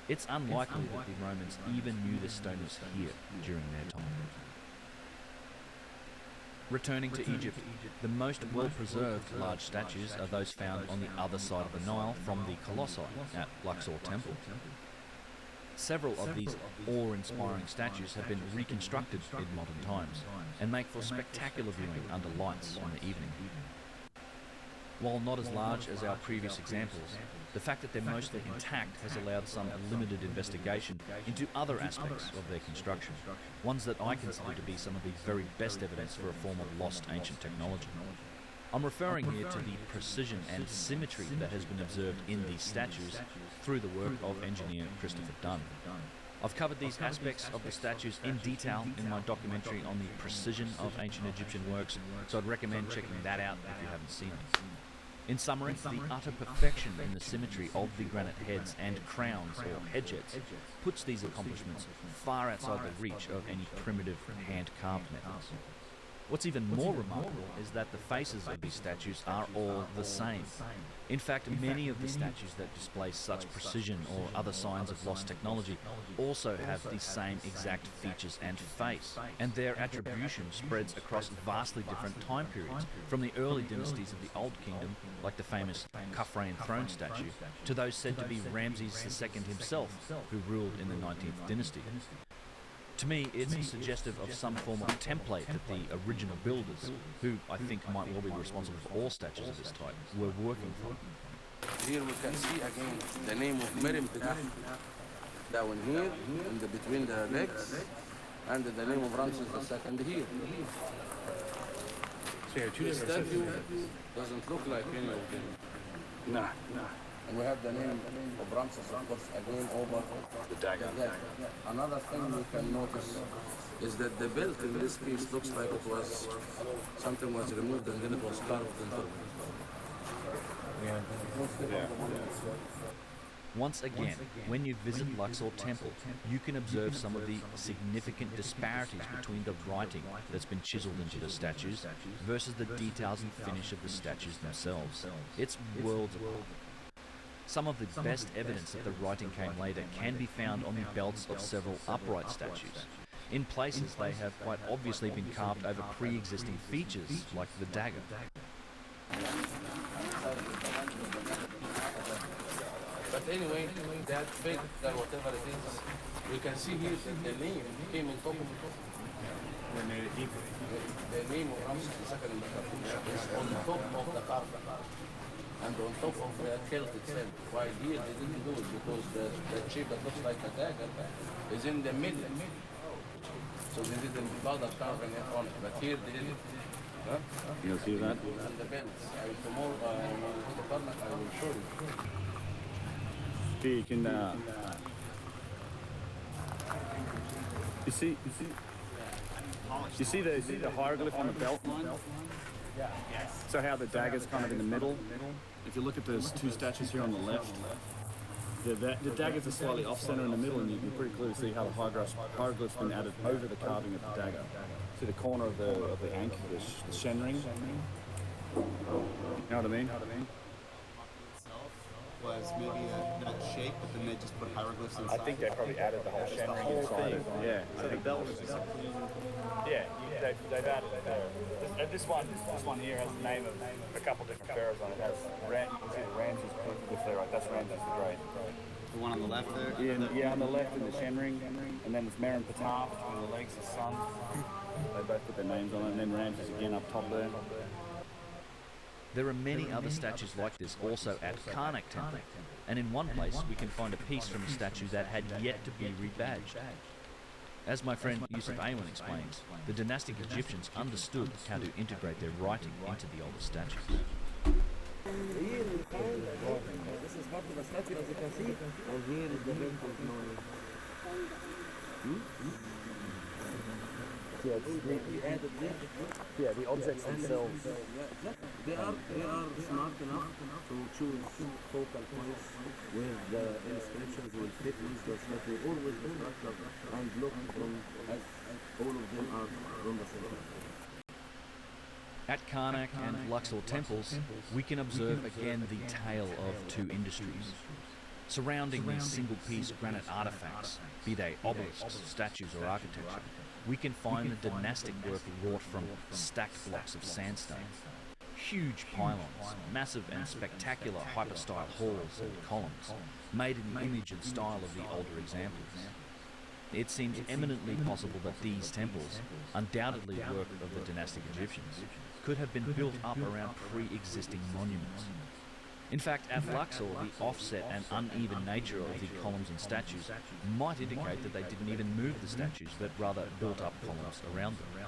It's unlikely that the Romans even knew this stone was here during their time. Returning to Egypt, the most well-preserved large statues are those found on the other side of the Nile from the Colossi at Luxor Temple. Several of these awe-inspiring statues have been reconstructed in modern times and make for spectacular viewing under lights in the evening. While not as large as our previous examples, the fact that they're mostly intact has allowed some limited investigation into other aspects of their construction, ones that I consider to be some of the very best evidence for a form of lost ancient technology. I'm referring here to the precision and symmetry that has been observed in these statues through the work of engineer Christopher Dunn. I've covered these aspects of the statues in detail in my documentary on the precision of ancient Egyptian works, so I'd recommend checking that out if you haven't seen it. In summary, the utter perfection in the symmetry of the granite heads and crowns, or headsets, puts these accomplishments far outside the reach of any primitive hand-carved methods. What's even more remarkable is that the faces of these statues are all the same. In fact, many of the statues that display such precision or other signs of lost technology also have the same exact features and face, and their attribution spreads across vastly different time periods, from the early dynasties of the Old Kingdom, like the famous Khafrean throne statue, to those said to be Ramses II himself, who ruled in the 19th dynasty. To me, it's suggestive of some form of template that the original builders, who I think might well be responsible for all statues of this type, were working from. Here we can see again the name of Miriam down here, in the between the legs, and the name of Ramses II here. The statue doesn't look like any of them. Nah. And we have the name of Ramses, of course, again over the dagger. Another thing we can notice is that the belt in this piece looks like it was, something was removed and then it was carved into it. Once again, when you visit Luxor Temple, you can observe some of the significant disparities between the writing that's been chiseled into the statues versus the details and finish of the statues themselves. It's worlds apart. Some of the best evidence that the writing came later can be found on the belts of several upright statues. In places, they have quite obviously been carved over pre-existing features, like the dagger. But anyway, that fake, that whatever it is, we can see here that the name came on top of it. The name of Ramses II is on top of the carpet. And on top of the kilt itself. While here they didn't do it because the shape that looks like a dagger is in the middle. So they didn't bother carving it on it. But here they did it. Huh? You'll see that? And the belts. Tomorrow when we go to Karnak, I will show you. Here you can you see the hieroglyph on the belt line? So how the dagger's kind of in the middle. If you look at those two statues here on the left, the daggers are slightly off-center in the middle, and you can pretty clearly see how the hieroglyph's been added over the carving of the dagger. See the corner of the ankh, the shen ring? You know what I mean? Was maybe not shape, but then they just put hieroglyphs inside. I think they probably added the whole shen ring inside it. Yeah. So the belt was exactly. Yeah, they've added it there. This one here has the name of a couple different pharaohs on it. It has Ramses if they're right. That's Ramses the Great. The one on the left there? Yeah, on the left in the shen ring, and then there's Meron Ptah between the legs, his son. They both put their names on it, and then Ramses again up top there. There are many other statues like this also at Karnak Temple, and in one place we can find a piece from a statue that had yet to be rebadged. As my friend Yusuf Aywan explains, the dynastic Egyptians understood how to integrate their writing into the older statues. Here we find, this is part of the statue as you can see, and here is the head of Noah. Yeah, we added this. Yeah, the objects themselves. They are smart enough to choose focal points where the inscriptions will fit with the statue or with the structure and look from as all of them are from the same structure. At Karnak and Luxor temples, we can observe again the tale of two industries. Surrounding these single-piece granite artifacts, be they obelisks, statues or architecture, we can find the dynastic work wrought from stacked blocks of sandstone. Huge pylons, massive and spectacular hyper-style halls and columns, made in the image and style of the older examples. It seems eminently possible that these temples, undoubtedly work of the dynastic Egyptians, could have been built up around pre-existing monuments. In fact, at Luxor, the offset and uneven nature of the columns and statues might indicate that they didn't even move the statues, but rather built up columns around them.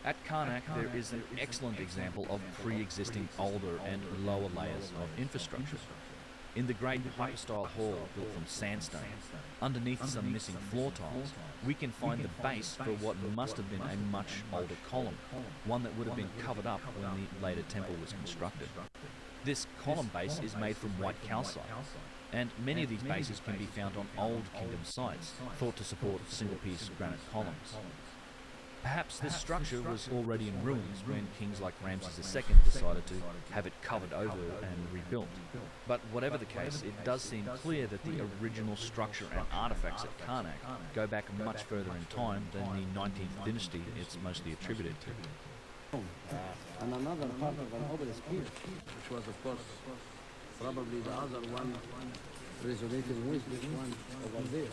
At Karnak, there is an excellent example of pre-existing older and lower layers of infrastructure. In the great hyper-style hall built from sandstone, underneath some missing floor tiles, we can find the base for what must have been a much older column, one that would have been covered up when the later temple was constructed. This column base is made from white calcite, and many of these bases can be found on old kingdom sites, thought to support single-piece granite columns. Perhaps this structure was already in ruins when kings like Ramses II decided to have it covered over and rebuilt. But whatever the case, it does seem clear that the original structure and artifacts at Karnak go back much further in time than the 19th dynasty it's mostly attributed to. And another part of an obelisk here, which was of course probably the other one resonating with this one over there.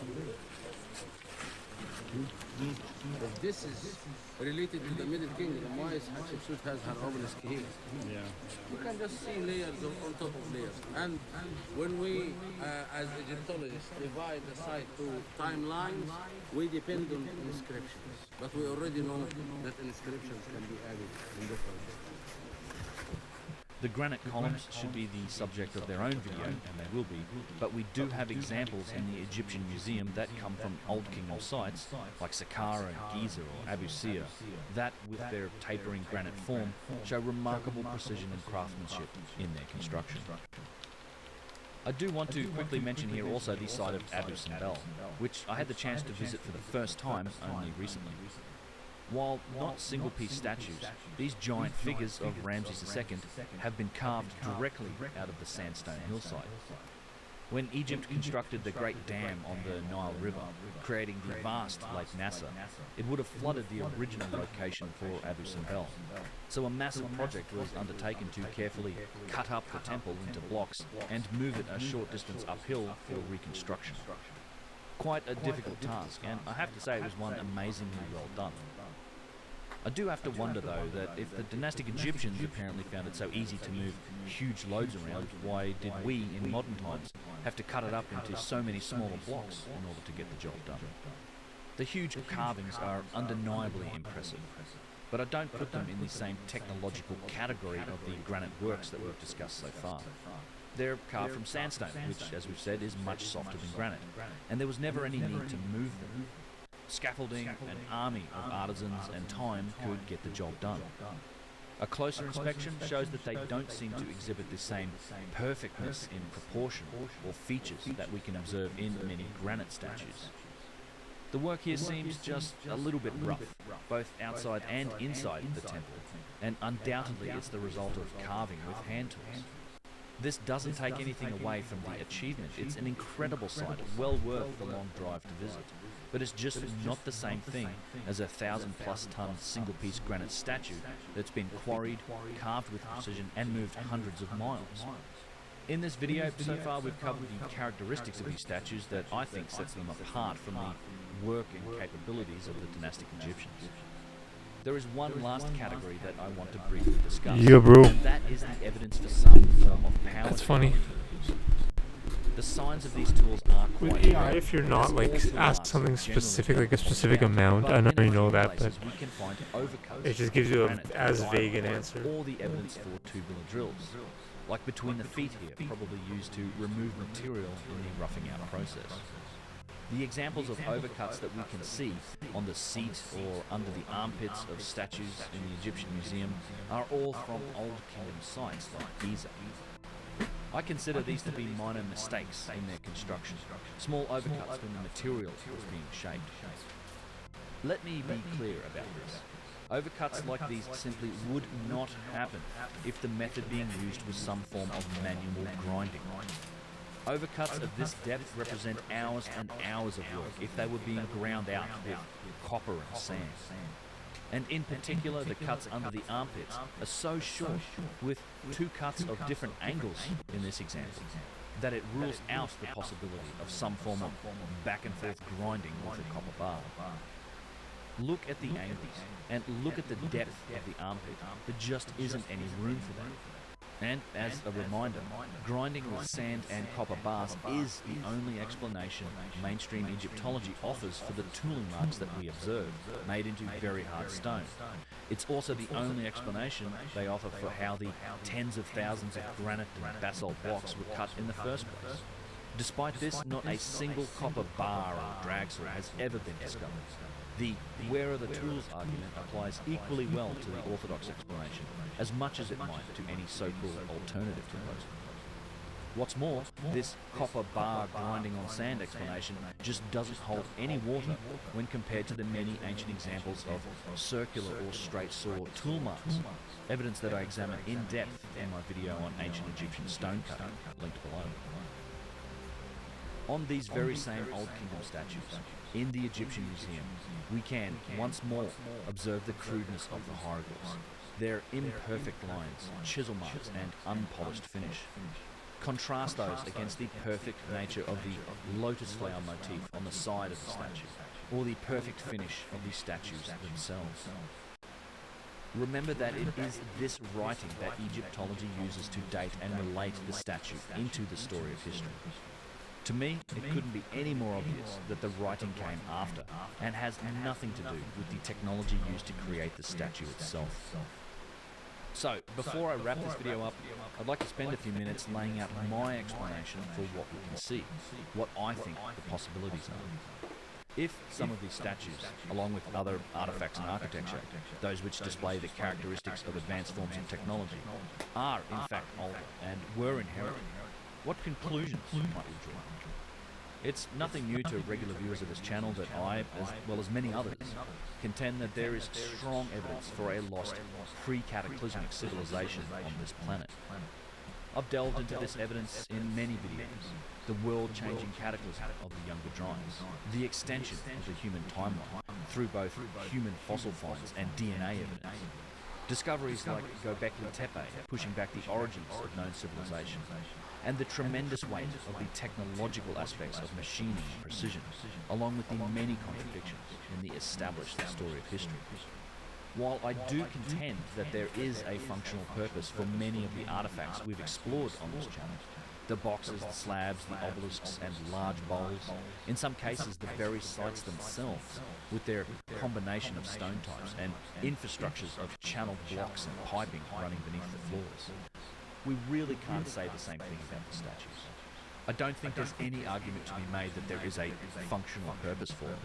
If this is related to the Middle Kingdom, why is Hatshepsut has her obelisk here? Yeah. You can just see layers on top of layers. And when we, as Egyptologists, divide the site to timelines, we depend on inscriptions. But we already know that inscriptions can be added in different. The granite columns should be the subject of their own video, and they will be, but we do have examples in the Egyptian Museum that come from Old Kingdom sites, like Saqqara and Gyges or Abu Sir, that, with their tapering granite form, show remarkable precision and craftsmanship in their construction. I do want to quickly mention here also the site of Abu Simbel, which I had the chance to visit for the first time only recently. While not single-piece statues, these giant figures of Ramses II have been carved directly out of the sandstone hillside. When Egypt constructed the Great Dam on the Nile River, creating the vast Lake Nasser, it would have flooded the original location for Abu Simbel. So a massive project was undertaken to carefully cut up the temple into blocks and move it a short distance uphill for reconstruction. Quite a difficult task, and I have to say it was one amazingly well done. I do have to wonder though that if the dynastic Egyptians apparently found it so easy to move huge loads around, why did we in modern times have to cut it up into so many smaller blocks in order to get the job done? The huge carvings are undeniably impressive, but I don't put them in the same technological category of the granite works that we've discussed so far. They're carved from sandstone, which, as we've said, is much softer than granite, and there was never any need to move them. Scaffolding, an army of artisans and time could get the job done. A closer inspection shows that they don't seem to exhibit the same perfectness in proportion or features that we can observe in many granite statues. The work here seems just a little bit rough, both outside and inside the temple, and undoubtedly it's the result of carving with hand tools. This doesn't take anything away from the achievement. It's an incredible sight, well worth the long drive to visit. But it's just not the same thing as a 1,000+ ton single-piece granite statue that's been quarried, carved with precision, and moved hundreds of miles. In this video, so far we've covered the characteristics of these statues that I think sets them apart from the work and capabilities of the dynastic Egyptians. There is one last category that I want to briefly discuss. Yeah, bro. And that is the evidence for some form of power. That's funny. The signs of these tools are quite With AI, if you're not like asked something specific, like a specific amount, I know you know that, but it just gives you as vague an answer. All the evidence for tubular drills, like between the feet here, probably used to remove material in the roughing out process. The examples of overcuts that we can see on the seat or under the armpits of statues in the Egyptian Museum are all from Old Kingdom sites like Giza. I consider these to be minor mistakes in their construction, small overcuts when the material was being shaped. Let me be clear about this. Overcuts like these simply would not happen if the method being used was some form of manual grinding. Overcuts of this depth represent hours and hours of work if they were being ground out with copper and sand. And in particular, the cuts under the armpits are so short, with 2 cuts of different angles in this example, that it rules out the possibility of some form of back and forth grinding with a copper bar. Look at the angles, and look at the depth of the armpit. There just isn't any room for that. And as a reminder, grinding with sand and copper bars is the only explanation mainstream Egyptology offers for the tooling marks that we observe, made into very hard stone. It's also the only explanation they offer for how the tens of thousands of granite and basalt blocks were cut in the first place. Despite this, not a single copper bar or drag saw has ever been discovered. The "where are the tools" argument applies equally well to the orthodox explanation, as much as it might to any so-called alternative proposal. What's more, this copper bar grinding on sand explanation just doesn't hold any water when compared to the many ancient examples of circular or straight saw tool marks, evidence that I examine in depth in my video on ancient Egyptian stone cutting, linked below. On these very same Old Kingdom statues, in the Egyptian Museum, we can, once more, observe the crudeness of the hieroglyphs, their imperfect lines, chisel marks, and unpolished finish. Contrast those against the perfect nature of the lotus flower motif on the side of the statue, or the perfect finish of the statues themselves. Remember that it is this writing that Egyptology uses to date and relate the statue into the story of history. To me, it couldn't be any more obvious that the writing came after, and has nothing to do with the technology used to create the statue itself. So, before I wrap this video up, I'd like to spend a few minutes laying out my explanation for what we can see, what I think the possibilities are. If some of these statues, along with other artifacts and architecture, those which display the characteristics of advanced forms of technology, are in fact older and were inherited, what conclusions might we draw? It's nothing new to regular viewers of this channel that I, as well as many others, contend that there is strong evidence for a lost pre-cataclysmic civilization on this planet. I've delved into this evidence in many videos. The world-changing cataclysm of the Younger Giants, the extension of the human timeline through both human fossil finds and DNA evidence, discoveries like Göbekli Tepe pushing back the origins of known civilization, and the tremendous weight of the technological aspects of machining and precision, along with the many contradictions in the established story of history. While I do contend that there is a functional purpose for many of the artifacts we've explored on this channel, the boxes, the slabs, the obelisks, and large bowls, in some cases the very sites themselves, with their combination of stone types and infrastructures of channeled blocks and piping running beneath the floors, we really can't say the same thing about the statues. I don't think there's any argument to be made that there is a functional purpose for it.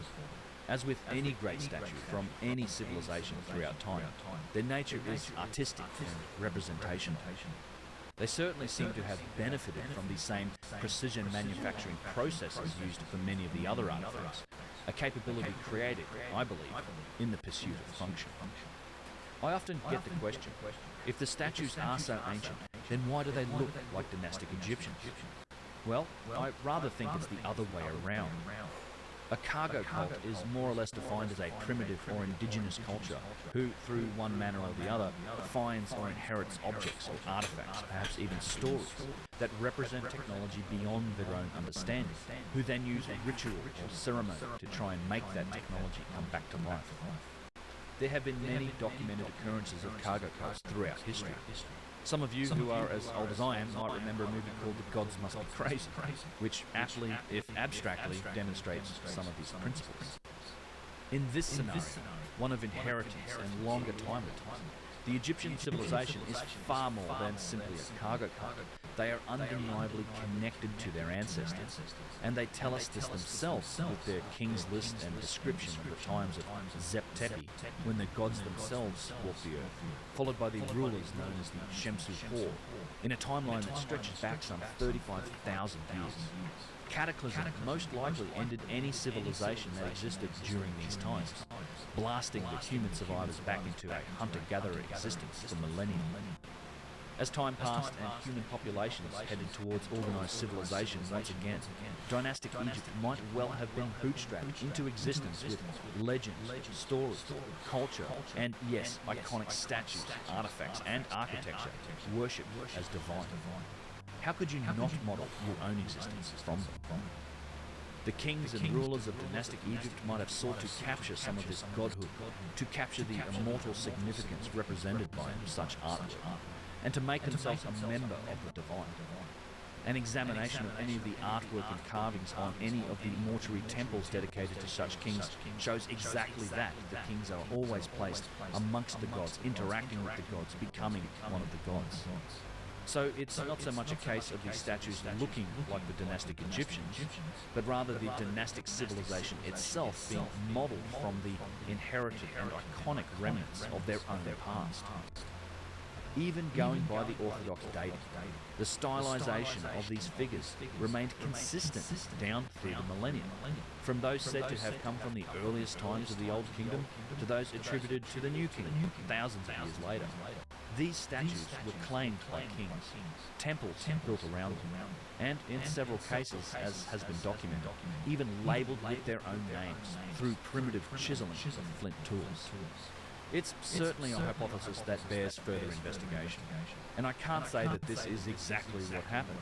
As with any great statue from any civilization throughout time, their nature is artistic and representational. They certainly seem to have benefited from the same precision manufacturing processes used for many of the other artifacts, a capability created, I believe, in the pursuit of function. I often get the question, if the statues are so ancient, then why do they look like dynastic Egyptians? Well, I rather think it's the other way around. A cargo cult is more or less defined as a primitive or indigenous culture who, through one manner or the other, finds or inherits objects or artifacts, perhaps even stories, that represent technology beyond their own understanding, who then use ritual or ceremony to try and make that technology come back to life. There have been many documented occurrences of cargo cults throughout history. Some of you who are as old as I am might remember a movie called The Gods Must Be Crazy, which aptly, if abstractly, demonstrates some of these principles. In this scenario, one of inheritance and longer timelines, The Egyptian civilization is far more than simply a cargo cart. They are undeniably connected to their ancestors, and they tell us this themselves with their king's list and description of the times of Zep-Tepi, when the gods themselves walked the earth, followed by the rulers known as the Shemsu-Hor, in a timeline that stretches back some 35,000 years. Cataclysm most likely ended any civilization that existed during these times, blasting the human survivors back into a hunter-gatherer existence for millennia. As time passed and human populations headed towards organized civilization once again, dynastic Egypt might well have been bootstrapped into existence with legends, stories, culture, and yes, iconic statues, artifacts, and architecture worshipped as divine. How could you not model your own existence from them? The kings and rulers of dynastic Egypt might have sought to capture some of this godhood, to capture the immortal significance represented by such artwork, and to make themselves a member of the divine. An examination of any of the artwork and carvings on any of the mortuary temples dedicated to such kings shows exactly that. The kings are always placed amongst the gods, interacting with the gods, becoming one of the gods. So it's not so much a case of these statues looking like the dynastic Egyptians, but rather the dynastic civilization itself being modeled from the inherited and iconic remnants of their own past. Even going by the orthodox dating, the stylization of these figures remained consistent down through the millennia, from those said to have come from the earliest times of the Old Kingdom to those attributed to the New Kingdom thousands of years later. These statues were claimed by kings, temples built around them, and in several cases, as has been documented, even labelled with their own names through primitive chiseling of flint tools. It's certainly a hypothesis that bears further investigation, and I can't say that this is exactly what happened,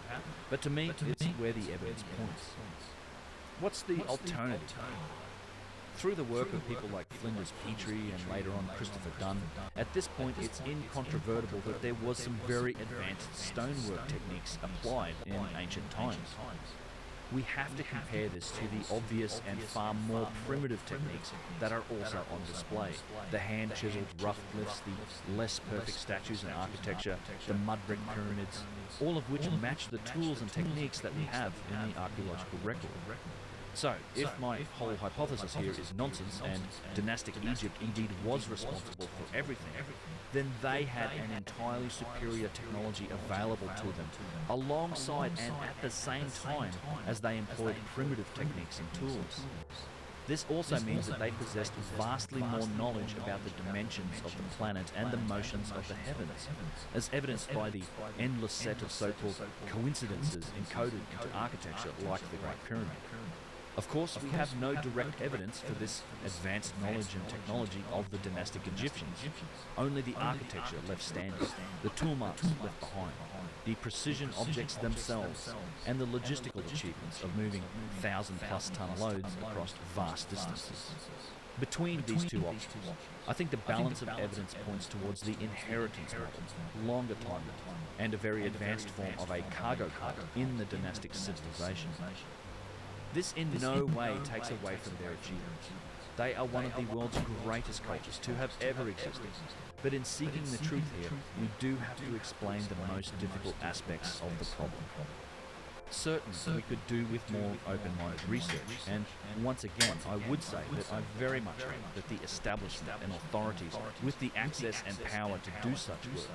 but to me, it's where the evidence points. What's the alternative? Through the work of people like Flinders Petrie and later on Christopher Dunn, at this point it's incontrovertible that there was some very advanced stonework techniques applied in ancient times. We have to compare this to the obvious and far more primitive techniques that are also on display. The hand-chiseled rough glyphs, the less perfect statues and architecture, the mud brick pyramids, all of which match the tools and techniques that we have in the archaeological record. So, if my whole hypothesis here is nonsense and dynastic Egypt indeed was responsible for everything, then they had an entirely superior technology available to them, alongside and at the same time as they employed primitive techniques and tools. This also means that they possessed vastly more knowledge about the dimensions of the planet and the motions of the heavens, as evidenced by the endless set of so-called coincidences encoded into architecture like the Great Pyramid. Of course, we have no direct evidence for this advanced knowledge and technology of the dynastic Egyptians. Only the architecture left standing, the tool marks left behind, the precision objects themselves, and the logistical achievements of moving 1,000-plus ton loads across vast distances. Between these two options, I think the balance of evidence points towards the inheritance model, longer timeline, and a very advanced form of a cargo cart in the dynastic civilization. This in no way takes away from their achievements. They are one of the world's greatest cultures to have ever existed. But in seeking the truth here, we do have to explain the most difficult aspects of the problem. Certainly, we could do with more open-minded research, and once again, I would say that I very much hope that the establishment and authorities with the access and power to do such work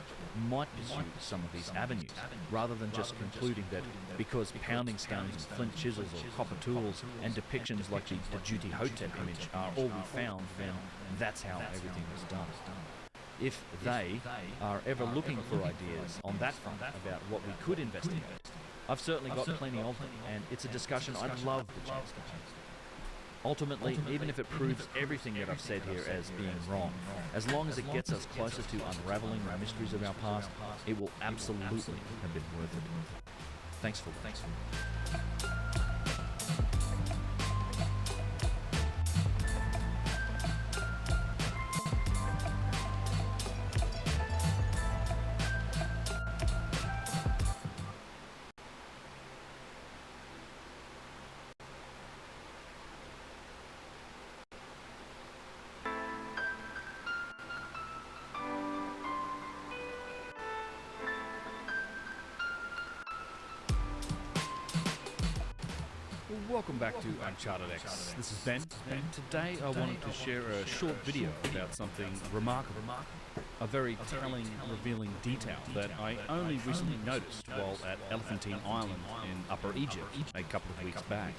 might pursue some of these avenues, rather than just concluding that because pounding stones and flint chisels or copper tools and depictions like the Djibouti Hotep image are all we found, then that's how everything was done. If they are ever looking for ideas on that front about what we could investigate, I've certainly got plenty of them, and it's a discussion I'd love the chance to have. Ultimately, even if it proves everything that I've said here as being wrong, as long as it gets us closer to unraveling the mysteries of our past, it will absolutely have been worth it. Thanks for watching. Welcome back to UnchartedX. This is Ben, and today I wanted to share a short video about something remarkable. A very telling, revealing detail that I only recently noticed while at Elephantine Island in Upper Egypt a couple of weeks back.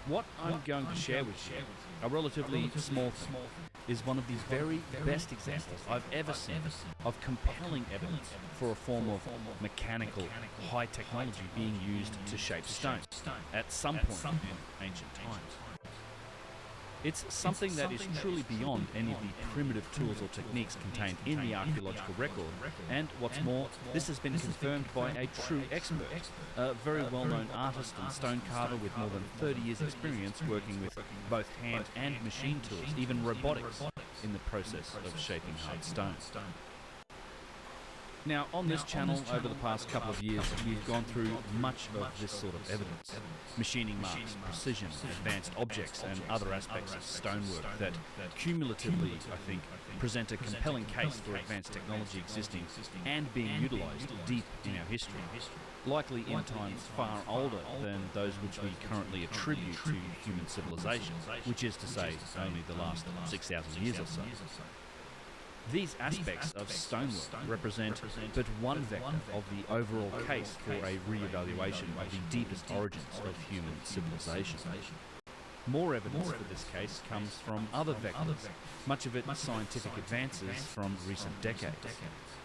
What I'm going to share with you, a relatively small thing, is one of the very best examples I've ever seen of compelling evidence for a form of mechanical, high technology being used to shape stone at some point in ancient times. It's something that is truly beyond any of the primitive tools or techniques contained in the archaeological record, and what's more, this has been confirmed by a true expert, a very well-known artist and stone carver with more than 30 years experience working with both hand and machine tools, even robotics, in the process of shaping hard stone. Now, on this channel, over the past couple of years, we've gone through much of this sort of evidence. Machining marks, precision, advanced objects, and other aspects of stonework that cumulatively, I think, present a compelling case for advanced technology existing and being utilised deep in our history, likely in times far older than those which we currently attribute to human civilization, which is to say, only the last 6,000 years or so. These aspects of stonework represent but one vector of the overall case for a re-evaluation of the deepest origins of human civilization. More evidence for this case comes from other vectors, much of it scientific advances from recent decades.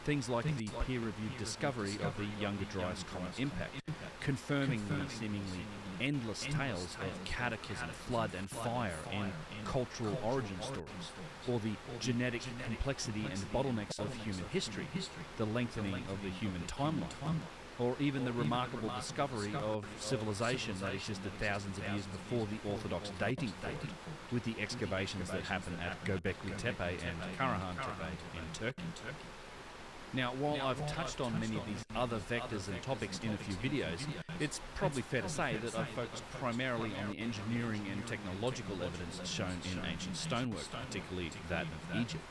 Things like the peer-reviewed discovery of the Younger Dryas Comet impact, confirming the seemingly endless tales of cataclysm, flood and fire in cultural origin stories, or the genetic complexity and bottlenecks of human history, the lengthening of the human timeline, or even the remarkable discovery of civilization that existed thousands of years before the orthodox dating thought, with the excavations that happen at Göbekli Tepe and Karahan Tepe in Turkey. Now, while I've touched on many of these other vectors and topics in a few videos, it's probably fair to say that I've focused primarily on the engineering and technological evidence shown in ancient stonework, particularly that of Egypt.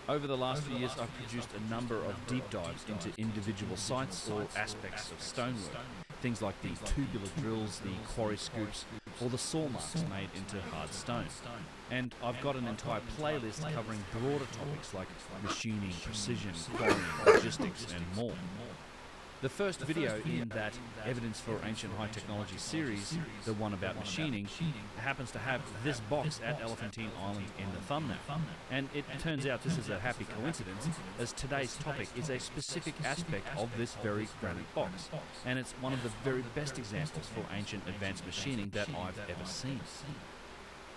Over the last few years, I've produced a number of deep dives into individual sites or aspects of stonework, things like the tubular drills, the quarry scoops, or the saw marks made into hard stone. And I've got an entire playlist covering broader topics like machining, precision, quarrying, logistics, and more. The first video in that Evidence for Ancient High Technology series, the one about machining, happens to have this box at Elephantine Island in the thumbnail. And it turns out this is a happy coincidence, as today's topic is a specific aspect of this very granite box. And it's one of the very best examples for ancient advanced machining that I've ever seen.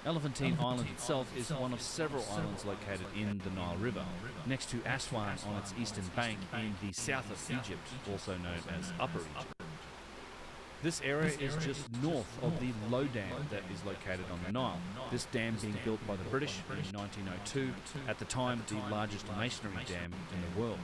Elephantine Island itself is one of several islands located in the Nile River, next to Aswan on its eastern bank in the south of Egypt, also known as Upper Egypt. This area is just north of the Low Dam that is located on the Nile, this dam being built by the British in 1902, at the time the largest masonry dam in the world.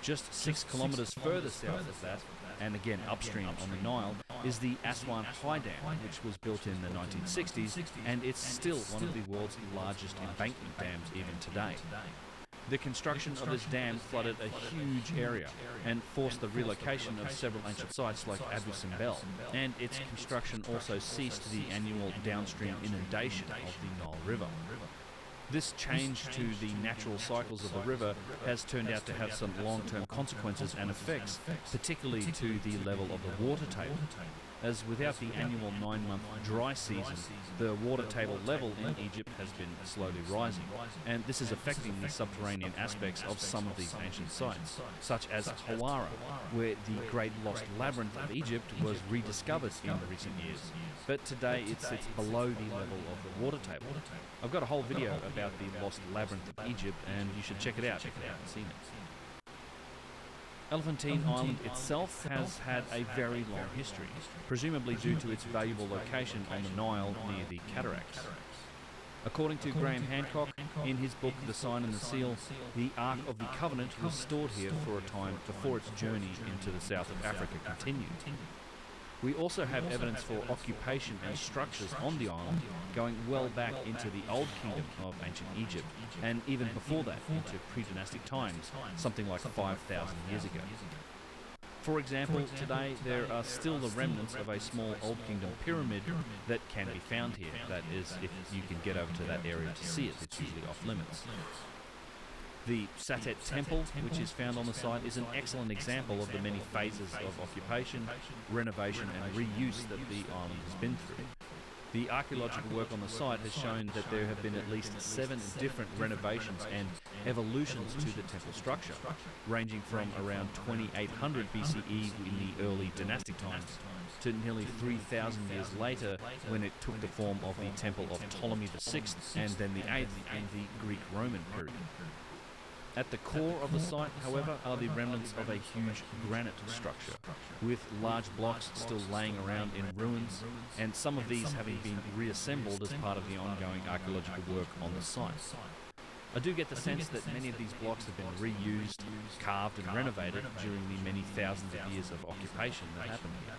Just 6 kilometres further south of that, and again upstream on the Nile, is the Aswan High Dam, which was built in the 1960s, and it's still one of the world's largest embankment dams even today. The construction of this dam flooded a huge area and forced the relocation of several ancient sites like Abu Simbel, and its construction also ceased the annual downstream inundation of the Nile River. This change to the natural cycles of the river has turned out to have some long-term consequences and effects, particularly to the level of the water table, as without the annual 9-month dry season, the water table level in Egypt has been slowly rising, and this is affecting the subterranean aspects of some of these ancient sites, such as Hawara, where the Great Lost Labyrinth of Egypt was rediscovered in recent years, but today it sits below the level of the water table. I've got a whole video about the Lost Labyrinth of Egypt, and you should check it out if you haven't seen it. Elephantine Island itself has had a very long history, presumably due to its valuable location on the Nile near the cataracts. According to Graham Hancock, in his book The Sign and the Seal, the Ark of the Covenant was stored here for a time before its journey into the south of Africa continued. We also have evidence for occupation and structures on the island going well back into the Old Kingdom of ancient Egypt, and even before that into pre-dynastic times, something like 5,000 years ago. For example, today there are still the remnants of a small Old Kingdom pyramid that can be found here. That is, if you can get over to that area to see it. It's usually off limits. The Satet Temple, which is found on the site, is an excellent example of the many phases of occupation, renovation and reuse that the island has been through. The archaeological work on the site has shown that there have been at least 7 different renovations and evolutions to the temple structure, ranging from around 2800 BCE in the early dynastic times to nearly 3,000 years later when it took the form of the temple of Ptolemy VI and then the 8th in the Greek-Roman period. At the core of the site, however, are the remnants of a huge granite structure, with large blocks still laying around in ruins, and some of these having been reassembled as part of the ongoing archaeological work on the site. I do get the sense that many of these blocks have been reused, carved and renovated during the many thousands of years of occupation that happened here.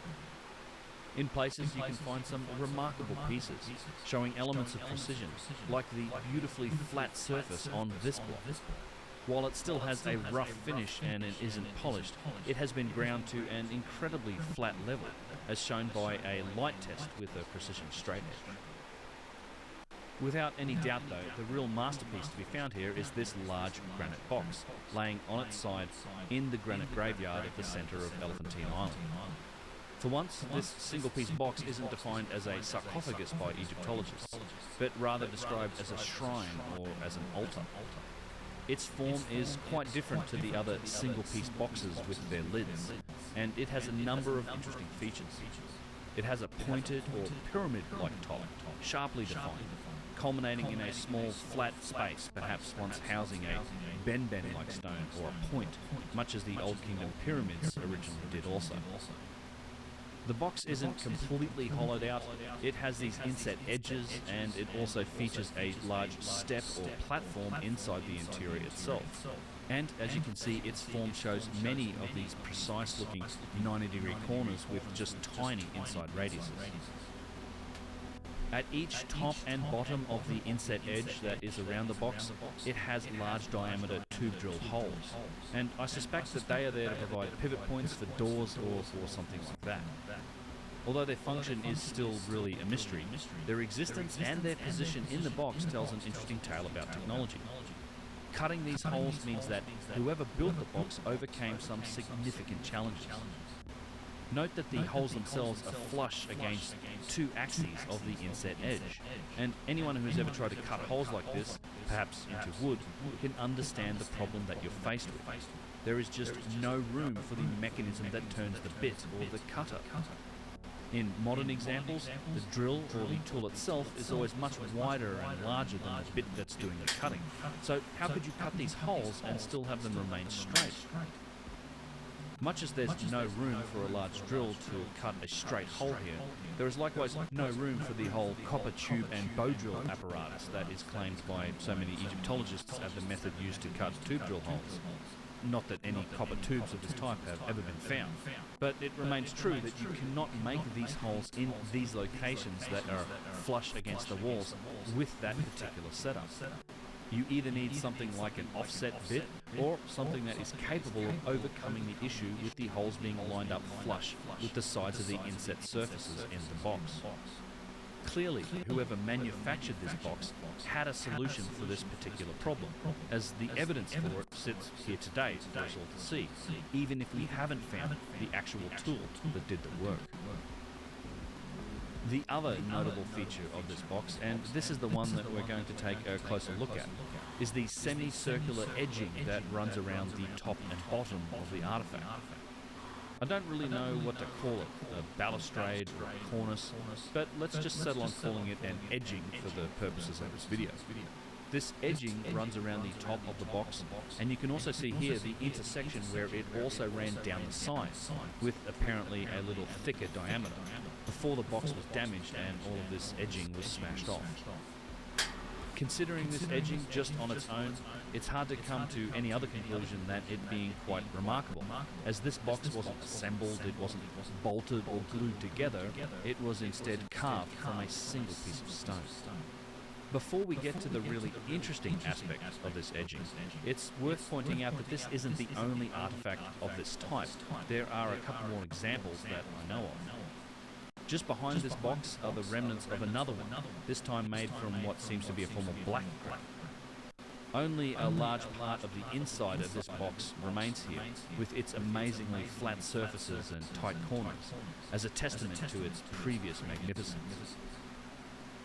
In places you can find some remarkable pieces, showing elements of precision, like the beautifully flat surface on this block. While it still has a rough finish and it isn't polished, it has been ground to an incredibly flat level, as shown by a light test with a precision straight edge. Without any doubt though, the real masterpiece to be found here is this large granite box, laying on its side in the granite graveyard at the centre of Elephantine Island. For once, this single-piece box isn't defined as a sarcophagus by Egyptologists, but rather described as a shrine or as an altar. Its form is quite different to the other single-piece boxes with their lids, and it has a number of interesting features. It has a pointed or pyramid-like top, sharply defined, culminating in a small flat space, perhaps once housing a benben-like stone or a point, much as the Old Kingdom pyramids originally did also. The box isn't completely hollowed out, it has these inset edges, and it also features a large step or platform inside the interior itself. And as you can see, its form shows many of these precise looking 90-degree corners with just tiny inside radiuses. At each top and bottom of the inset edge that is around the box, it has large diameter tube drill holes, and I suspect that they are there to provide pivot points for doors or for something like that. Although their function is still really a mystery, their existence and their position in the box tells an interesting tale about technology. Cutting these holes means that whoever built the box overcame some significant challenges. Note that the holes themselves are flush against 2 axes of the inset edge, and anyone who's ever tried to cut holes like this, perhaps into wood, can understand the problem that you're faced with. There is just no room for the mechanism that turns the bit or the cutter. In modern examples, the drill or the tool itself is always much wider and larger than the bit that's doing the cutting. So how could you cut these holes and still have them remain straight? Much as there's no room for a large drill to cut a straight hole here, there is likewise no room for the whole copper tube and bow drill apparatus that is claimed by so many Egyptologists as the method used to cut tube drill holes. Not that any copper tubes of this type have ever been found, but it remains true that you cannot make these holes in these locations that are flush against the walls with that particular setup. You either need something like an offset bit or something that is capable of overcoming the issue with the holes being lined up flush with the sides of the inset surfaces in the box. Clearly, whoever manufactured this box had a solution for this particular problem, as the evidence for it sits here today for us all to see, even if we haven't found the actual tool that did the work. The other notable feature of this box, and this is the one that we're going to take a closer look at, is the semicircular edging that runs around the top and bottom of the artifact. I don't really know what to call it, a balustrade or a cornice, but let's just settle on calling it an edging for the purposes of this video. This edging runs around the top of the box, and you can also see here the intersection where it also ran down the sides, with apparently a little thicker diameter, before the box was damaged and all of this edging was smashed off. Considering this edging just on its own, it's hard to come to any other conclusion than it being quite remarkable, as this box wasn't assembled, it wasn't bolted or glued together, it was instead carved from a single piece of stone. Before we get to the really interesting aspect of this edging, it's worth pointing out that this isn't the only artifact of this type. There are a couple more examples that I know of. Just behind this box are the remnants of another one, this time made from what seems to be a form of black granite. Only a large part of the inside of this box remains here, with its amazingly flat surfaces and tight corners, as a testament to its previous magnificence.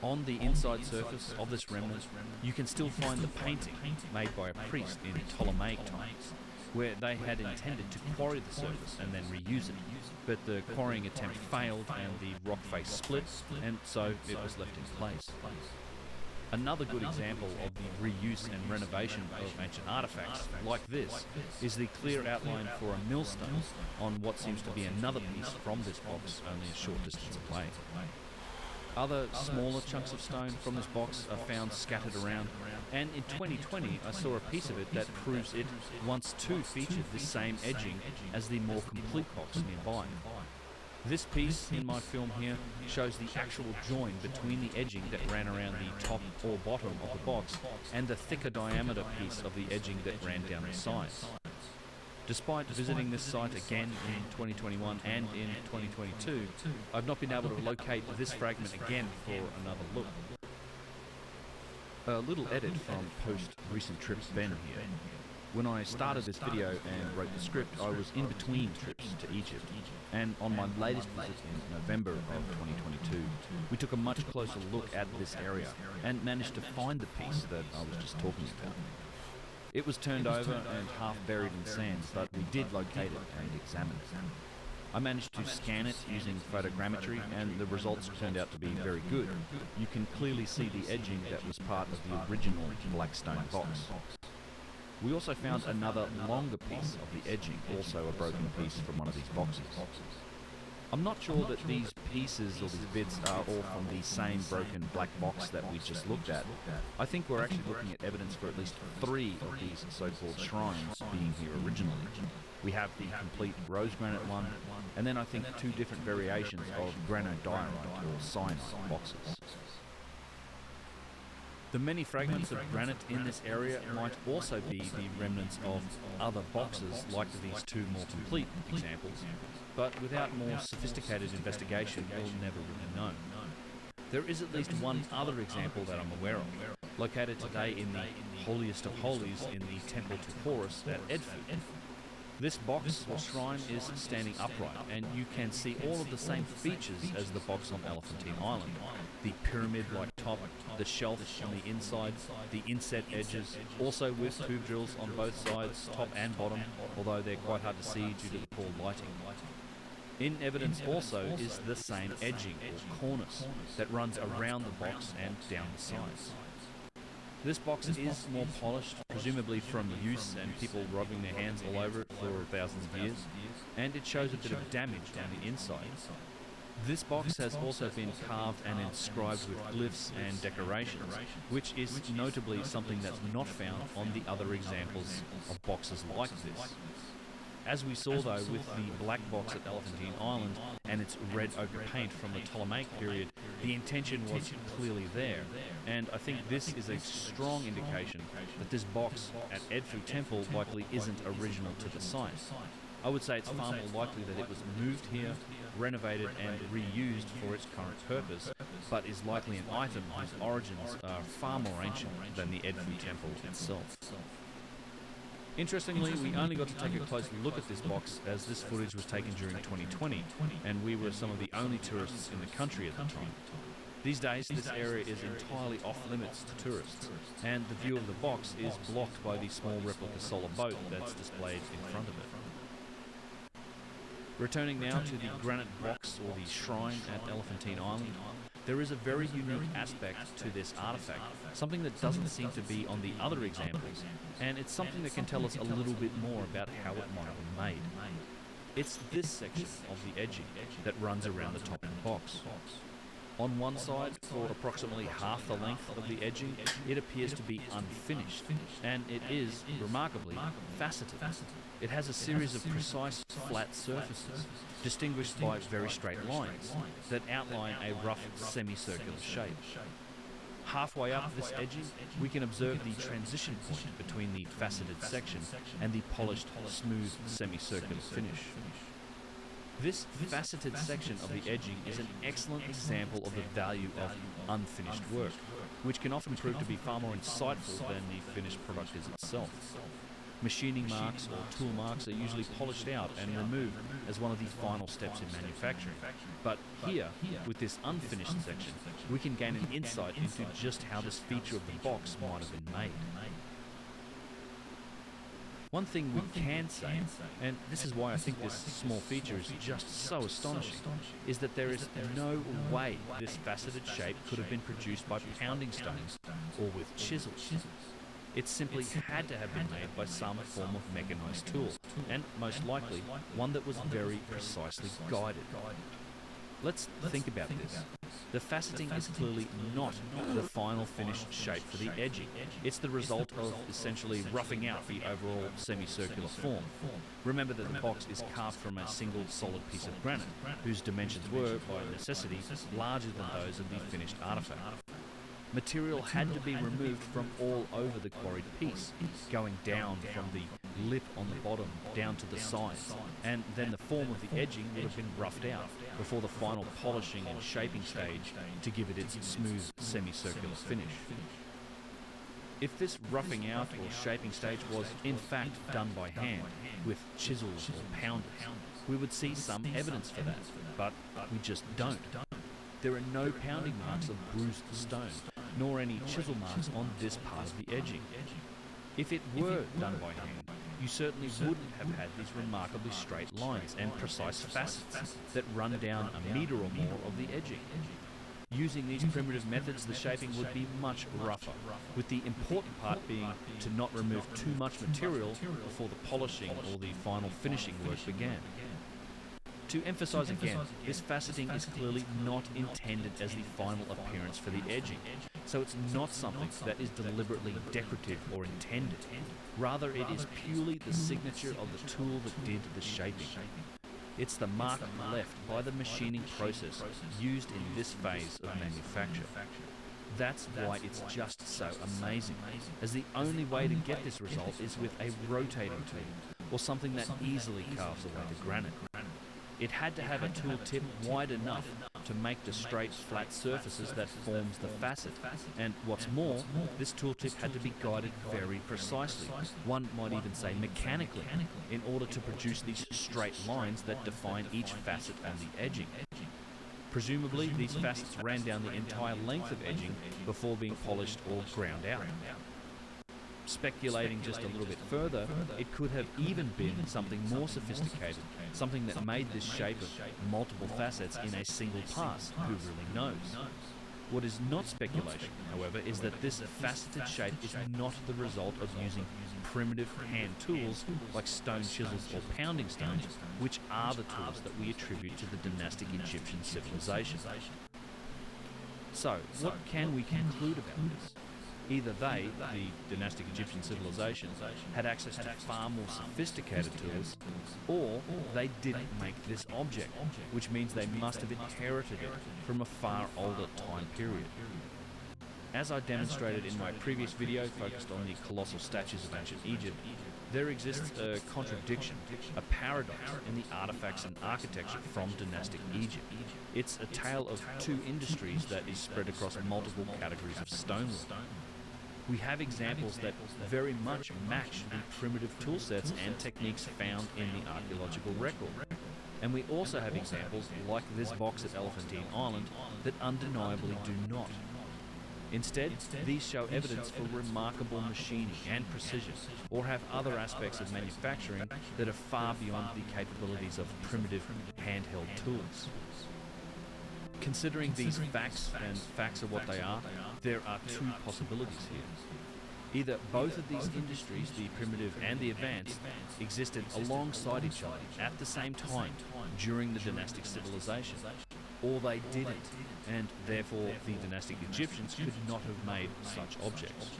On the inside surface of this remnant, you can still find the painting made by a priest in Ptolemaic times, where they had intended to quarry the surface and then reuse it, but the quarrying attempt failed and the rock face split, and so it was left in place. Another good example of the reuse and renovation of ancient artifacts, like this, is the clear outline for a millstone on what seems to be another piece from this box only a short distance away. Other smaller chunks of stone from this box are found scattered around, and in 2020 I saw a piece of it that proves it once too featured the same edging as the more complete box nearby. This piece in my film here shows the actual join between the edging that ran around the top or bottom of the box and the thicker diameter piece of the edging that ran down the sides. Despite visiting this site again in 2021 and in 2022, I've not been able to locate this fragment again for another look. A little edit from post-recent trips Ben here. When I started this video and wrote the script, I was in between trips to Egypt, and on my latest visit in November of 2022, we took a much closer look at this area and managed to find the piece that I was just talking about. It was turned over and half buried in sand, but we did locate it and examine it. I managed to scan it using photogrammetry, and the results turned out to be very good. You can clearly see the edging that was part of the original black stone box. We also found another longer piece of the edging, also a broken piece from one of these boxes. I'm not sure that these pieces or these bits are all from the same broken black box that we just looked at. I think we're actually looking at evidence for at least 3 of these so-called shrines being here originally. We have the complete rose granite one, and then I think 2 different variations of granodiorite or cyanide boxes. The many fragments of granite in this area might also be the remnants of other boxes like these 2 more complete examples, but without more sophisticated investigation, we'll never really know. There is at least one other example that I'm aware of, located today in the holiest of holies in the Temple to Horus at Edfu. This box or shrine is standing upright, and you can see all of the same features as the box on Elephantine Island. The pyramid-like top, the shelf on the inside, the inset edges, also with tube drills on both sides, top and bottom, although they're quite hard to see due to the poor lighting. In evidence also is the same edging or cornice that runs around the box and down the sides. This box is more polished, presumably from use and people rubbing their hands all over it for thousands of years, and it shows a bit of damage on the inside. This box has also been carved and inscribed with glyphs and decorations, which is notably something that's not found on the other examples of boxes like this. As we saw though with the black box at Elephantine Island and its red ochre paint from the Ptolemaic period, the intention was clearly there, and I think this is a strong indication that this box at Edfu Temple likely isn't original to the site. I would say it's far more likely that it was moved here, renovated and reused for its current purpose, but is likely an item whose origins are far more ancient than the Edfu Temple itself. Interestingly, we only got to take a close look at this box as this footage was taken during 2020, and we were some of the only tourists in the country at the time. These days, this area is entirely off limits to tourists, and the view of the box is blocked by the small replica solar boat that's displayed in front of it. Returning now to the granite box or the shrine at Elephantine Island, there is a very unique aspect to this artifact, something that doesn't seem to be on the other examples, and it's something that can tell us a little bit more about how it might have been made. It's this section of the edging that runs around the top of the box. On one side, for approximately half the length of the edging, it appears to be unfinished, and it is, remarkably, faceted. It has a series of precise, flat surfaces, distinguished by very straight lines, that outline a rough semicircular shape. Halfway up this edging, we can observe the transition point between the faceted section and the polished, smooth, semicircular finish. This faceted section of the edging is an excellent example of the value of unfinished work, which can often prove to be far more insightful than the finished product is itself. Machining marks or tool marks are usually polished out and removed as one of the final steps in manufacturing. But here, with this unfinished section, we can gain an insight into just how this feature of the box might have been made. One thing we can say, and this is why I think this small feature is just so astonishing, is that there is no way this faceted shape could have been produced by pounding stones or with chisels. It simply had to have been made by some form of mechanized tool, and most likely one that was very precisely guided. Let's think about this. The faceting is clearly not the final finished shape for the edging. It's the result of essentially roughing out the overall semicircular form. Remember that the box is carved from a single solid piece of granite, whose dimensions were, by necessity, larger than those of the finished artifact. Material had to be removed from all over the quarried piece, going down from the lip on the bottom down to the sides, and then the form of the edging would have been roughed out before the final polishing and shaping stage to give it its smooth semicircular finish. If this roughing out or shaping stage was in fact done by hand, with chisels or pounders, we would see some evidence for that, but we just don't. There are no pounding marks of bruised stone, nor any chisel marks on this part of the edging. If it were done by hand, you certainly wouldn't have had these remarkably straight lines and precise facets that run down a meter or more of the edging. Using these primitive methods, the shaping would be much rougher, with the important part being to not remove too much material before the polishing or the final finishing work began. To emphasize again, this faceting is clearly not intended as the final appearance for the edging, so it's not something that is deliberately decorative or intended. Rather, it is purely the signature of the tool that did the shaping. It's the mark left by the machining process used in this phase of manufacture. That's why it's just so amazing, as the only way to get this result is with a rotating tool, or something that easily carves away the granite. It had to have a tool tip wide enough to make the straight, flat surfaces that forms the facet. And what's more, this tool tip had to be guided very precisely, one might even say mechanically, in order to produce these straight lines that define each facet on the edging. Presumably, these facets ran down the entire length of edging before being polished or ground out. Speculating just a little bit further, it could have even been something more sophisticated, something that made this shape of multiple facets in a single pass. Who really knows? What is not speculation, however, is that this faceted shape is not the result of using primitive hand tools like stone chisels or pounding stones, which are the tools that we attribute to the dynastic Egyptian civilization. So, what can we conclude about this? Either they, the dynastic Egyptian civilization, had access to far more sophisticated tools, or they didn't make this object, which means they must have inherited it from a far older time period. As I demonstrated in my previous video focused on the colossal statues of ancient Egypt, there exists a contradiction, a paradox in the artifacts and architecture from dynastic Egypt. It's a tale of two industries that is spread across multiple categories of stonework. We have examples that very much match the primitive tool sets and techniques found in the archaeological record. And we also have examples, like this box at Elephantine Island, that undeniably do not. Instead, these show evidence for remarkable machining and precision, or have other aspects of manufacturing that are far beyond the capabilities of primitive handheld tools. Considering these facts, and facts are what they are, there are two possibilities here. Either both of these industries, the primitive and the advanced, existed alongside each other at the same time during the dynastic civilization, or they didn't, and therefore the dynastic Egyptians could not have made such objects.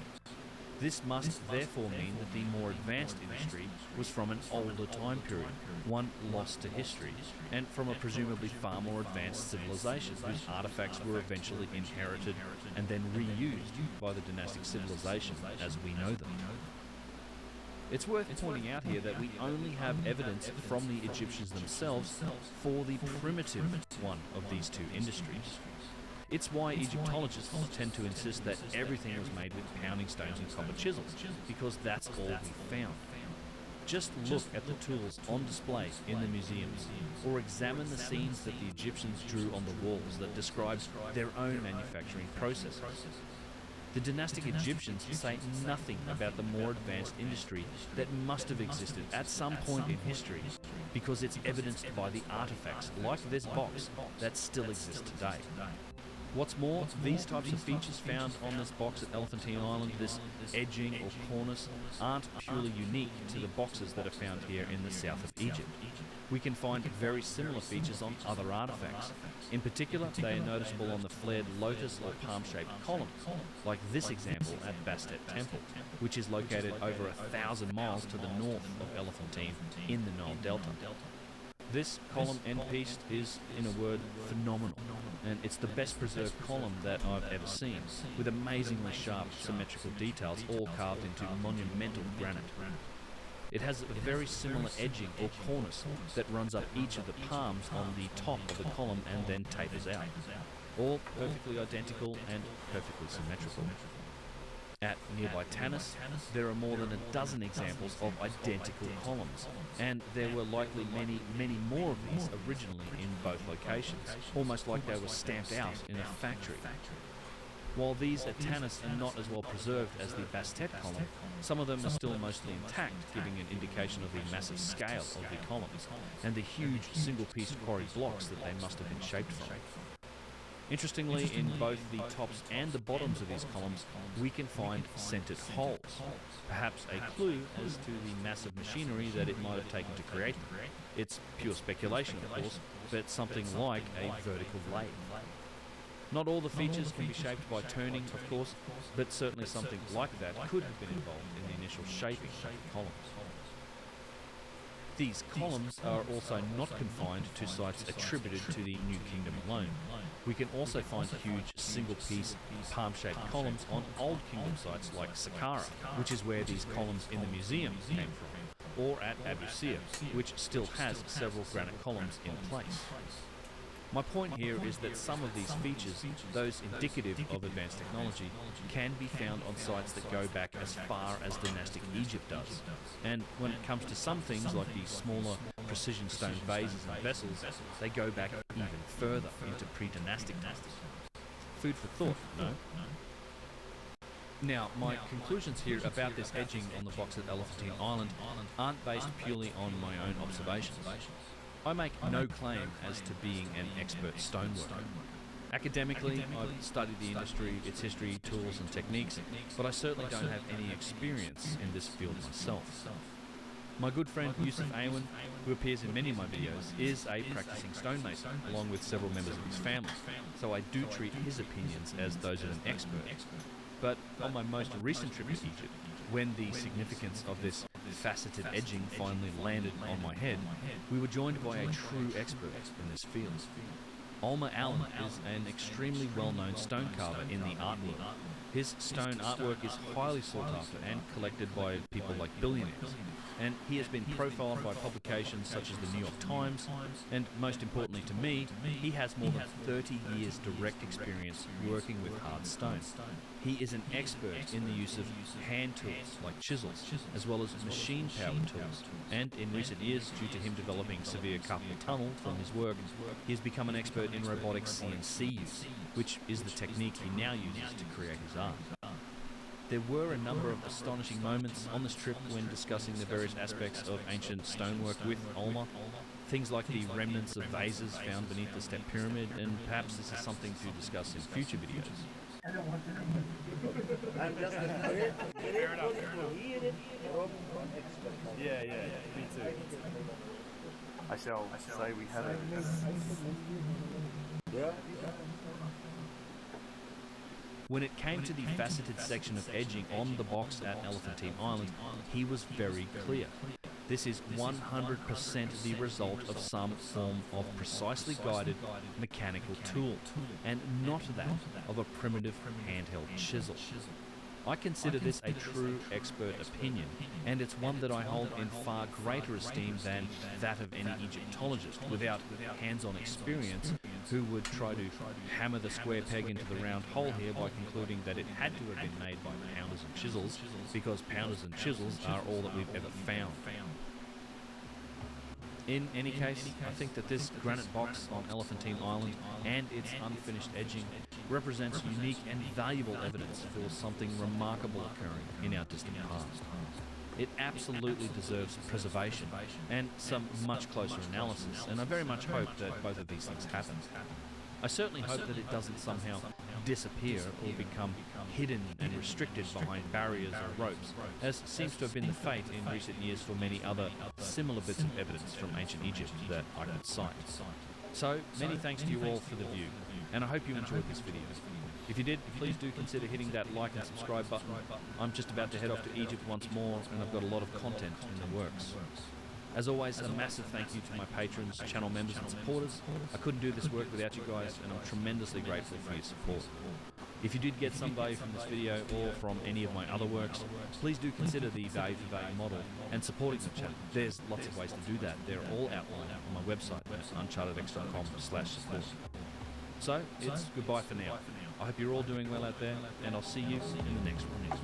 This must therefore mean that the more advanced industry was from an older time period, one lost to history, and from a presumably far more advanced civilization whose artifacts were eventually inherited and then reused by the dynastic civilization as we know them. It's worth pointing out here that we only have evidence from the Egyptians themselves for the primitive one of these two industries. It's why Egyptologists tend to insist that everything was made with pounding stones and copper chisels, because that's all we found. Just look at the tools on display in the museums, or examine the scenes that the Egyptians drew on the walls that describe their own manufacturing processes. The dynastic Egyptians say nothing about the more advanced industry that must have existed at some point in history, because it's evidenced by the artifacts, like this box, that still exist today. What's more, these types of features found on this box at Elephantine Island, this edging or cornice, aren't purely unique to the boxes that are found here in the south of Egypt. We can find very similar features on other artifacts. In particular, they are noticeable on the flared lotus or palm-shaped columns, like this example at Bastet Temple, which is located over 1,000 miles to the north of Elephantine in the Nile Delta. This column end piece is, in a word, phenomenal, and it's the best preserved column that I've ever seen, with amazingly sharp symmetrical details all carved into monumental granite. It has a very similar edging or cornice that runs up each of the palms on the top of the column and then tapers out, all perfectly identical and perfectly symmetrical. At nearby Tanis, there are more than a dozen examples of identical columns, and there were likely many more of these originally in both locations, almost like they were stamped out in a factory. While these at Tanis are not as well preserved as the Bastet column, some of them are still mostly intact, giving an indication of the massive scale of the columns, and the huge single-piece quarry blocks that they must have been shaped from. Interestingly, in both the tops and the bottoms of these columns, we can find centered holes, perhaps a clue as to the massive machinery that it might have taken to create them. It's pure speculation, of course, but something like a vertical lathe. Not all the features can be shaped by turning, of course, but certainly something like that could have been involved in the initial shaping of the columns. These columns are also not confined to sites attributed to the New Kingdom alone. We can also find huge single-piece palm-shaped columns on Old Kingdom sites like Saqqara, which is where these columns in the museum came from, or at Abu Sir, which still has several granite columns in place. My point here is that some of these features, those indicative of advanced technology, can be found on sites that go back as far as dynastic Egypt does. And when it comes to some things like the smaller precision stone vases and vessels, they go back even further into pre-dynastic times. Food for thought, no? Now, my conclusions here about this edging on the box at Elephantine Island aren't based purely on my own observations. I make no claim as to being an expert stoneworker. Academically, I've studied the industry, its history, tools and techniques, but I certainly don't have any experience in this field myself. My good friend Yusuf Awan, who appears in many of my videos, is a practicing stonemason, along with several members of his family, so I do treat his opinions as those of an expert. But on my most recent trip to Egypt, when the significance of this faceted edging finally landed on my head, we were joined by a true expert in this field. Olma Allen is an extremely well-known stone carver in the art world. His stone artwork is highly sought after and collected by people like billionaires, and he has been profiled by publications such as the New York Times, and most importantly to me, he has more than 30 years direct experience working with hard stone. He is an expert in the use of hand tools like chisels, as well as machine-powered tools, and in recent years, due to him developing severe carpal tunnel from his work, he has become an expert in robotic CNC use, which is the technique he now uses to create his art. There were a number of astonishing moments on this trip when discussing the various aspects of ancient stonework with Olma. Things like the remnants of vases found beneath the step pyramid, and perhaps this is something to discuss in future videos. I'm just Fair enough. Yeah, me too. I shall say we had it. Yeah. When it came to the faceted section of edging on the box at Elephantine Island, he was very clear. This is 100% the result of some form of precisely guided mechanical tool, and not that of a primitive handheld chisel. I consider this a true expert opinion, and it's one that I hold in far greater esteem than that of any Egyptologist without hands-on experience who would try to hammer the square peg into the round hole here by concluding that it had to have been made by pounders and chisels, because pounders and chisels are all that we've ever found. In any case, I think that this granite box on Elephantine Island and its unfinished edging represents unique and valuable evidence for something remarkable occurring in our distant past. It absolutely deserves preservation and some much closer analysis, and I very much hope that both of these things happen. I certainly hope that it doesn't somehow disappear or become hidden and restricted behind barriers or ropes, as seems to have been the fate in recent years for many other similar bits of evidence from ancient Egypt that I could cite. So, many thanks to you all for the view, and I hope you enjoyed this video. If you did, please do consider hitting that like and subscribe button. I'm just about to head off to Egypt once more, and I've got a lot of content in the works. As always, a massive thank you to my patrons, channel members and supporters. I couldn't do this work without you guys, and I'm tremendously grateful for your support. If you did get some value from this video or from any of my other works, please do consider the value for value model and supporting the channel. There's lots of ways to do that. They're all outlined on my website at unchartedx.com/support. So, it's goodbye for now. I hope you're all doing well out there, and I'll see you in the next one.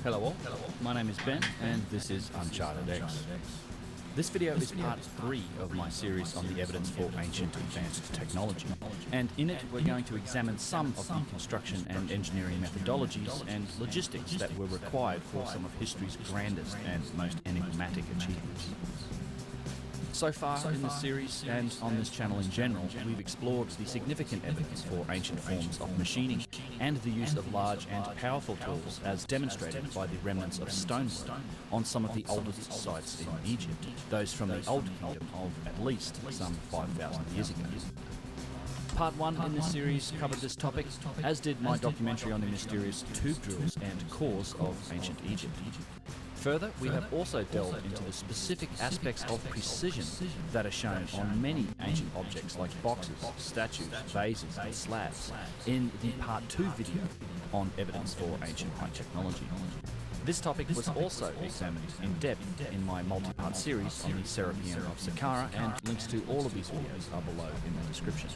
Hello all, my name is Ben and this is UnchartedX. This video is part 3 of my series on the evidence for ancient advanced technology, and in it we're going to examine some of the construction and engineering methodologies and logistics that were required for some of history's grandest and most enigmatic achievements. So far in this series, and on this channel in general, we've explored the significant evidence for ancient forms of machining and the use of large and powerful tools as demonstrated by the remnants of stonework on some of the oldest sites in Egypt, those from the Old Kingdom of at least some 5,000 years ago. Part 1 in this series covered this topic, as did my documentary on the mysterious tube drills and cores of ancient Egypt. Further, we have also delved into the specific aspects of precision that are shown on many ancient objects like boxes, statues, vases and slabs in the Part 2 video on evidence for ancient high technology. This topic was also examined in depth in my multi-part series on the Serapeum of Saqqara, and links to all of these videos are below in the description.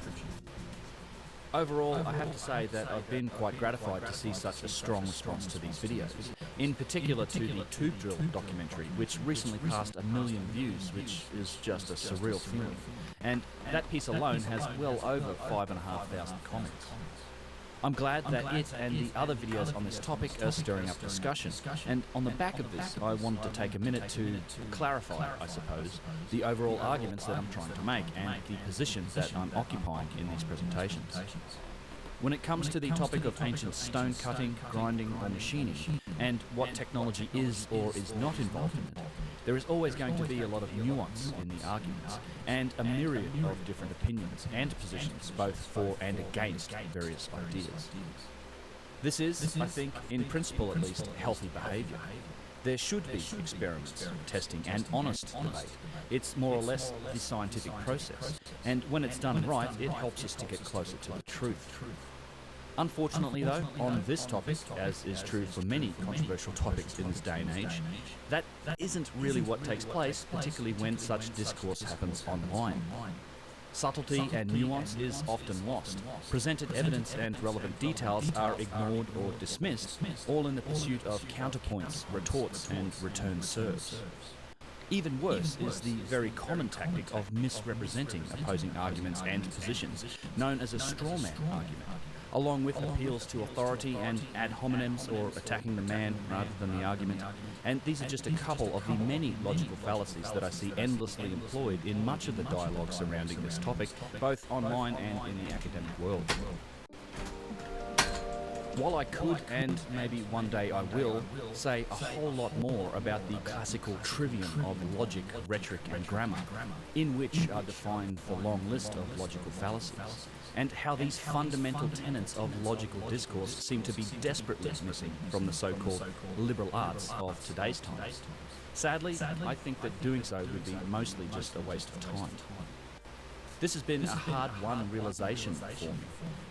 Overall, I have to say that I've been quite gratified to see such a strong response to these videos, in particular to the tube drill documentary, which recently passed 1 million views, which is just a surreal feeling. And that piece alone has well over 5,500 comments. I'm glad that it and the other videos on this topic are stirring up discussion, and on the back of this I wanted to take a minute to clarify, I suppose, the overall arguments that I'm trying to make and the position that I'm occupying in these presentations. When it comes to the topic of ancient stone cutting, grinding or machining, and what technology is or is not involved in it, there is always going to be a lot of nuance in the arguments, and a myriad of different opinions and positions, both for and against various ideas. This is, I think, in principle at least, healthy behaviour. There should be experiments, testing and honest debate. It's more or less the scientific process, and when it's done right, it helps us to get closer to the truth. Unfortunately though, on this topic, as is true for many controversial topics in this day and age, that isn't really what takes place, particularly when such discourse happens online. Subtlety and nuance is often lost. Presented evidence and relevant details are ignored or dismissed, all in the pursuit of counterpoints, retorts and return serves. Even worse is the very common tactic of misrepresenting opposing arguments and positions, known as a straw man argument, along with appeals to authority and ad hominems, or attacking the man rather than the argument. And these are just a couple of the many logical fallacies that I see endlessly employed in much of the dialogue surrounding this topic, both online and in the academic world. While I could, and maybe one day I will, say a whole lot more about the classical trivium of logic, rhetoric and grammar, in which are defined the long list of logical fallacies, and how these fundamental tenets of logical discourse seem to be desperately missing from the so-called liberal arts of today's times. Sadly, I think that doing so would be mostly just a waste of time. This has been a hard-won realization for me,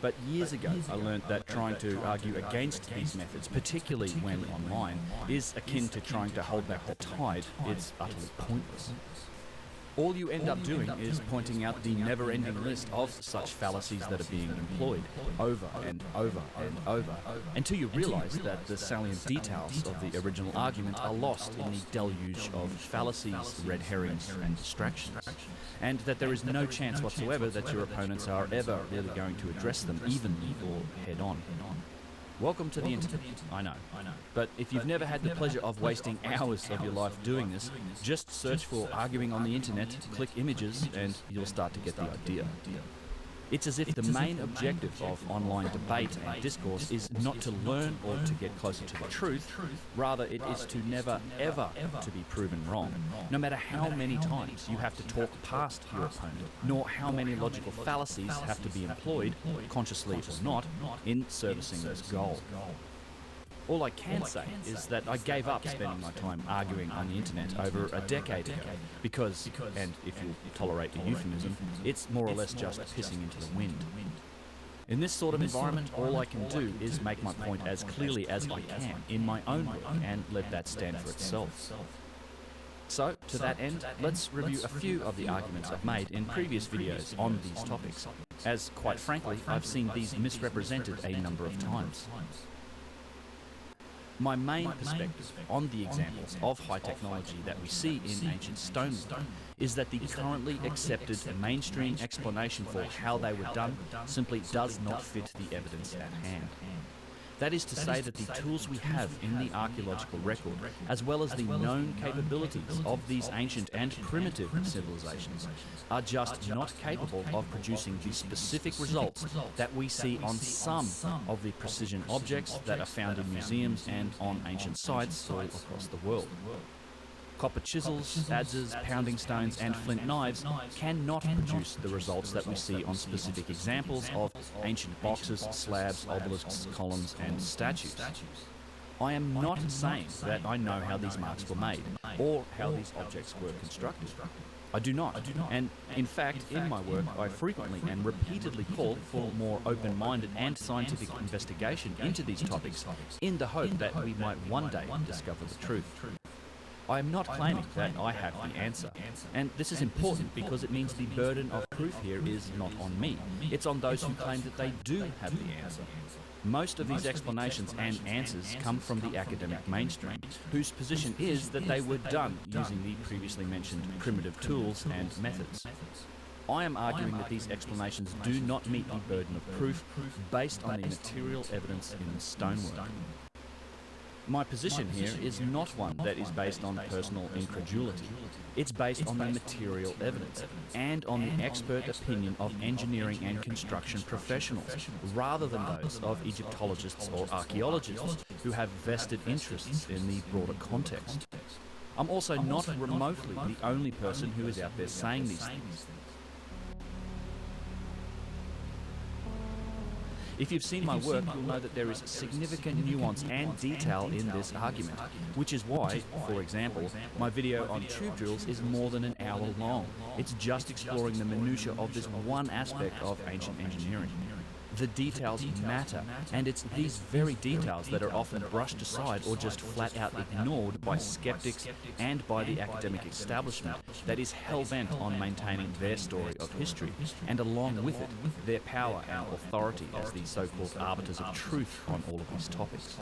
but years ago I learned that trying to argue against these methods, particularly when online, is akin to trying to hold back the tide. It's utterly pointless. All you end up doing is pointing out the never-ending list of such fallacies that are being employed over and over and over, until you realize that the salient details of the original argument are lost in the deluge of fallacies, red herrings and distractions, and that there is no chance whatsoever that your opponents are ever really going to address them evenly or head-on. Welcome to the internet, I know. But if you've never had the pleasure of wasting hours of your life doing this, just search for arguing on the internet, click images, and you'll start to get the idea. It's as if the main objective of online debate and discourse is not to learn or to get closer to the truth, rather it is to never ever to be proven wrong, no matter how many times you have to talk past your opponent, nor how many logical fallacies have to be employed, consciously or not, in servicing this goal. All I can say is that I gave up spending my time arguing on the internet over a decade ago because, and if you'll tolerate the euphemism, it's more or less just pissing into the wind. In this sort of environment, all I can do is make my point as clearly as I can in my own work and let that stand for itself. So, to that end, let's review a few of the arguments I've made in previous videos on these topics, as quite frankly, I've seen these misrepresented a number of times. My main perspective on the examples of high technology that we see in ancient stonework is that the currently accepted mainstream explanation for how they were done simply does not fit the evidence at hand. That is to say that the tools we have in the archaeological record, as well as the known capabilities of these ancient and primitive civilizations, are just not capable of producing the specific results that we see on some of the precision objects that are found in museums and on ancient sites all across the world. Copper chisels, adzes, pounding stones and flint knives cannot produce the results that we see on specific examples of ancient boxes, slabs, obelisks, columns and statues. I am not saying that I know how these marks were made or how these objects were constructed. I do not. And in fact, in my work, I frequently and repeatedly call for more open-minded and scientific investigation into these topics in the hope that we might one day discover the truth. I am not claiming that I have the answer, and this is important because it means the burden of proof here is not on me. It's on those who claim that they do have the answer. Most of these explanations and answers come from the academic mainstream, whose position is that they were done using the previously mentioned primitive tools and methods. I am arguing that these explanations do not meet the burden of proof based on the material evidence in the stonework. My position here is not one that is based on personal incredulity. It's based on the material evidence and on the expert opinion of engineering and construction professionals, rather than those of Egyptologists or archaeologists who have vested interests in the broader context. I'm also not remotely the only person who is out there saying these things. If you've seen my work, you'll know that there is significant nuance and detail in this argument, which is why, for example, my video on tube drills is more than an hour long. It's just exploring the minutiae of this one aspect of ancient engineering. The details matter, and it's these very details that are often brushed aside or just flat out ignored by skeptics and by the academic establishment that is hell-bent on maintaining their story of history, and along with it, their power and authority as the so-called arbiters of truth on all of these topics.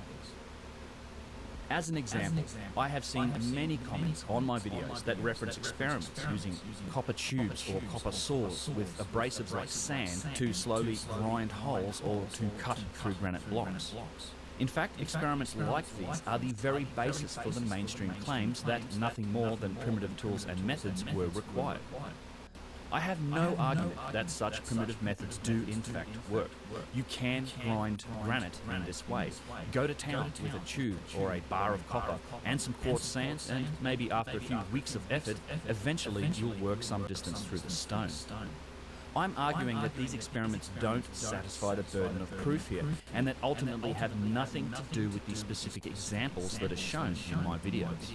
As an example, I have seen many comments on my videos that reference experiments using copper tubes or copper saws with abrasives like sand to slowly grind holes or to cut through granite blocks. In fact, experiments like these are the very basis for the mainstream claims that nothing more than primitive tools and methods were required. I have no argument that such primitive methods do in fact work. You can grind granite in this way. Go to town with a tube or a bar of copper and some quartz sand, and maybe after a few weeks of effort, eventually you'll work some distance through the stone. I'm arguing that these experiments don't satisfy the burden of proof here, and that ultimately have nothing to do with the specific examples that are shown in my videos.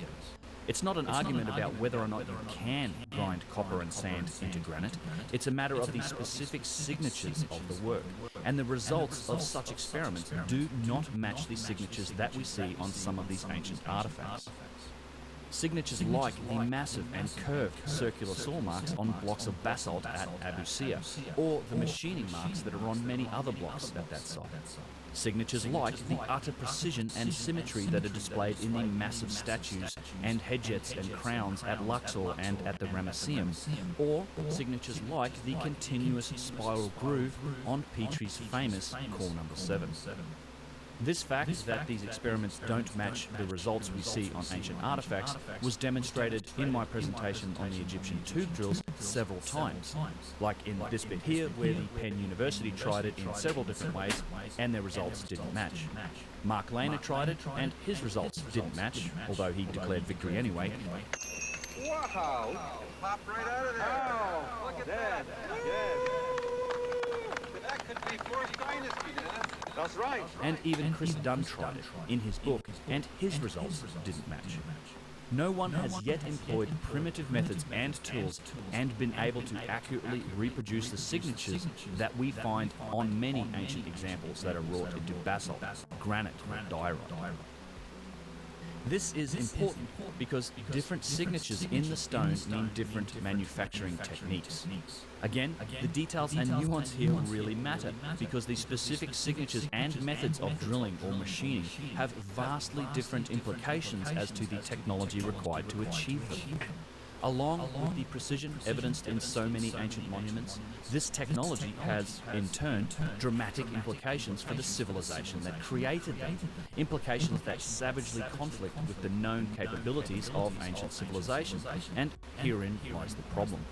It's not an argument about whether or not you can grind copper and sand into granite. It's a matter of the specific signatures of the work, and the results of such experiments do not match the signatures that we see on some of these ancient artifacts. Signatures like the massive and curved circular saw marks on blocks of basalt at Abu Sir, or the machining marks that are on many other blocks at that site. Signatures like the utter precision and symmetry that are displayed in the massive statues and headsets and crowns at Luxor and at the Ramesseum, or signatures like the continuous spiral groove on Petrie's famous core number 7. This fact that these experiments don't match the results we see on ancient artifacts was demonstrated in my presentation on the Egyptian tube drills several times, like in this bit here where the Penn University tried it in several different ways and their results didn't match. Mark Lehner tried it and his results didn't match, although he declared victory anyway. Wow! It popped right out of there. Oh, look at that. Yes. That could be 4th Dynasty, Dennis. That's right. And even Chris Dunn tried it in his book, and his results didn't match. No one has yet employed primitive methods and tools and been able to accurately reproduce the signatures that we find on many ancient examples that are wrought into basalt, granite, or diorite. This is important because different signatures in the stone mean different manufacturing techniques. Again, the details and nuance here really matter because the specific signatures and methods of drilling or machining have vastly different implications as to the technology required to achieve them. Along with the precision evidenced in so many ancient monuments, this technology has, in turn, dramatic implications for the civilization that created them, implications that savagely conflict with the known capabilities of ancient civilizations, and herein lies the problem.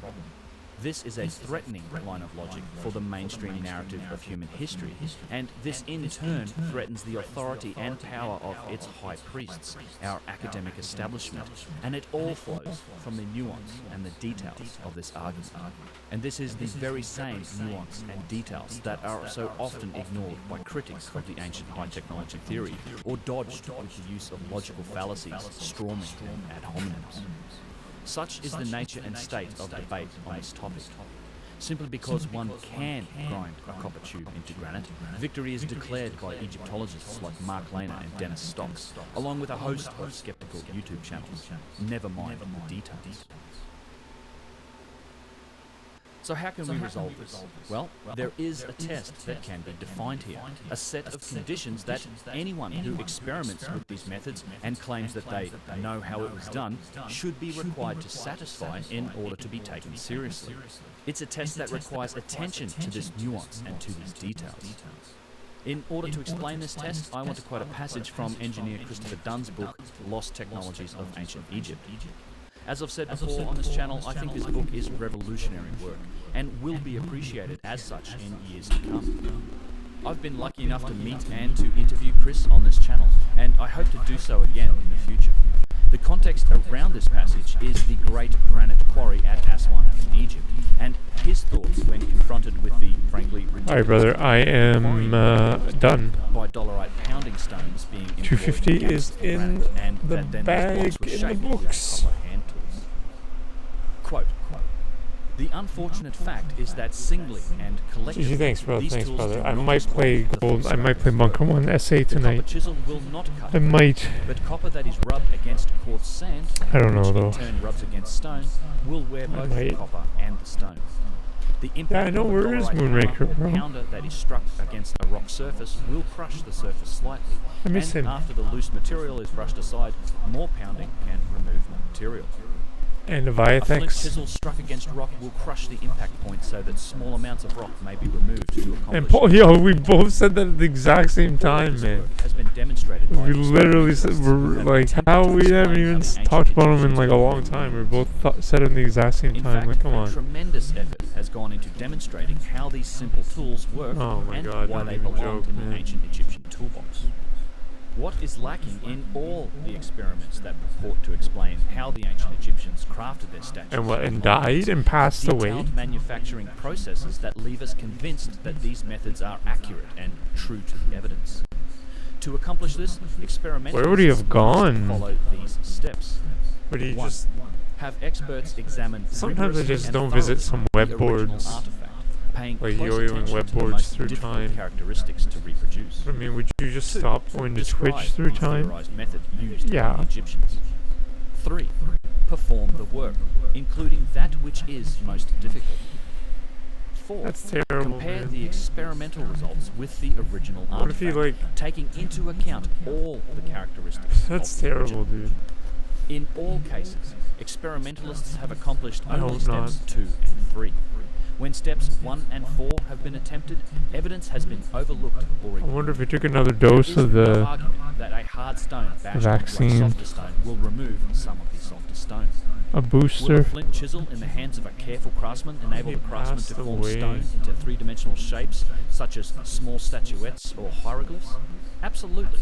This is a threatening line of logic for the mainstream narrative of human history, and this in turn threatens the authority and power of its high priests, our academic establishment, and it all flows from the nuance and the details of this argument. And this is the very same nuance and details that are so often ignored by critics of the ancient high technology theory, or dodged with the use of logical fallacies, strawmen, and ad hominems. Such is the nature and state of debate on this topic. Simply because one can grind a copper tube into granite, victory is declared by Egyptologists like Mark Lehner and Dennis Stocks, along with a host of skeptical YouTube channels. Never mind the details. So how can we resolve this? Well, there is a test that can be defined here, a set of conditions that anyone who experiments with these methods and claims that they know how it was done should be required to satisfy in order to be taken seriously. It's a test that requires attention to this nuance and to these details. In order to explain this test, I want to quote a passage from engineer Christopher Dunn's book, Lost Technologies of Ancient Egypt. As I've said before on this channel, I think this book is revolutionary work and will be appreciated as such in years to come. I've been lucky enough to meet and to interview Chris on this channel, and I hope to do so again in the future. The context around this passage is the great granite quarry at Aswan in Egypt, and his thoughts when confronted with the frankly Alright brother, I am done. By dolerite pounding stones being 250 is in the bag in the books. Quote, the unfortunate fact is that singly and collectively, Thanks, bro. these Thanks, tools brother. do I not might play respond to the gold. full I might play circle. Bunker 1 essay The tonight. copper chisel will not cut I might. But copper that is rubbed against quartz sand, I don't know, which though. in turn rubs against stone, will wear both the might. copper and the stone. The impact I know of a where is dollarite Moonraker, hammer or bro. pounder that is struck against a rock surface will crush the surface slightly. I miss and him. after the loose material is brushed aside, more pounding can remove more material. And A flint Leviathex. chisel struck against rock will crush the impact point so that small amounts of rock may be removed to accomplish. And Paul, yo, we both said that at the exact same time, man. Has been demonstrated by We literally said, we're like, how we haven't even talked about them in like a long time. We both said it at the exact same In time. fact, Like, come a on. tremendous effort has gone into demonstrating how these simple tools work Oh my and God, why don't they even belonged joke, in man. the ancient Egyptian toolbox. What is lacking in all the experiments that purport to explain how the ancient Egyptians crafted their statues And what, and are died and passed away? detailed manufacturing processes that leave us convinced that these methods are accurate and true to the evidence. To accomplish this, experimentalists Where would he have gone? follow these steps. Would he 1. just... Have experts examine Sometimes I rigorously just and don't visit some thoroughly web the original boards. artifact, paying Like close yo-yoing attention web to the boards most through difficult time. characteristics to reproduce. I mean, would you just 2. stop going to Describe Twitch through the time? theorized method used by Yeah. the Egyptians. 3. Perform the work, including that which is most difficult. 4. That's terrible, Compare man. the experimental results with the original What if artifact, he, like... taking into account all the characteristics. That's of the terrible, original. dude. In all cases, experimentalists have accomplished I only hope not. steps 2 and 3. When steps 1 and 4 have been attempted, evidence has been overlooked or I ignored. wonder if he took another dose of There is no the argument that a hard stone bashed vaccine. onto a softer stone will remove some of the softer stone. a Will a booster. flint chisel in the hands of a careful craftsman enable He the craftsman passed to form away. stone into three-dimensional shapes, such as small statuettes or hieroglyphs? Absolutely.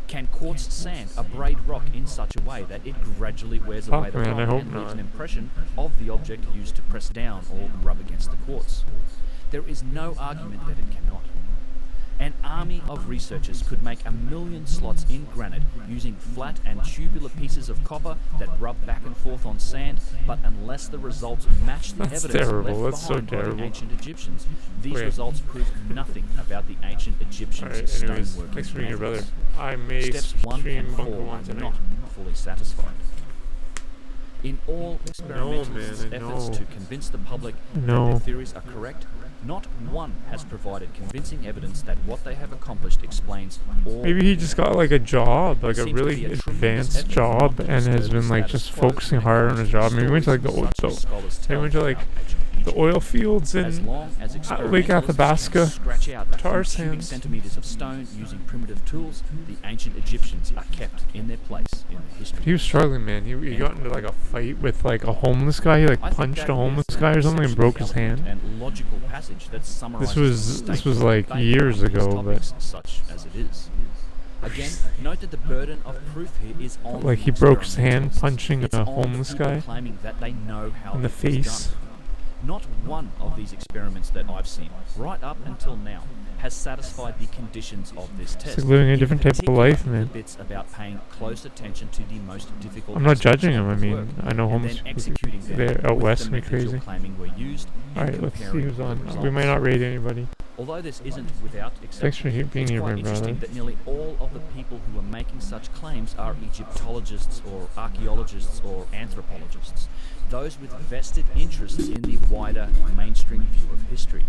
Can quartz sand abrade rock in such a way that it gradually wears away Fuck, the man, rock I hope and leaves not. an impression of the object used to press down or rub against the quartz? There is no argument that it cannot. An army of researchers could make 1 million slots in granite using flat and tubular pieces of copper that rub back and forth on sand, but unless the results match the That's evidence terrible, left that's so behind by the terrible. ancient Egyptians, these Wait. results prove nothing about the ancient Egyptians' Alright, anyways, stoneworking thanks for being your brother. methods. I may Steps 1 stream and Bunker 4 One are tonight. not fully satisfied. In all I experimentalists' know. efforts to convince the public that No. their theories are correct, not one has provided convincing evidence that what they have accomplished explains all. Maybe he just got like a job, like a seems to really be a tremendous advanced effort job, not to and has disturb been the like status just quo focusing and hard on his job. Maybe he went to like the stories oil, such as scholars he tell went to like about ancient the Egypt. oil fields As in long as Lake experimentalists Athabasca, can scratch out a tar few cubic sands. centimeters of stone using primitive tools, the ancient Egyptians are kept in their place in the history. He was struggling, man. He got into like a fight with like a homeless guy. He like I think punched that a homeless is guy or an something and broke his exceptionally hand. eloquent and logical passage that summarizes This the was state like of debate years on these ago, but topics, such as it is. Again, note that the burden of proof here is on like the he broke his hand experimentalists. punching It's a on the homeless people guy claiming that they know how in the it was face. done. Not one of these experiments that I've seen, right up until now, has satisfied the conditions of this test. like living a In different type of particular, life, man. The bits about paying close attention to the most difficult. I'm not judging aspects him. I of the mean, work, I know and homeless then people. executing them They're out with west the me methods you're crazy. claiming were used and Alright, let's see comparing who's the on. We results. might not raid anybody. Although this isn't without exception, Thanks for being it's here, quite my interesting brother. that nearly all of the people who are making such claims are Egyptologists or archaeologists or anthropologists, those with vested interests in the wider mainstream view of history.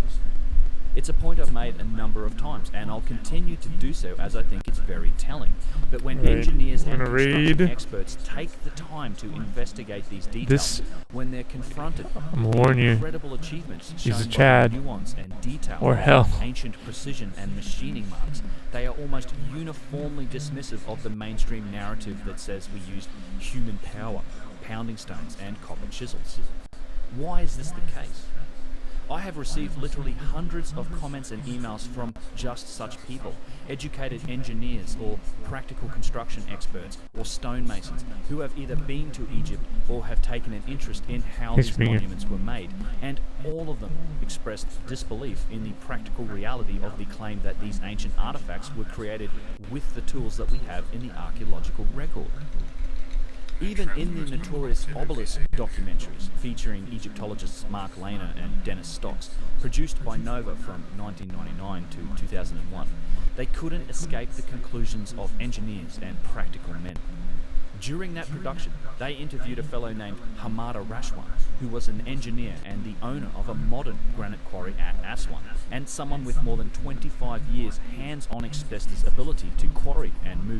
It's a point I've made a number of times, and I'll continue to do so as I think it's very telling. But when Right. engineers I'm and gonna construction read experts take the time to investigate these details, this. when they're confronted I'm with warning you. incredible achievements He's a shown by Chad. the nuance and detail Or of hell. ancient precision and machining marks, they are almost uniformly dismissive of the mainstream narrative that says we used human power, pounding stones, and copper chisels. Why is this the case? I have received literally hundreds of comments and emails from just such people, educated engineers or practical construction experts or stonemasons who have either been to Egypt or have taken an interest in how Thanks these for being here. monuments were made, and all of them expressed disbelief in the practical reality of the claim that these ancient artifacts were created with the tools that we have in the archaeological record. Even in the notorious Obelisk documentaries featuring Egyptologists Mark Lehner and Dennis Stocks, produced by Nova from 1999 to 2001, they couldn't escape the conclusions of engineers and practical men. During that production, they interviewed a fellow named Hamada Rashwan, who was an engineer and the owner of a modern granite quarry at Aswan, and someone with more than 25 years hands-on asbestos ability to quarry and move